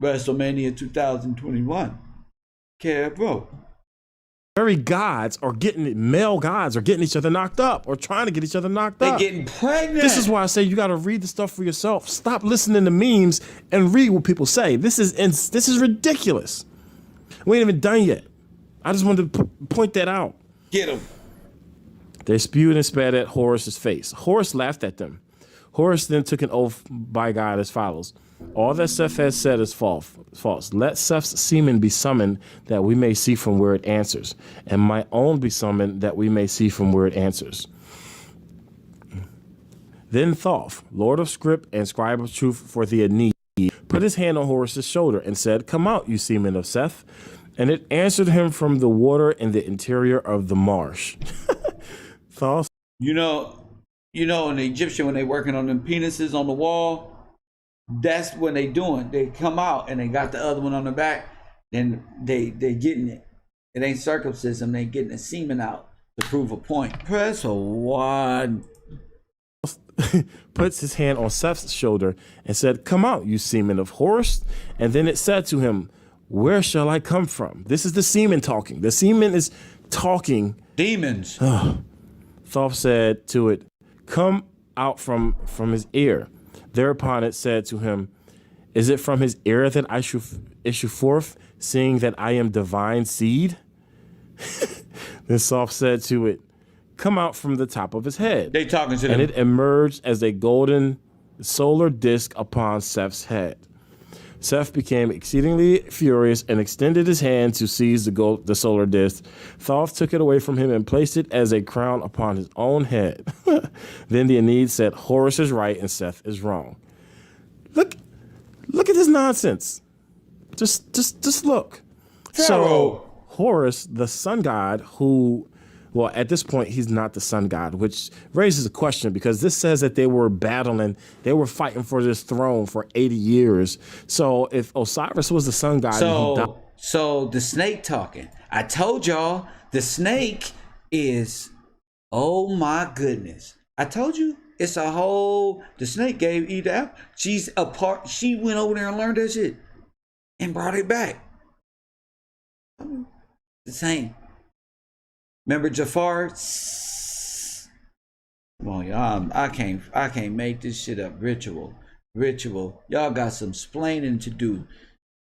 WrestleMania 2021. Bro. Very gods are male gods are getting each other knocked up or trying to get each other knocked up. They're getting pregnant. This is why I say you got to read the stuff for yourself. Stop listening to memes and read what people say. This is ridiculous. We ain't even done yet. I just wanted to point that out. Get them. They spewed and spat at Horus's face. Horus laughed at them. Horus then took an oath by God as follows. All that Seth has said is false. Let Seth's semen be summoned that we may see from where it answers, and my own be summoned that we may see from where it answers. Then Thoth, Lord of Script and Scribe of Truth for the AINT, put his hand on Horus's shoulder and said, come out, you semen of Seth. And it answered him from the water in the interior of the marsh. Thoth. You know, in the Egyptian, when they working on them penises on the wall, that's when they doing. They come out and they got the other one on the back. Then they getting it. It ain't circumcision. They getting the semen out to prove a point. Press a 1. Puts his hand on Seth's shoulder and said, "Come out, you semen of Horus." And then it said to him, "Where shall I come from?" This is the semen talking. The semen is talking. Demons. Thoth said to it, "Come out from his ear." Thereupon it said to him, "Is it from his ear that I should issue forth, seeing that I am divine seed?" Then Thoth said to it, "Come out from the top of his head." They talking to them. And it emerged as a golden solar disk upon Seth's head. Seth became exceedingly furious and extended his hand to seize the solar disk. Thoth took it away from him and placed it as a crown upon his own head. Then the Aeneid said, "Horus is right and Seth is wrong." Look at this nonsense. Just look. Pharaoh. So Horus, the sun god, who, well, at this point, he's not the sun god, which raises a question because this says that they were battling, they were fighting for this throne for 80 years. So if Osiris was the sun god, and he died, so the snake talking. I told y'all the snake is, oh my goodness. I told you it's a whole, the snake gave Eve the apple. She's a part, she went over there and learned that shit and brought it back. The same. Remember Jafar? Come on, y'all. I can't make this shit up. Ritual. Y'all got some explaining to do.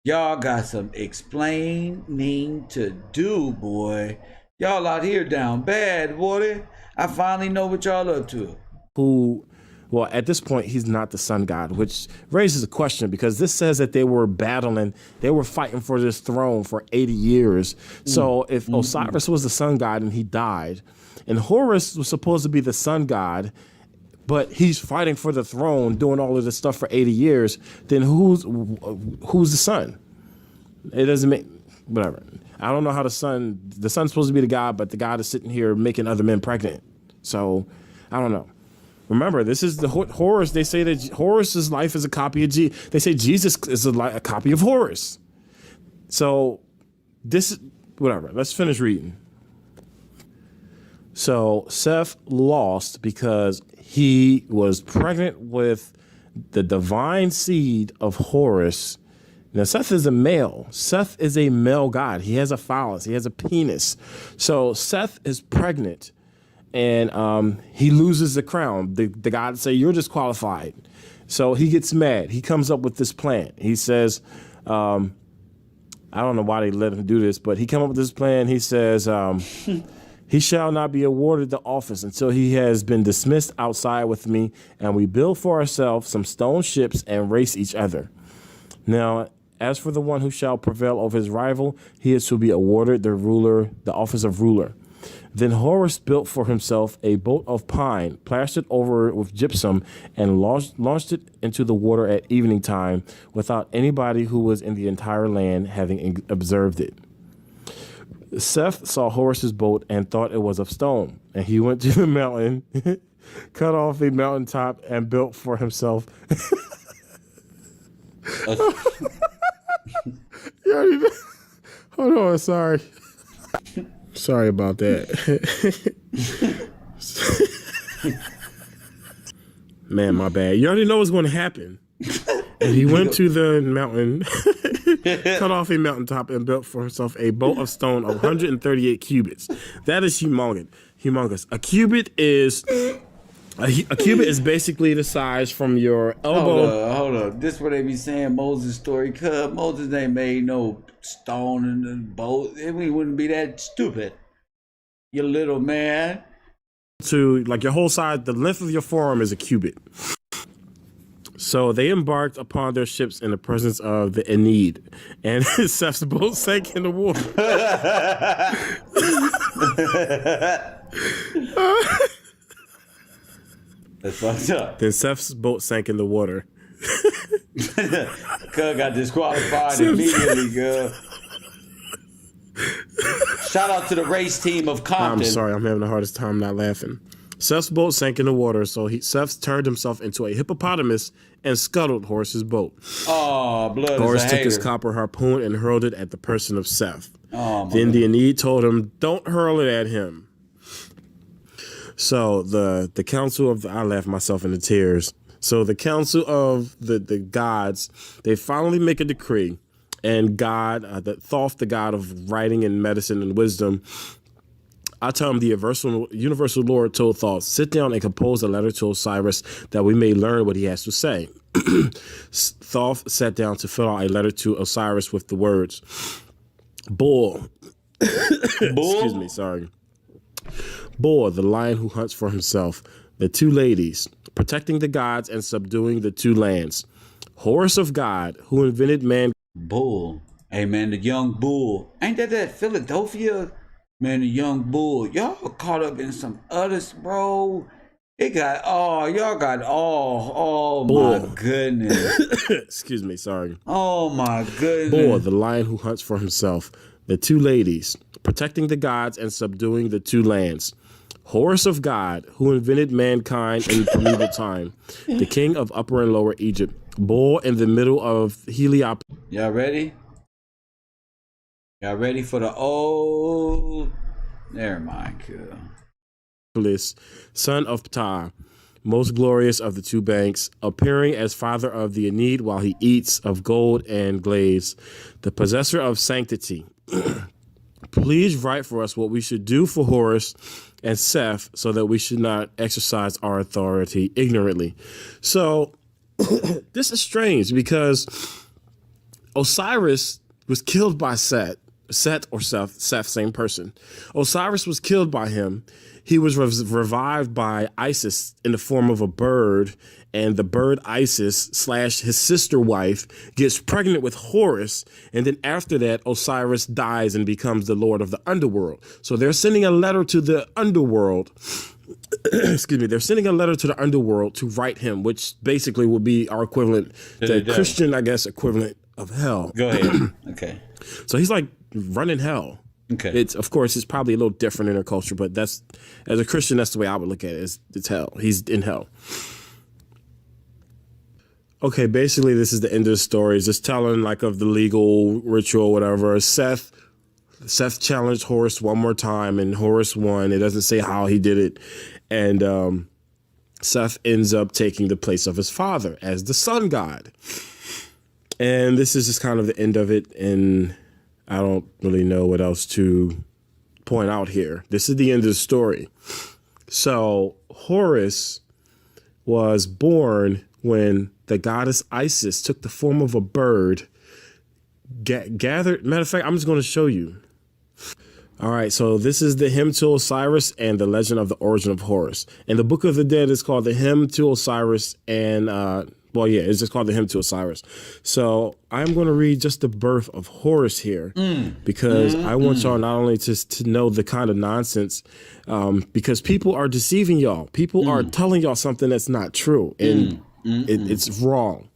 Y'all got some explaining to do, boy. Y'all out here down bad, boy. I finally know what y'all up to. who, well, at this point, he's not the sun god, which raises a question because this says that they were battling, they were fighting for this throne for 80 years. So if Osiris was the sun god and he died, and Horus was supposed to be the sun god, but he's fighting for the throne, doing all of this stuff for 80 years, then who's the sun? It doesn't make, whatever. I don't know how the sun's supposed to be the god, but the god is sitting here making other men pregnant. So I don't know. Remember, this is the Horus. They say that Horus's life is a copy of They say Jesus is a copy of Horus. So this, whatever. Let's finish reading. So Seth lost because he was pregnant with the divine seed of Horus. Now, Seth is a male. Seth is a male god. He has a phallus. He has a penis. So Seth is pregnant. And he loses the crown. The god say, "You're disqualified." So he gets mad. He comes up with this plan. He says, I don't know why they let him do this, but he come up with this plan. He says, he shall not be awarded the office until he has been dismissed outside with me, and we build for ourselves some stone ships and race each other. Now, as for the one who shall prevail over his rival, he is to be awarded the office of ruler. Then Horus built for himself a boat of pine, plastered over with gypsum, and launched it into the water at evening time without anybody who was in the entire land having observed it. Seth saw Horus's boat and thought it was of stone, and he went to the mountain, cut off a mountaintop, and built for himself. Hold on, sorry. Sorry about that. Man, my bad. You already know what's going to happen. And he went to the mountain, cut off a mountaintop, and built for himself a boat of stone of 138 cubits. That is humongous. A cubit is basically the size from your elbow. Hold up. This is what they be saying Moses' story. Cuz Moses ain't made no stone in the boat. We wouldn't be that stupid. You little man. To like your whole side, the length of your forearm is a cubit. So they embarked upon their ships in the presence of the Aeneid, and Seth's boat sank in the water. That's fucked up. Then Seth's boat sank in the water. Cuz got disqualified immediately, girl. Shout out to the race team of Compton. I'm sorry, I'm having the hardest time not laughing. Seth's boat sank in the water, so Seth turned himself into a hippopotamus and scuttled Horus's boat. Oh, blood Horus is a took his hater. copper harpoon and hurled it at the person of Seth. Oh, my Then the goodness. Aeneid told him, "Don't hurl it at him." So the council of I laughed myself into tears. So the council of the gods, they finally make a decree, and God, the Thoth, the god of writing and medicine and wisdom, I tell him the universal Lord told Thoth, "Sit down and compose a letter to Osiris that we may learn what he has to say." Thoth sat down to fill out a letter to Osiris with the words, "Bull." Excuse me, sorry. "Bull, the lion who hunts for himself. The two ladies, protecting the gods and subduing the two lands. Horus of God, who invented man." Bull. Hey, man, the young bull. Ain't that Philadelphia? Man, the young bull. Y'all caught up in some others, bro. It got, y'all got, Bull. my goodness. Excuse me, sorry. Oh, my goodness. Bull, the lion who hunts for himself. The two ladies, protecting the gods and subduing the two lands. Horus of God, who invented mankind in primeval time. The king of Upper and Lower Egypt. Bull in the middle of Heliopolis. Y'all ready? Y'all ready for the old? Never mind, cool. Son of Ptah, most glorious of the two banks, appearing as father of the Aeneid while he eats of gold and glaze, the possessor of sanctity. Please write for us what we should do for Horus and Seth so that we should not exercise our authority ignorantly. So this is strange because Osiris was killed by Seth, same person. Osiris was killed by him. He was revived by Isis in the form of a bird, and the bird Isis / his sister wife gets pregnant with Horus, and then after that, Osiris dies and becomes the lord of the underworld. So they're sending a letter to the underworld. Excuse me. They're sending a letter to the underworld to write him, which basically would be our equivalent, the Christian, I guess, equivalent of hell. Go ahead. Okay. So he's like running hell. Okay. Of course, it's probably a little different in our culture, but as a Christian, that's the way I would look at it. It's hell. He's in hell. Okay, basically, this is the end of the story. It's just telling like of the legal ritual, whatever. Seth challenged Horus one more time, and Horus won. It doesn't say how he did it, and Seth ends up taking the place of his father as the sun god. And this is just kind of the end of it, and I don't really know what else to point out here. This is the end of the story. So Horus was born when the goddess Isis took the form of a bird, gathered. Matter of fact, I'm just going to show you. All right, so this is the hymn to Osiris and the legend of the origin of Horus. And the Book of the Dead is called the Hymn to Osiris and, it's just called the Hymn to Osiris. So I'm going to read just the birth of Horus here because I want y'all not only to know the kind of nonsense, because people are deceiving y'all. People are telling y'all something that's not true, and it's wrong.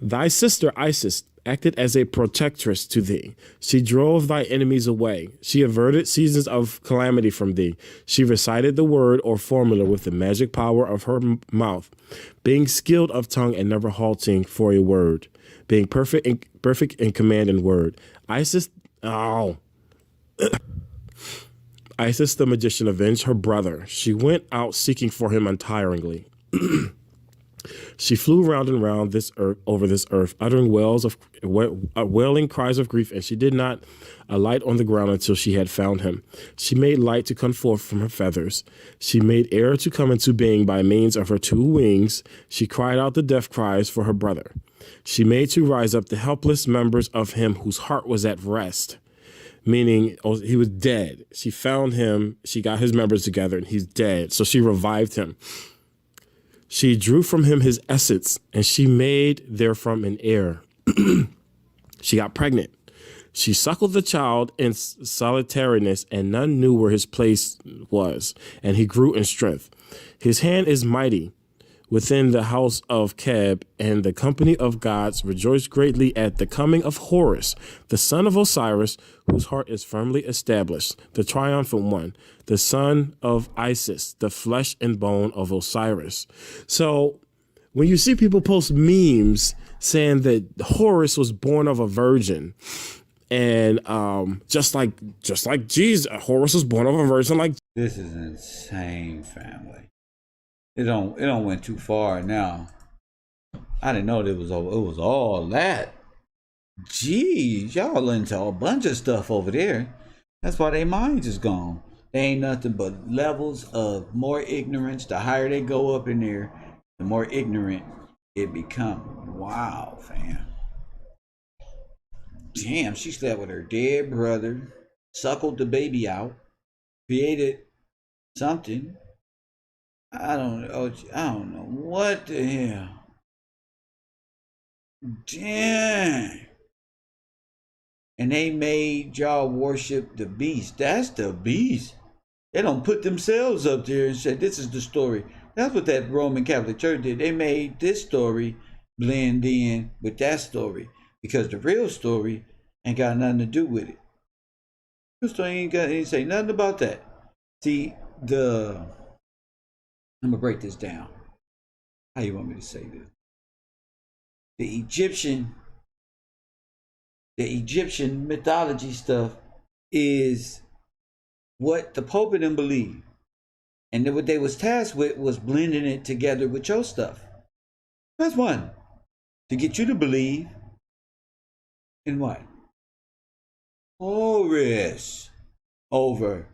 Thy sister Isis acted as a protectress to thee. She drove thy enemies away. She averted seasons of calamity from thee. She recited the word or formula with the magic power of her mouth, being skilled of tongue and never halting for a word, being perfect in command and word. Isis the magician avenged her brother. She went out seeking for him untiringly. She flew round and round this earth, over this earth, uttering wailing cries of grief, and she did not alight on the ground until she had found him. She made light to come forth from her feathers. She made air to come into being by means of her two wings. She cried out the death cries for her brother. She made to rise up the helpless members of him whose heart was at rest, meaning he was dead. She found him. She got his members together, and he's dead. So she revived him. She drew from him his essence, and she made therefrom an heir. She got pregnant. She suckled the child in solitariness, and none knew where his place was, and he grew in strength. His hand is mighty, within the house of Cab, and the company of gods rejoiced greatly at the coming of Horus, the son of Osiris, whose heart is firmly established, the triumphant one, the son of Isis, the flesh and bone of Osiris. So when you see people post memes saying that Horus was born of a virgin, and just like Jesus, Horus was born of a virgin, like This is insane, family. It don't went too far now. I didn't know it was all that. Jeez, y'all into a bunch of stuff over there. That's why their minds is gone. They ain't nothing but levels of more ignorance. The higher they go up in there, the more ignorant it become. Wow, fam. Damn, she slept with her dead brother, suckled the baby out, created something. I don't know what the hell. Damn. And they made y'all worship the beast. That's the beast. They don't put themselves up there and say, this is the story. That's what that Roman Catholic Church did. They made this story blend in with that story, because the real story ain't got nothing to do with it. The story ain't say nothing about that. See, I'm gonna break this down. How you want me to say this? The Egyptian mythology stuff is what the Pope and them believe. And then what they was tasked with was blending it together with your stuff. That's one. To get you to believe in what? Horus over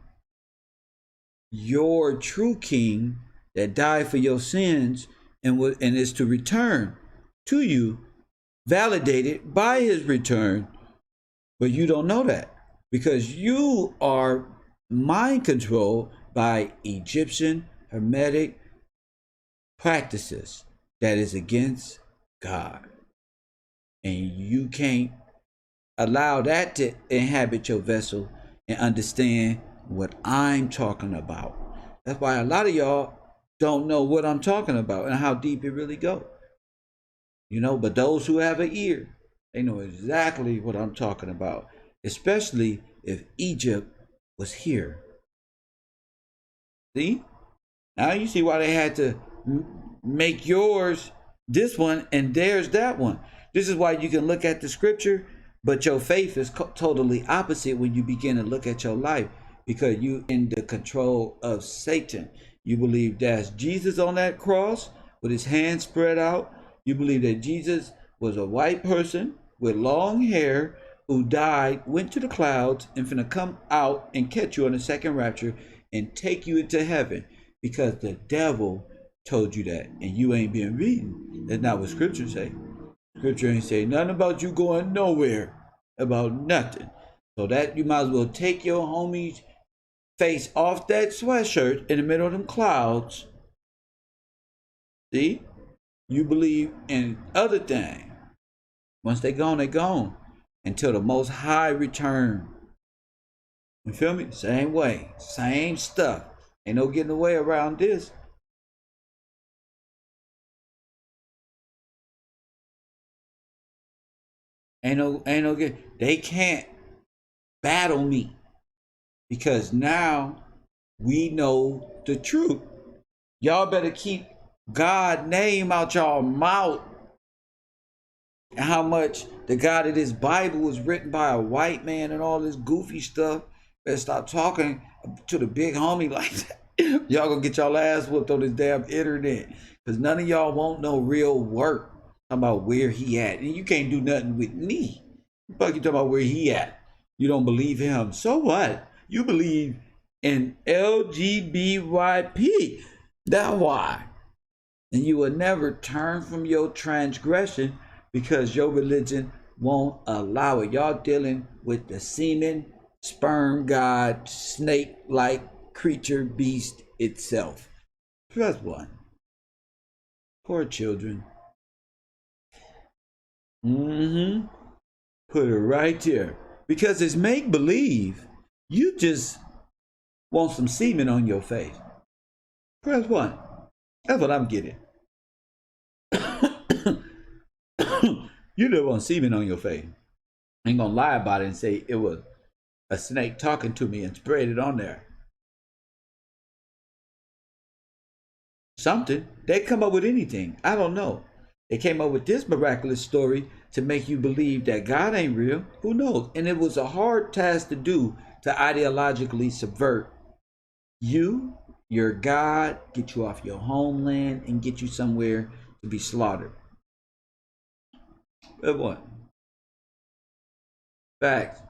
your true king that died for your sins and is to return to you, validated by his return. But you don't know that because you are mind controlled by Egyptian Hermetic practices that is against God. And you can't allow that to inhabit your vessel and understand what I'm talking about. That's why a lot of y'all don't know what I'm talking about and how deep it really goes. But those who have an ear, they know exactly what I'm talking about, especially if Egypt was here. See? Now you see why they had to make yours this one and theirs that one. This is why you can look at the scripture, but your faith is totally opposite when you begin to look at your life, because you in the control of Satan. You believe that's Jesus on that cross with his hands spread out. You believe that Jesus was a white person with long hair who died, went to the clouds, and finna come out and catch you on the second rapture and take you into heaven, because the devil told you that, and you ain't been reading. That's not what scripture say. Scripture ain't say nothing about you going nowhere, about nothing. So that you might as well take your homie's face off that sweatshirt in the middle of them clouds. See? You believe in other things. Once they gone, they gone. Until the Most High return. You feel me? Same way. Same stuff. Ain't no getting away around this. Ain't no get. They can't battle me, because now we know the truth. Y'all better keep God's name out y'all mouth. And how much the God of this Bible was written by a white man and all this goofy stuff. Better stop talking to the big homie like that. Y'all gonna get y'all ass whooped on this damn internet, because none of y'all won't know real work. Talking about where he at, and you can't do nothing with me. Fuck you talking about where he at? You don't believe him, so what? You believe in LGBYP. That's why. And you will never turn from your transgression, because your religion won't allow it. Y'all dealing with the semen, sperm god, snake-like creature beast itself. Plus one. Poor children. Put it right there. Because it's make-believe. You just want some semen on your face. Press one. That's what I'm getting. You don't want semen on your face. Ain't gonna lie about it and say it was a snake talking to me and spread it on there. Something. They come up with anything. I don't know. They came up with this miraculous story to make you believe that God ain't real. Who knows? And it was a hard task to do, to ideologically subvert you, your God, get you off your homeland, and get you somewhere to be slaughtered. Good one. Facts.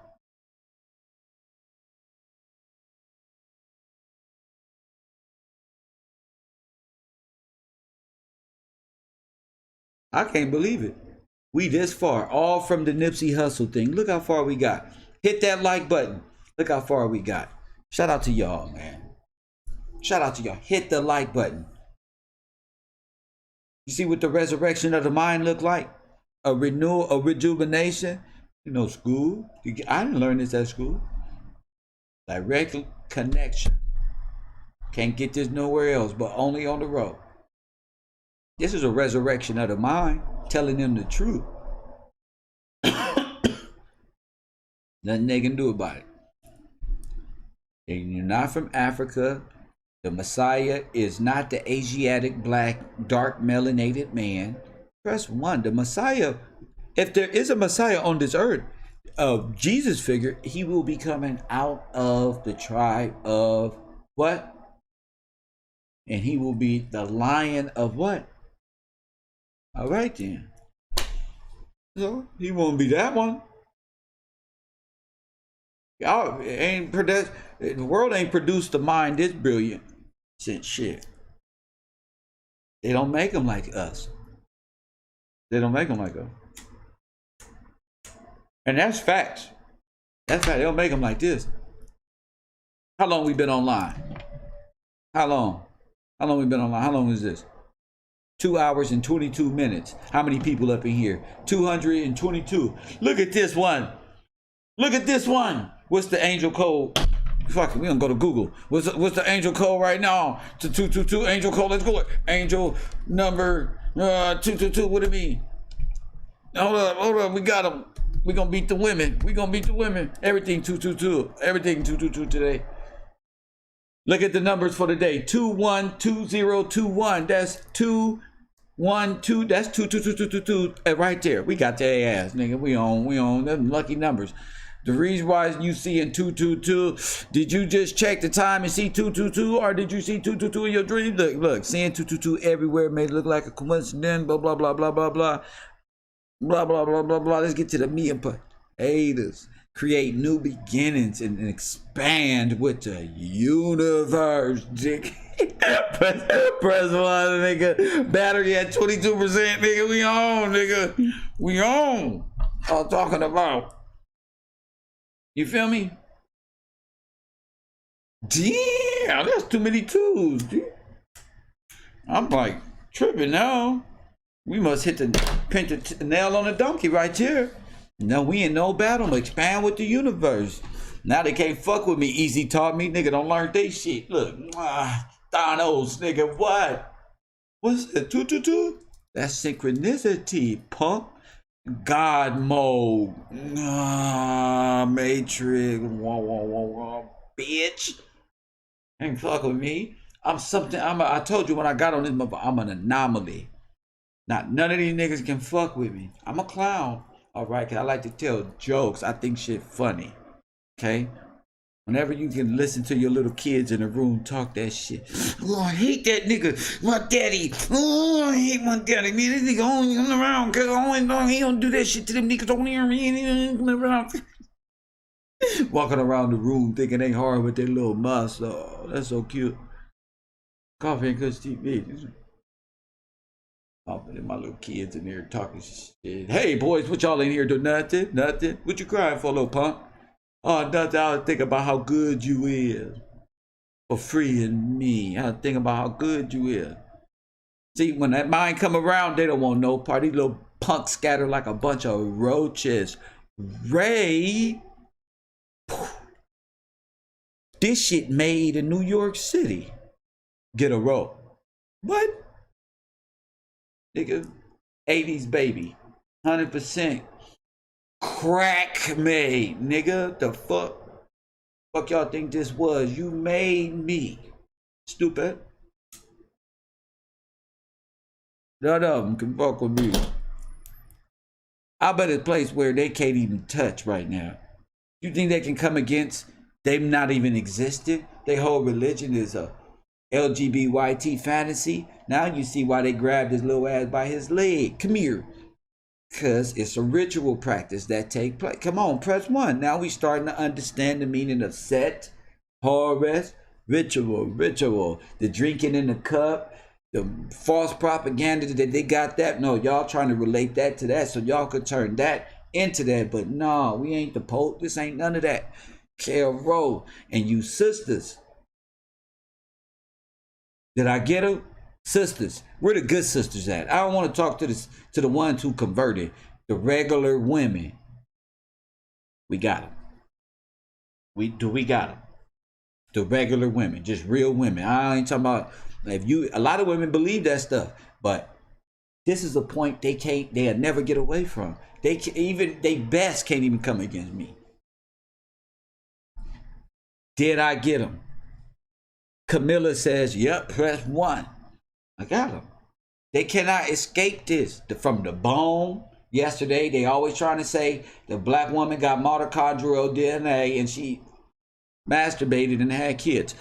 I can't believe it. We this far, all from the Nipsey Hussle thing. Look how far we got. Hit that like button. Look how far we got. Shout out to y'all, man. Shout out to y'all. Hit the like button. You see what the resurrection of the mind look like? A renewal, a rejuvenation. You know, school. I didn't learn this at school. Direct connection. Can't get this nowhere else, but only on the road. This is a resurrection of the mind, telling them the truth. Nothing they can do about it. And you're not from Africa. The Messiah is not the Asiatic, black, dark, melanated man. Press 1. The Messiah, if there is a Messiah on this earth, Jesus figure, he will be coming out of the tribe of what? And he will be the Lion of what? All right then. So he won't be that one. Y'all ain't produced. The world ain't produced a mind this brilliant since shit. They don't make them like us. They don't make them like us. And that's facts. That's fact. They don't make them like this. How long we been online? How long? How long we been online? How long is this? 2 hours and 22 minutes. How many people up in here? 222. Look at this one. Look at this one. What's the angel code? Fuck it, we gonna go to Google. What's the angel code right now? To 222 angel code. Let's go. Angel number 222. What do you mean? Hold up. We got them. We gonna beat the women. We gonna beat the women. Everything 222. Everything 222 today. Look at the numbers for the day. 212021. That's 212. That's 22222 right there. We got their ass, nigga. We on them lucky numbers. The reason why you seeing 222, did you just check the time and see 222, or did you see 222 in your dream? Look, seeing 222 everywhere may look like a coincidence. Blah blah blah blah blah blah blah blah blah blah blah. Let's get to the meat and potatoes. Create new beginnings and expand with the universe, dick. press 1, nigga. Battery at 22%, nigga. We on, nigga. We on. I'm talking about. You feel me? Damn, that's too many twos, dude. I'm like tripping now. We must hit the nail on the donkey right here. No, we in no battle. Expand with the universe. Now they can't fuck with me. Easy taught me. Nigga, don't learn they shit. Look. Thanos, nigga, what? What's it? 222? That's synchronicity, punk. God mode. Matrix. Bitch. Ain't fuck with me. I'm something. I told you when I got on this motherfucker, I'm an anomaly. None of these niggas can fuck with me. I'm a clown. All right, cause I like to tell jokes. I think shit funny. Okay? Whenever you can listen to your little kids in the room talk that shit. Oh, I hate that nigga. My daddy. Oh, I hate my daddy. Man, this nigga only come around cause he don't do that shit to them niggas on here. He come around. Walking around the room thinking they hard with their little mouth. Oh, that's so cute. Coffee and Kush TV. My little kids in there talking shit. Hey boys, what y'all in here do? Nothing. What you crying for, little punk? Oh, nothing. I was thinking about how good you is for freeing me. I was thinking about how good you is. See, when that mind come around, they don't want no part. These little punks scatter like a bunch of roaches. Ray, this shit made in New York City. Get a rope. What? Nigga, 80s baby. 100% crack made, nigga. The fuck y'all think this was? You made me. Stupid. None of them can fuck with me. I bet it's a place where they can't even touch right now. You think they can come against them not even existing? Their whole religion is a LGBT fantasy. Now you see why they grabbed his little ass by his leg. Come here. Because it's a ritual practice that take place. Come on, press 1. Now we starting to understand the meaning of set, horror, ritual. The drinking in the cup, the false propaganda that they got that. No, y'all trying to relate that to that so y'all could turn that into that. But no, we ain't the Pope. This ain't none of that. Carol and you sisters. Did I get them? Sisters. Where the good sisters at? I don't want to talk to the ones who converted. The regular women. We got them. We got them. The regular women, just real women. I ain't talking about a lot of women believe that stuff, but this is a point they'll never get away from. They best can't even come against me. Did I get them? Camilla says, yep, press 1. I got them. They cannot escape this. From the bone, yesterday, they always trying to say the black woman got mitochondrial DNA and she masturbated and had kids.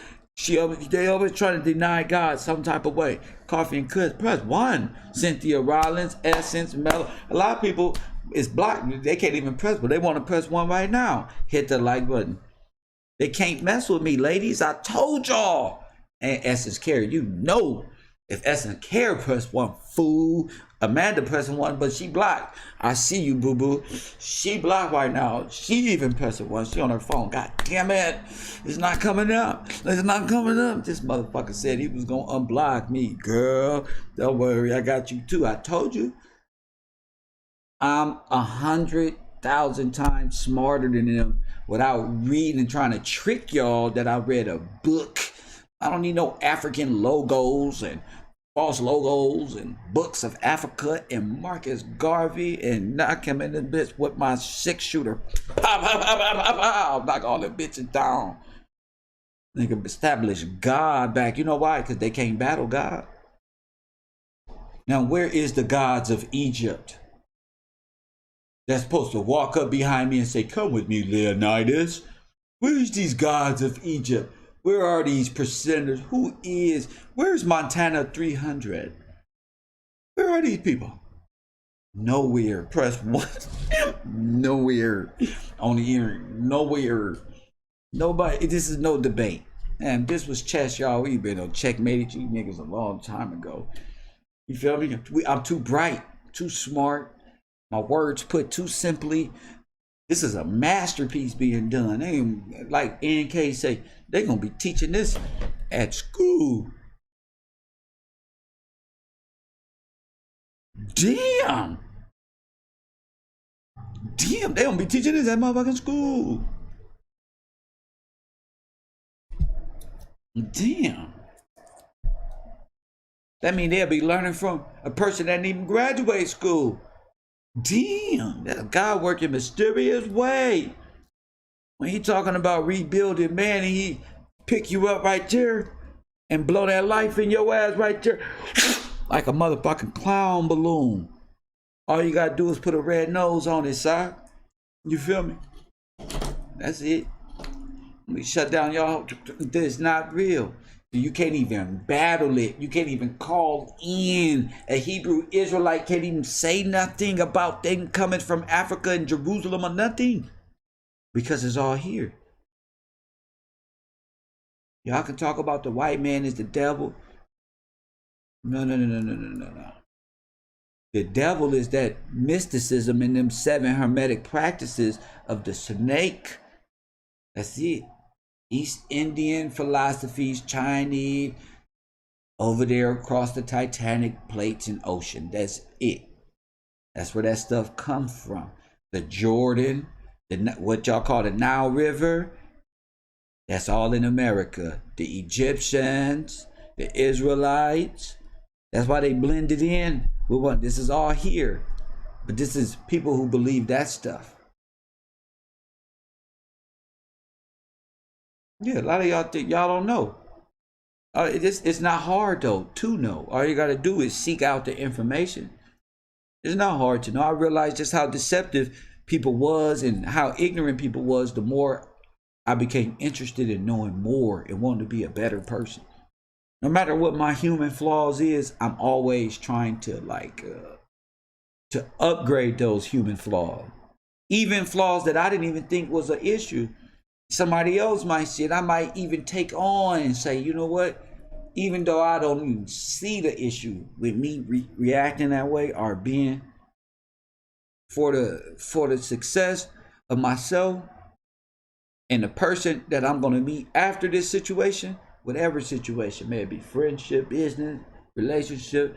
They always try to deny God some type of way. Coffee and Kush, press 1. Cynthia Rollins, Essence, Mellow. A lot of people is blocked. They can't even press, but they want to press 1 right now. Hit the like button. They can't mess with me, ladies. I told y'all. And Essence Care, you know. If Essence Care press 1, fool. Amanda pressing 1, but she blocked. I see you, boo-boo. She blocked right now. She even pressing 1. She on her phone. God damn it. It's not coming up. It's not coming up. This motherfucker said he was going to unblock me. Girl, don't worry. I got you too. I told you. I'm 100,000 times smarter than them without reading and trying to trick y'all that I read a book. I don't need no African logos and false logos and books of Africa and Marcus Garvey and knock him in the bitch with my 6-shooter. Pow, pow, pow, pow, pow, pow. Knock all the bitches down. They can establish God back. You know why? Because they can't battle God. Now, where is the gods of Egypt? That's supposed to walk up behind me and say, come with me, Leonidas. Where's these gods of Egypt? Where are these percenters? Where's Montana 300? Where are these people? Nowhere. Press 1. Nowhere. On the ear. Nowhere. Nobody. This is no debate. And this was chess, y'all. We've been on checkmated you niggas a long time ago. You feel me? I'm too bright, too smart. My words put too simply. This is a masterpiece being done. They, like NK say, they're going to be teaching this at school. Damn. They going to be teaching this at motherfucking school. Damn. That means they'll be learning from a person that didn't even graduate school. Damn, that God working in a mysterious way. When he talking about rebuilding, man, he pick you up right there and blow that life in your ass right there like a motherfucking clown balloon. All you gotta do is put a red nose on his side. You feel me? That's it. We shut down y'all. This is not real. You can't even battle it. You can't even call in. A Hebrew Israelite can't even say nothing about them coming from Africa and Jerusalem or nothing. Because it's all here. Y'all can talk about the white man is the devil. No. The devil is that mysticism in them 7 hermetic practices of the snake. That's it. East Indian philosophies, Chinese, over there across the Titanic plates and ocean. That's it. That's where that stuff comes from. The Jordan, what y'all call the Nile River, that's all in America. The Egyptians, the Israelites, that's why they blended in. This is all here. But this is people who believe that stuff. Yeah, a lot of y'all think y'all don't know. It's not hard though to know. All you gotta do is seek out the information. It's not hard to know. I realized just how deceptive people was and how ignorant people was. The more I became interested in knowing more and wanting to be a better person. No matter what my human flaws is, I'm always trying to to upgrade those human flaws. Even flaws that I didn't even think was an issue. Somebody else might see it. I might even take on and say, you know what? Even though I don't even see the issue with me reacting that way or being for the success of myself and the person that I'm going to meet after this situation, whatever situation, may it be friendship, business, relationship,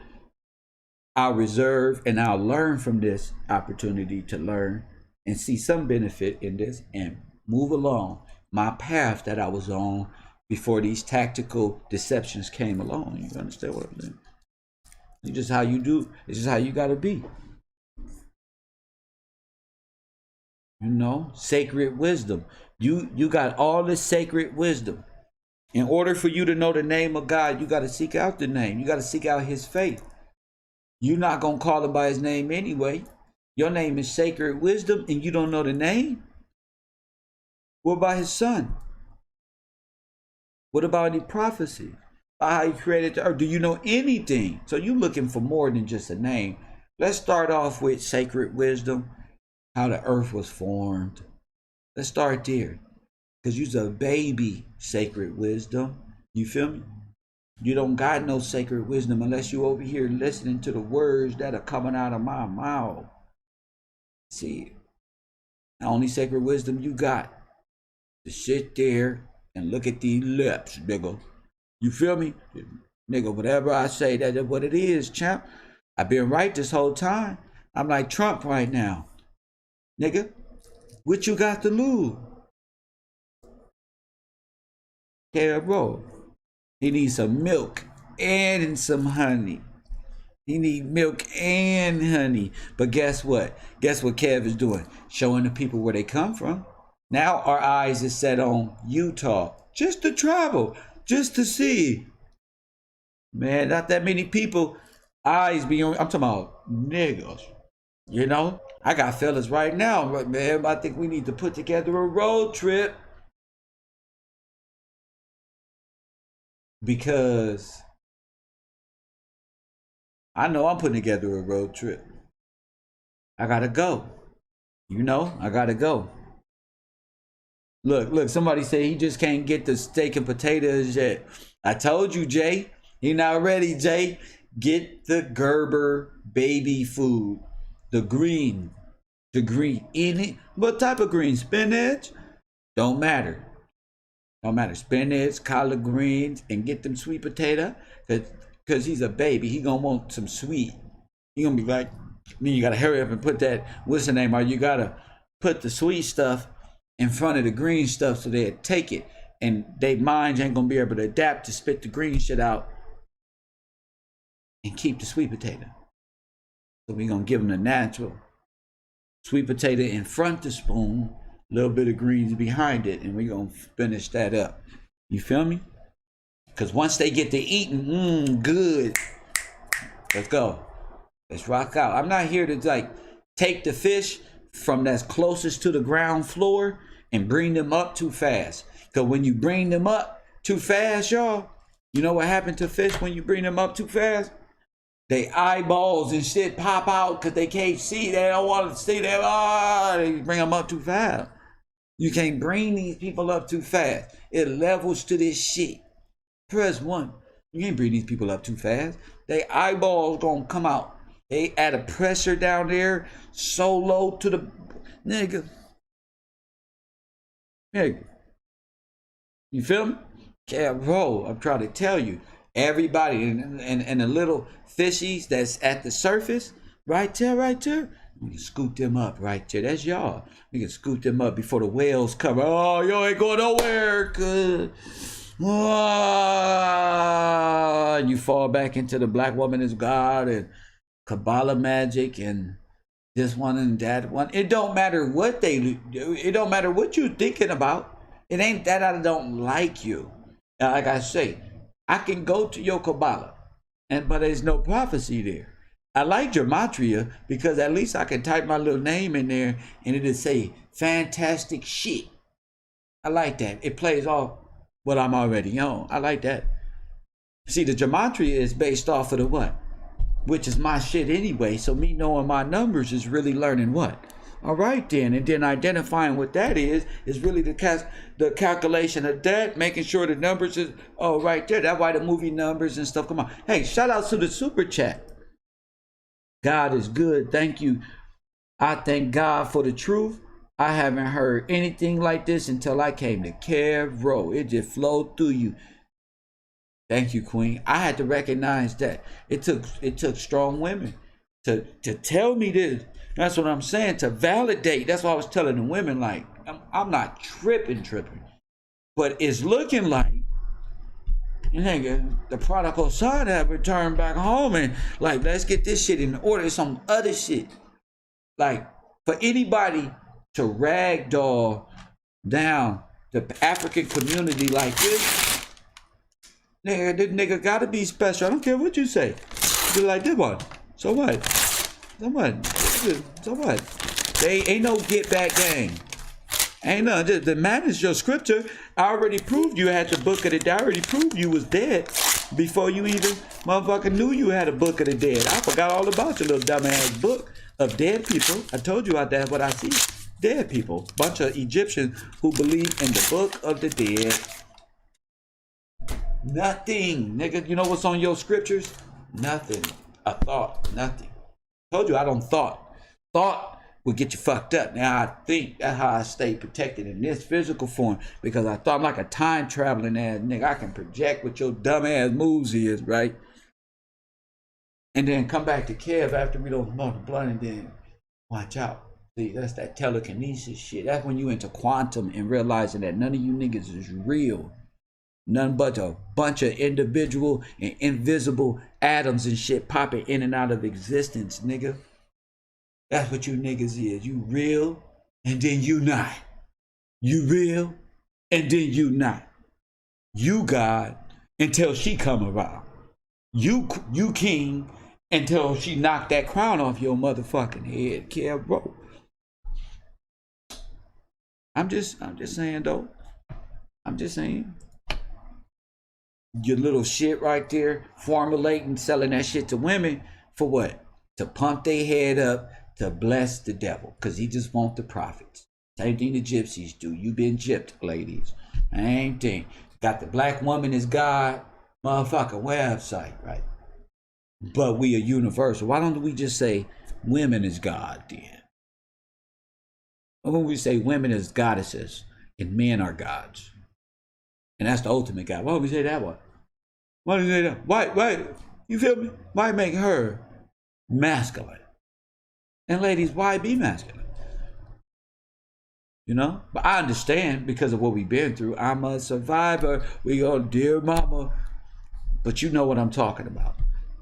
I'll reserve and I'll learn from this opportunity to learn and see some benefit in this and move along my path that I was on before these tactical deceptions came along. You understand what I'm saying? It's just how you do. It's just how you got to be. You know, sacred wisdom. You got all this sacred wisdom. In order for you to know the name of God, you got to seek out the name. You got to seek out his faith. You're not going to call him by his name anyway. Your name is sacred wisdom and you don't know the name? What about his son? What about any prophecy? How he created the earth? Do you know anything? So you're looking for more than just a name. Let's start off with sacred wisdom, how the earth was formed. Let's start there. Because you're a baby, sacred wisdom. You feel me? You don't got no sacred wisdom unless you over here listening to the words that are coming out of my mouth. See, the only sacred wisdom you got to sit there and look at these lips, nigga. You feel me? Nigga, whatever I say, that's what it is, champ. I've been right this whole time. I'm like Trump right now. Nigga, what you got to lose? Yeah, bro. He needs some milk and some honey. He needs milk and honey. But guess what? Guess what Kev is doing? Showing the people where they come from. Now our eyes is set on Utah. Just to travel. Just to see. Man, not that many people eyes be on. I'm talking about niggas. You know? I got fellas right now. But man, I think we need to put together a road trip. Because I know I'm putting together a road trip. I gotta go. You know, I gotta go. Look, somebody say he just can't get the steak and potatoes yet. I told you, Jay. You're not ready, Jay. Get the Gerber baby food. The green. Any, what type of green? Spinach? Don't matter. Don't matter. Spinach, collard greens, and get them sweet potato. Because he's a baby. He gonna want some sweet. He gonna be like, then you gotta hurry up and put that, what's the name? Or you gotta put the sweet stuff in front of the green stuff so they'll take it. And they minds ain't gonna be able to adapt to spit the green shit out and keep the sweet potato. So we gonna give them the natural sweet potato in front of the spoon, a little bit of greens behind it, and we gonna finish that up. You feel me? Because once they get to eating, good. Let's go. Let's rock out. I'm not here to like take the fish from that's closest to the ground floor and bring them up too fast. Because when you bring them up too fast, y'all, you know what happened to fish when you bring them up too fast? They eyeballs and shit pop out because they can't see. They don't want to see them. They bring them up too fast. You can't bring these people up too fast. It levels to this shit. Press 1. You can't bring these people up too fast. They eyeballs gonna come out. They add a pressure down there so low to the nigga. You feel me? Yeah, bro, I'm trying to tell you. Everybody and the little fishies that's at the surface, right there. We can scoop them up right there. That's y'all. We can scoop them up before the whales come. Oh, you ain't going nowhere. Good. And you fall back into the black woman is God and Kabbalah magic and this one and that one. It don't matter what they do. It don't matter what you thinking about. It ain't that I don't like you. Like I say, I can go to your Kabbalah, but there's no prophecy there. I like gematria because at least I can type my little name in there and it'll say fantastic shit. I like that. It plays off what I'm already on. I like that. See, the gematria is based off of the what? Which is my shit anyway. So me knowing my numbers is really learning what? All right then. And then identifying what that is really the calculation of that, making sure the numbers is, oh, right there. That's why the movie numbers and stuff come on. Hey, shout out to the super chat. God is good. Thank you. I thank God for the truth. I haven't heard anything like this until I came to Cairo. It just flowed through you. Thank you, Queen. I had to recognize that. It took strong women to tell me this. That's what I'm saying, to validate. That's what I was telling the women, like, I'm not tripping. But it's looking like, nigga, the prodigal son have returned back home and like, let's get this shit in order. Some other shit. Like, for anybody to ragdoll down the African community like this, nigga, this nigga gotta be special. I don't care what you say. Be like, this one. So what? So what? They ain't no get back game. Ain't no, the man is your scripture. I already proved you had the book of the dead. I already proved you was dead before you even motherfucker knew you had a book of the dead. I forgot all about your little dumbass book of dead people. I told you out there what I see. Dead people. Bunch of Egyptians who believe in the book of the dead. Nothing. Nigga, you know what's on your scriptures? Nothing. A thought. Nothing. Told you I don't thought. Thought will get you fucked up. Now I think that's how I stay protected in this physical form, because I thought I'm like a time traveling ass nigga. I can project what your dumb ass moves is, right? And then come back to Kev after we don't smoke the blunt, and then watch out. See, that's that telekinesis shit. That's when you into quantum and realizing that none of you niggas is real. None but a bunch of individual and invisible atoms and shit popping in and out of existence, nigga. That's what you niggas is. You real and then you not. You real and then you not. You God until she come around. You king until she knock that crown off your motherfucking head, kid, bro. I'm just saying though. I'm just saying. Your little shit right there, formulating, selling that shit to women for what? To pump their head up, to bless the devil, because he just want the profits. Same thing the gypsies do. You been gypped, ladies. Same thing. Got the black woman as God, motherfucker website, right? But we are universal. Why don't we just say women is God then? Or when we say women as goddesses and men are gods. And that's the ultimate God. Why don't we say that one? Why do you say that? Why? You feel me? Why make her masculine? And ladies, why be masculine? You know? But I understand because of what we've been through. I'm a survivor. We go, dear mama. But you know what I'm talking about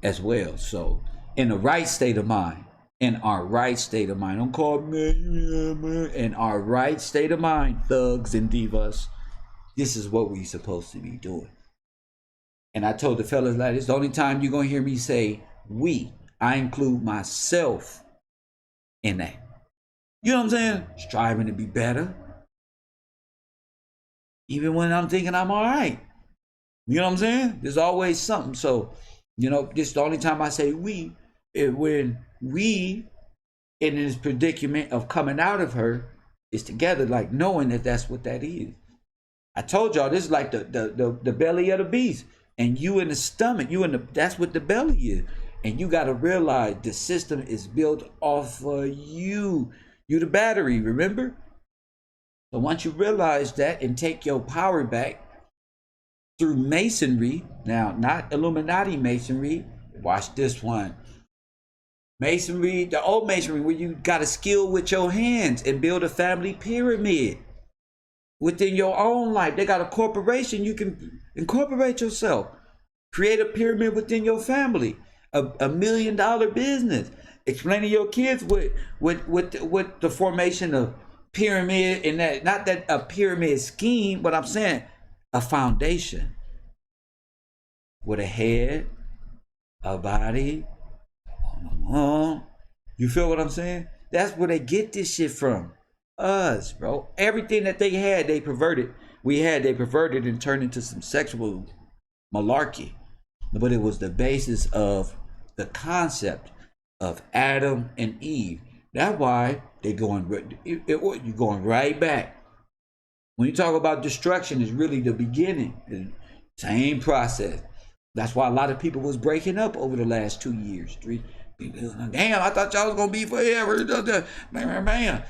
as well. So, in the right state of mind, in our right state of mind, don't call me, in our right state of mind, thugs and divas, this is what we're supposed to be doing. And I told the fellas like, it's the only time you're going to hear me say we. I include myself in that. You know what I'm saying? Striving to be better. Even when I'm thinking I'm all right. You know what I'm saying? There's always something. So, you know, this is the only time I say we. When we, in this predicament of coming out of her, is together, like knowing that that's what that is. I told y'all this is like the belly of the beast, and you in the stomach, that's what the belly is, and you got to realize the system is built off of you. You the battery, remember? So once you realize that and take your power back through masonry, now not Illuminati masonry. Watch this one. Masonry, the old masonry, where you got to skill with your hands and build a family pyramid. Within your own life, they got a corporation. You can incorporate yourself. Create a pyramid within your family. $1 million business. Explain to your kids what the formation of pyramid and that, not that a pyramid scheme, but I'm saying a foundation with a head, a body. You feel what I'm saying? That's where they get this shit from. Us, bro. Everything that they had, they perverted. They perverted and turned into some sexual malarkey. But it was the basis of the concept of Adam and Eve. That's why you're going right back. When you talk about destruction, it's really the beginning. Same process. That's why a lot of people was breaking up over the last 2 years. 3 people, damn, I thought y'all was gonna be forever. Man.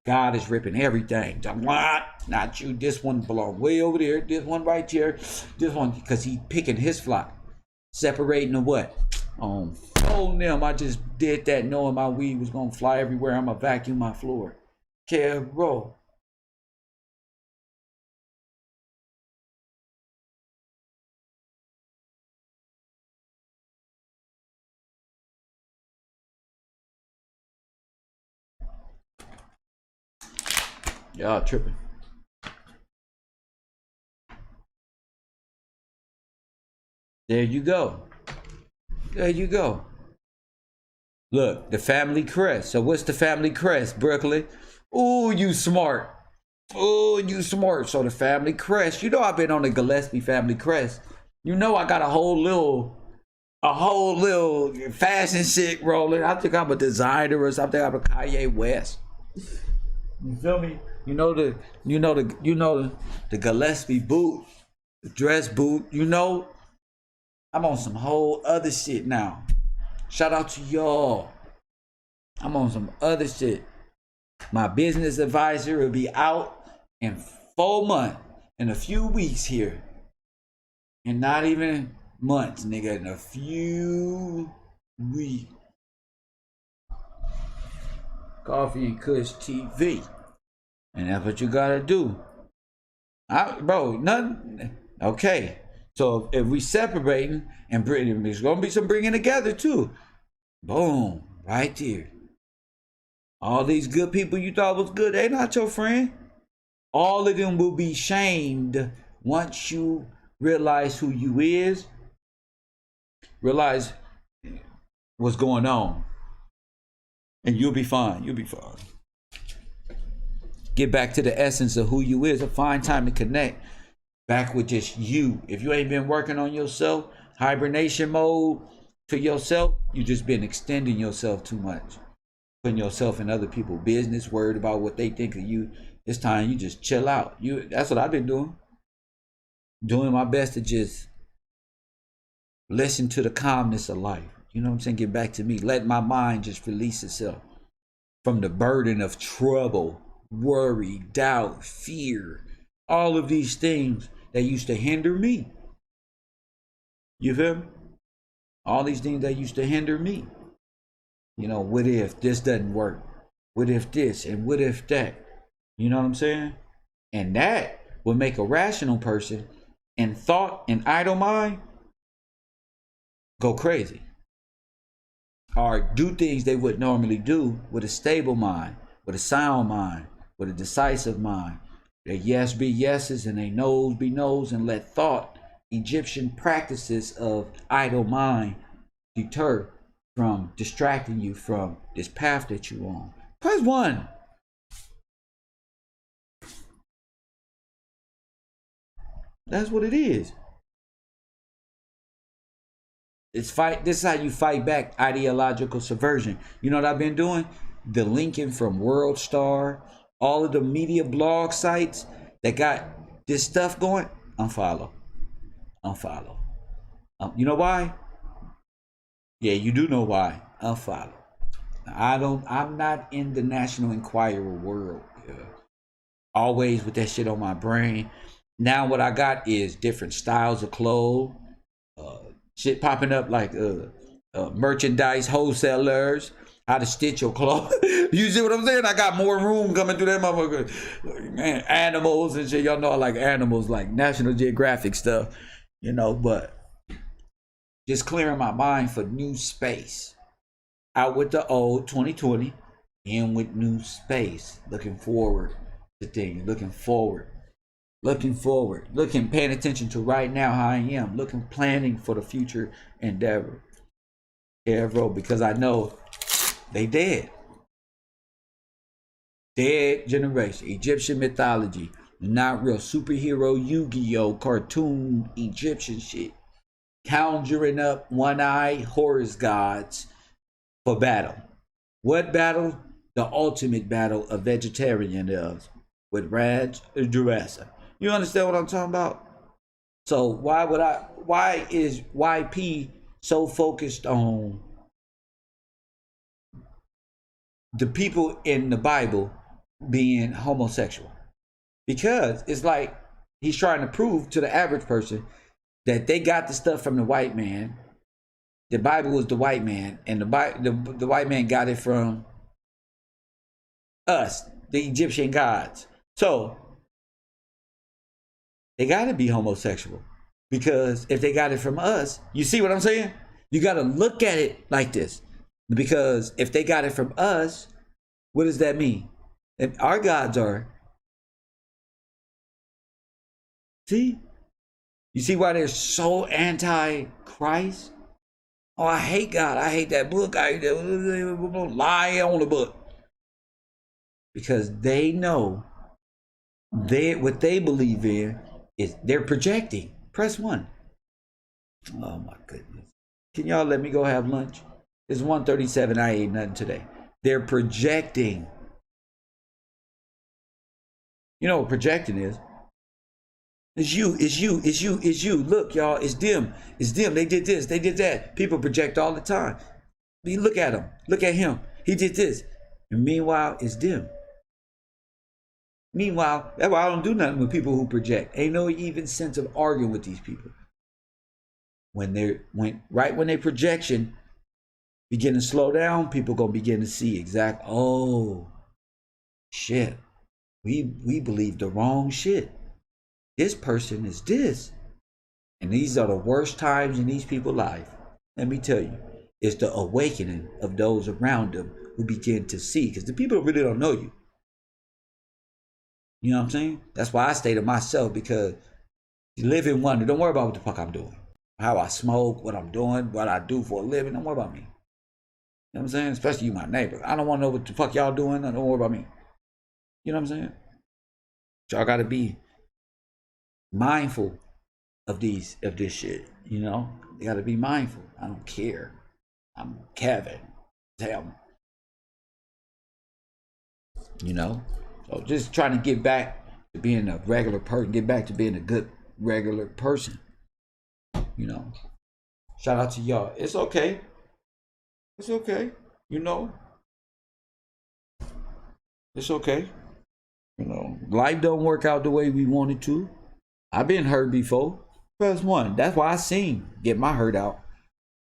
God is ripping everything. What? Not you. This one belongs way over there. This one right here. This one, because he picking his flock. Separating the what? Folding them. I just did that knowing my weed was gonna fly everywhere. I'm gonna vacuum my floor. Care, bro. Y'all tripping. There you go. There you go. Look, the family crest. So what's the family crest, Brooklyn? Ooh, you smart. Ooh, you smart. So the family crest. You know I've been on the Gillespie family crest. You know I got a whole little fashion shit rolling. I think I'm a designer or something. I'm a Kanye West. You feel me? You know the Gillespie boot, the dress boot. You know, I'm on some whole other shit now. Shout out to y'all. I'm on some other shit. My business advisor will be out in 4 months, in a few weeks here, and not even months, nigga. In a few weeks. Coffee and Kush TV. And that's what you gotta do. Bro, nothing. Okay. So if we separating and bringing, there's gonna be some bringing together too. Boom. Right there. All these good people you thought was good, they not your friend. All of them will be shamed once you realize who you is. Realize what's going on. And you'll be fine. You'll be fine. Get back to the essence of who you is. A fine time to connect back with just you. If you ain't been working on yourself, hibernation mode to yourself, you just been extending yourself too much. Putting yourself in other people's business, worried about what they think of you. It's time you just chill out. That's what I've been doing. Doing my best to just listen to the calmness of life. You know what I'm saying? Get back to me. Let my mind just release itself from the burden of trouble, worry, doubt, fear, all of these things that used to hinder me. You feel me? All these things that used to hinder me. You know, what if this doesn't work? What if this and what if that? You know what I'm saying? And that would make a rational person and thought and idle mind go crazy. Or do things they would normally do with a stable mind, with a sound mind, with a decisive mind. Their yes be yeses and their no's be no's, and let thought, Egyptian practices of idle mind deter from distracting you from this path that you're on. Press 1. That's what it is. This is how you fight back ideological subversion. You know what I've been doing? The linking from World Star, all of the media blog sites that got this stuff going, unfollow. You know why? Yeah, you do know why. Unfollow. I'm not in the National Enquirer world. Always with that shit on my brain. Now what I got is different styles of clothes. Shit popping up like merchandise wholesalers, how to stitch your clothes. You see what I'm saying? I got more room coming through that motherfucker. Man, animals and shit. Y'all know I like animals, like National Geographic stuff, you know, but just clearing my mind for new space. Out with the old 2020, in with new space. Looking forward to things. Looking forward. Looking forward. Looking, paying attention to right now how I am. Looking, planning for the future endeavor. Yeah, bro, because I know they dead. Dead generation. Egyptian mythology. Not real. Superhero Yu-Gi-Oh! Cartoon Egyptian shit. Conjuring up one-eye Horus gods for battle. What battle? The ultimate battle of vegetarianism with Raj Durasa. You understand what I'm talking about? So why is YP so focused on the people in the Bible being homosexual? Because it's like he's trying to prove to the average person that they got the stuff from the white man. The Bible was the white man, and the white man got it from us, the Egyptian gods. So they got to be homosexual, because if they got it from us, you see what I'm saying? You got to look at it like this, because if they got it from us, what does that mean? If our gods are, see, you see why they're so anti-Christ? Oh, I hate God. I hate that book. I lie on the book. Because they know what they believe in is they're projecting. Press 1. Oh my goodness. Can y'all let me go have lunch? It's 1:37. I ate nothing today. They're projecting. You know what projecting is? It's you, it's you, it's you, it's you. Look, y'all, it's them. It's them. They did this, they did that. People project all the time. You look at him. Look at him. He did this. And meanwhile, it's them. Meanwhile, that's why I don't do nothing with people who project. Ain't no even sense of arguing with these people. When they projection begin to slow down, people gonna begin to see oh shit. We believe the wrong shit. This person is this. And these are the worst times in these people's life. Let me tell you, it's the awakening of those around them who begin to see, because the people really don't know you. You know what I'm saying? That's why I stay to myself, because you live in wonder. Don't worry about what the fuck I'm doing. How I smoke, what I'm doing, what I do for a living. Don't worry about me. You know what I'm saying? Especially you, my neighbor. I don't want to know what the fuck y'all doing. Don't worry about me. You know what I'm saying? Y'all gotta be mindful of this shit. You know? You gotta be mindful. I don't care. I'm Kevin. Tell me. You know? So just trying to get back to being a regular person, get back to being a good regular person. You know, shout out to y'all. It's okay. It's okay. You know, it's okay. You know, life don't work out the way we want it to. I've been hurt before. Press 1. That's why I sing. Get my hurt out.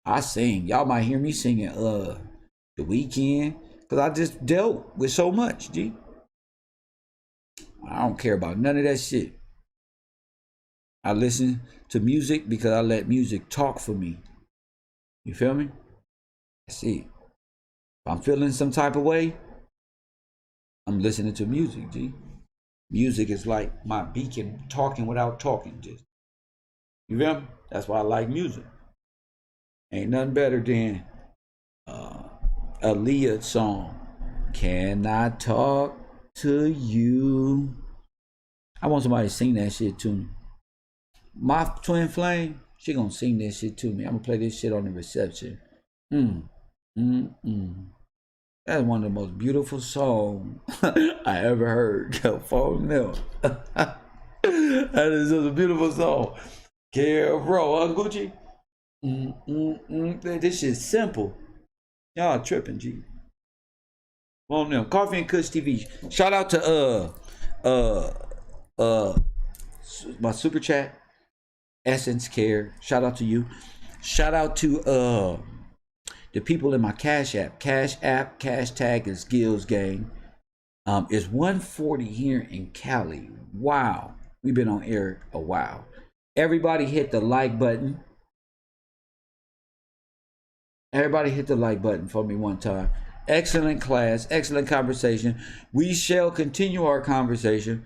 I sing. Y'all might hear me singing The Weekend, because I just dealt with so much, G. I don't care about none of that shit. I listen to music because I let music talk for me. You feel me? That's it. If I'm feeling some type of way, I'm listening to music, G. Music is like my beacon, talking without talking, just. You feel me? That's why I like music. Ain't nothing better than Aaliyah song, Can I Talk to You? I want somebody to sing that shit to me. My twin flame, she gonna sing that shit to me. I'm gonna play this shit on the reception. That's one of the most beautiful songs I ever heard. For them. That is just a beautiful song. Care, bro, Gucci. This shit's simple. Y'all tripping, G. On them. Coffee and Kush TV. Shout out to my super chat. Essence Care. Shout out to you. Shout out to the people in my Cash App. Cash tag is Skills Gang. It's 1:40 here in Cali. Wow. We've been on air a while. Everybody hit the like button. Everybody hit the like button for me one time. Excellent class, excellent conversation. We shall continue our conversation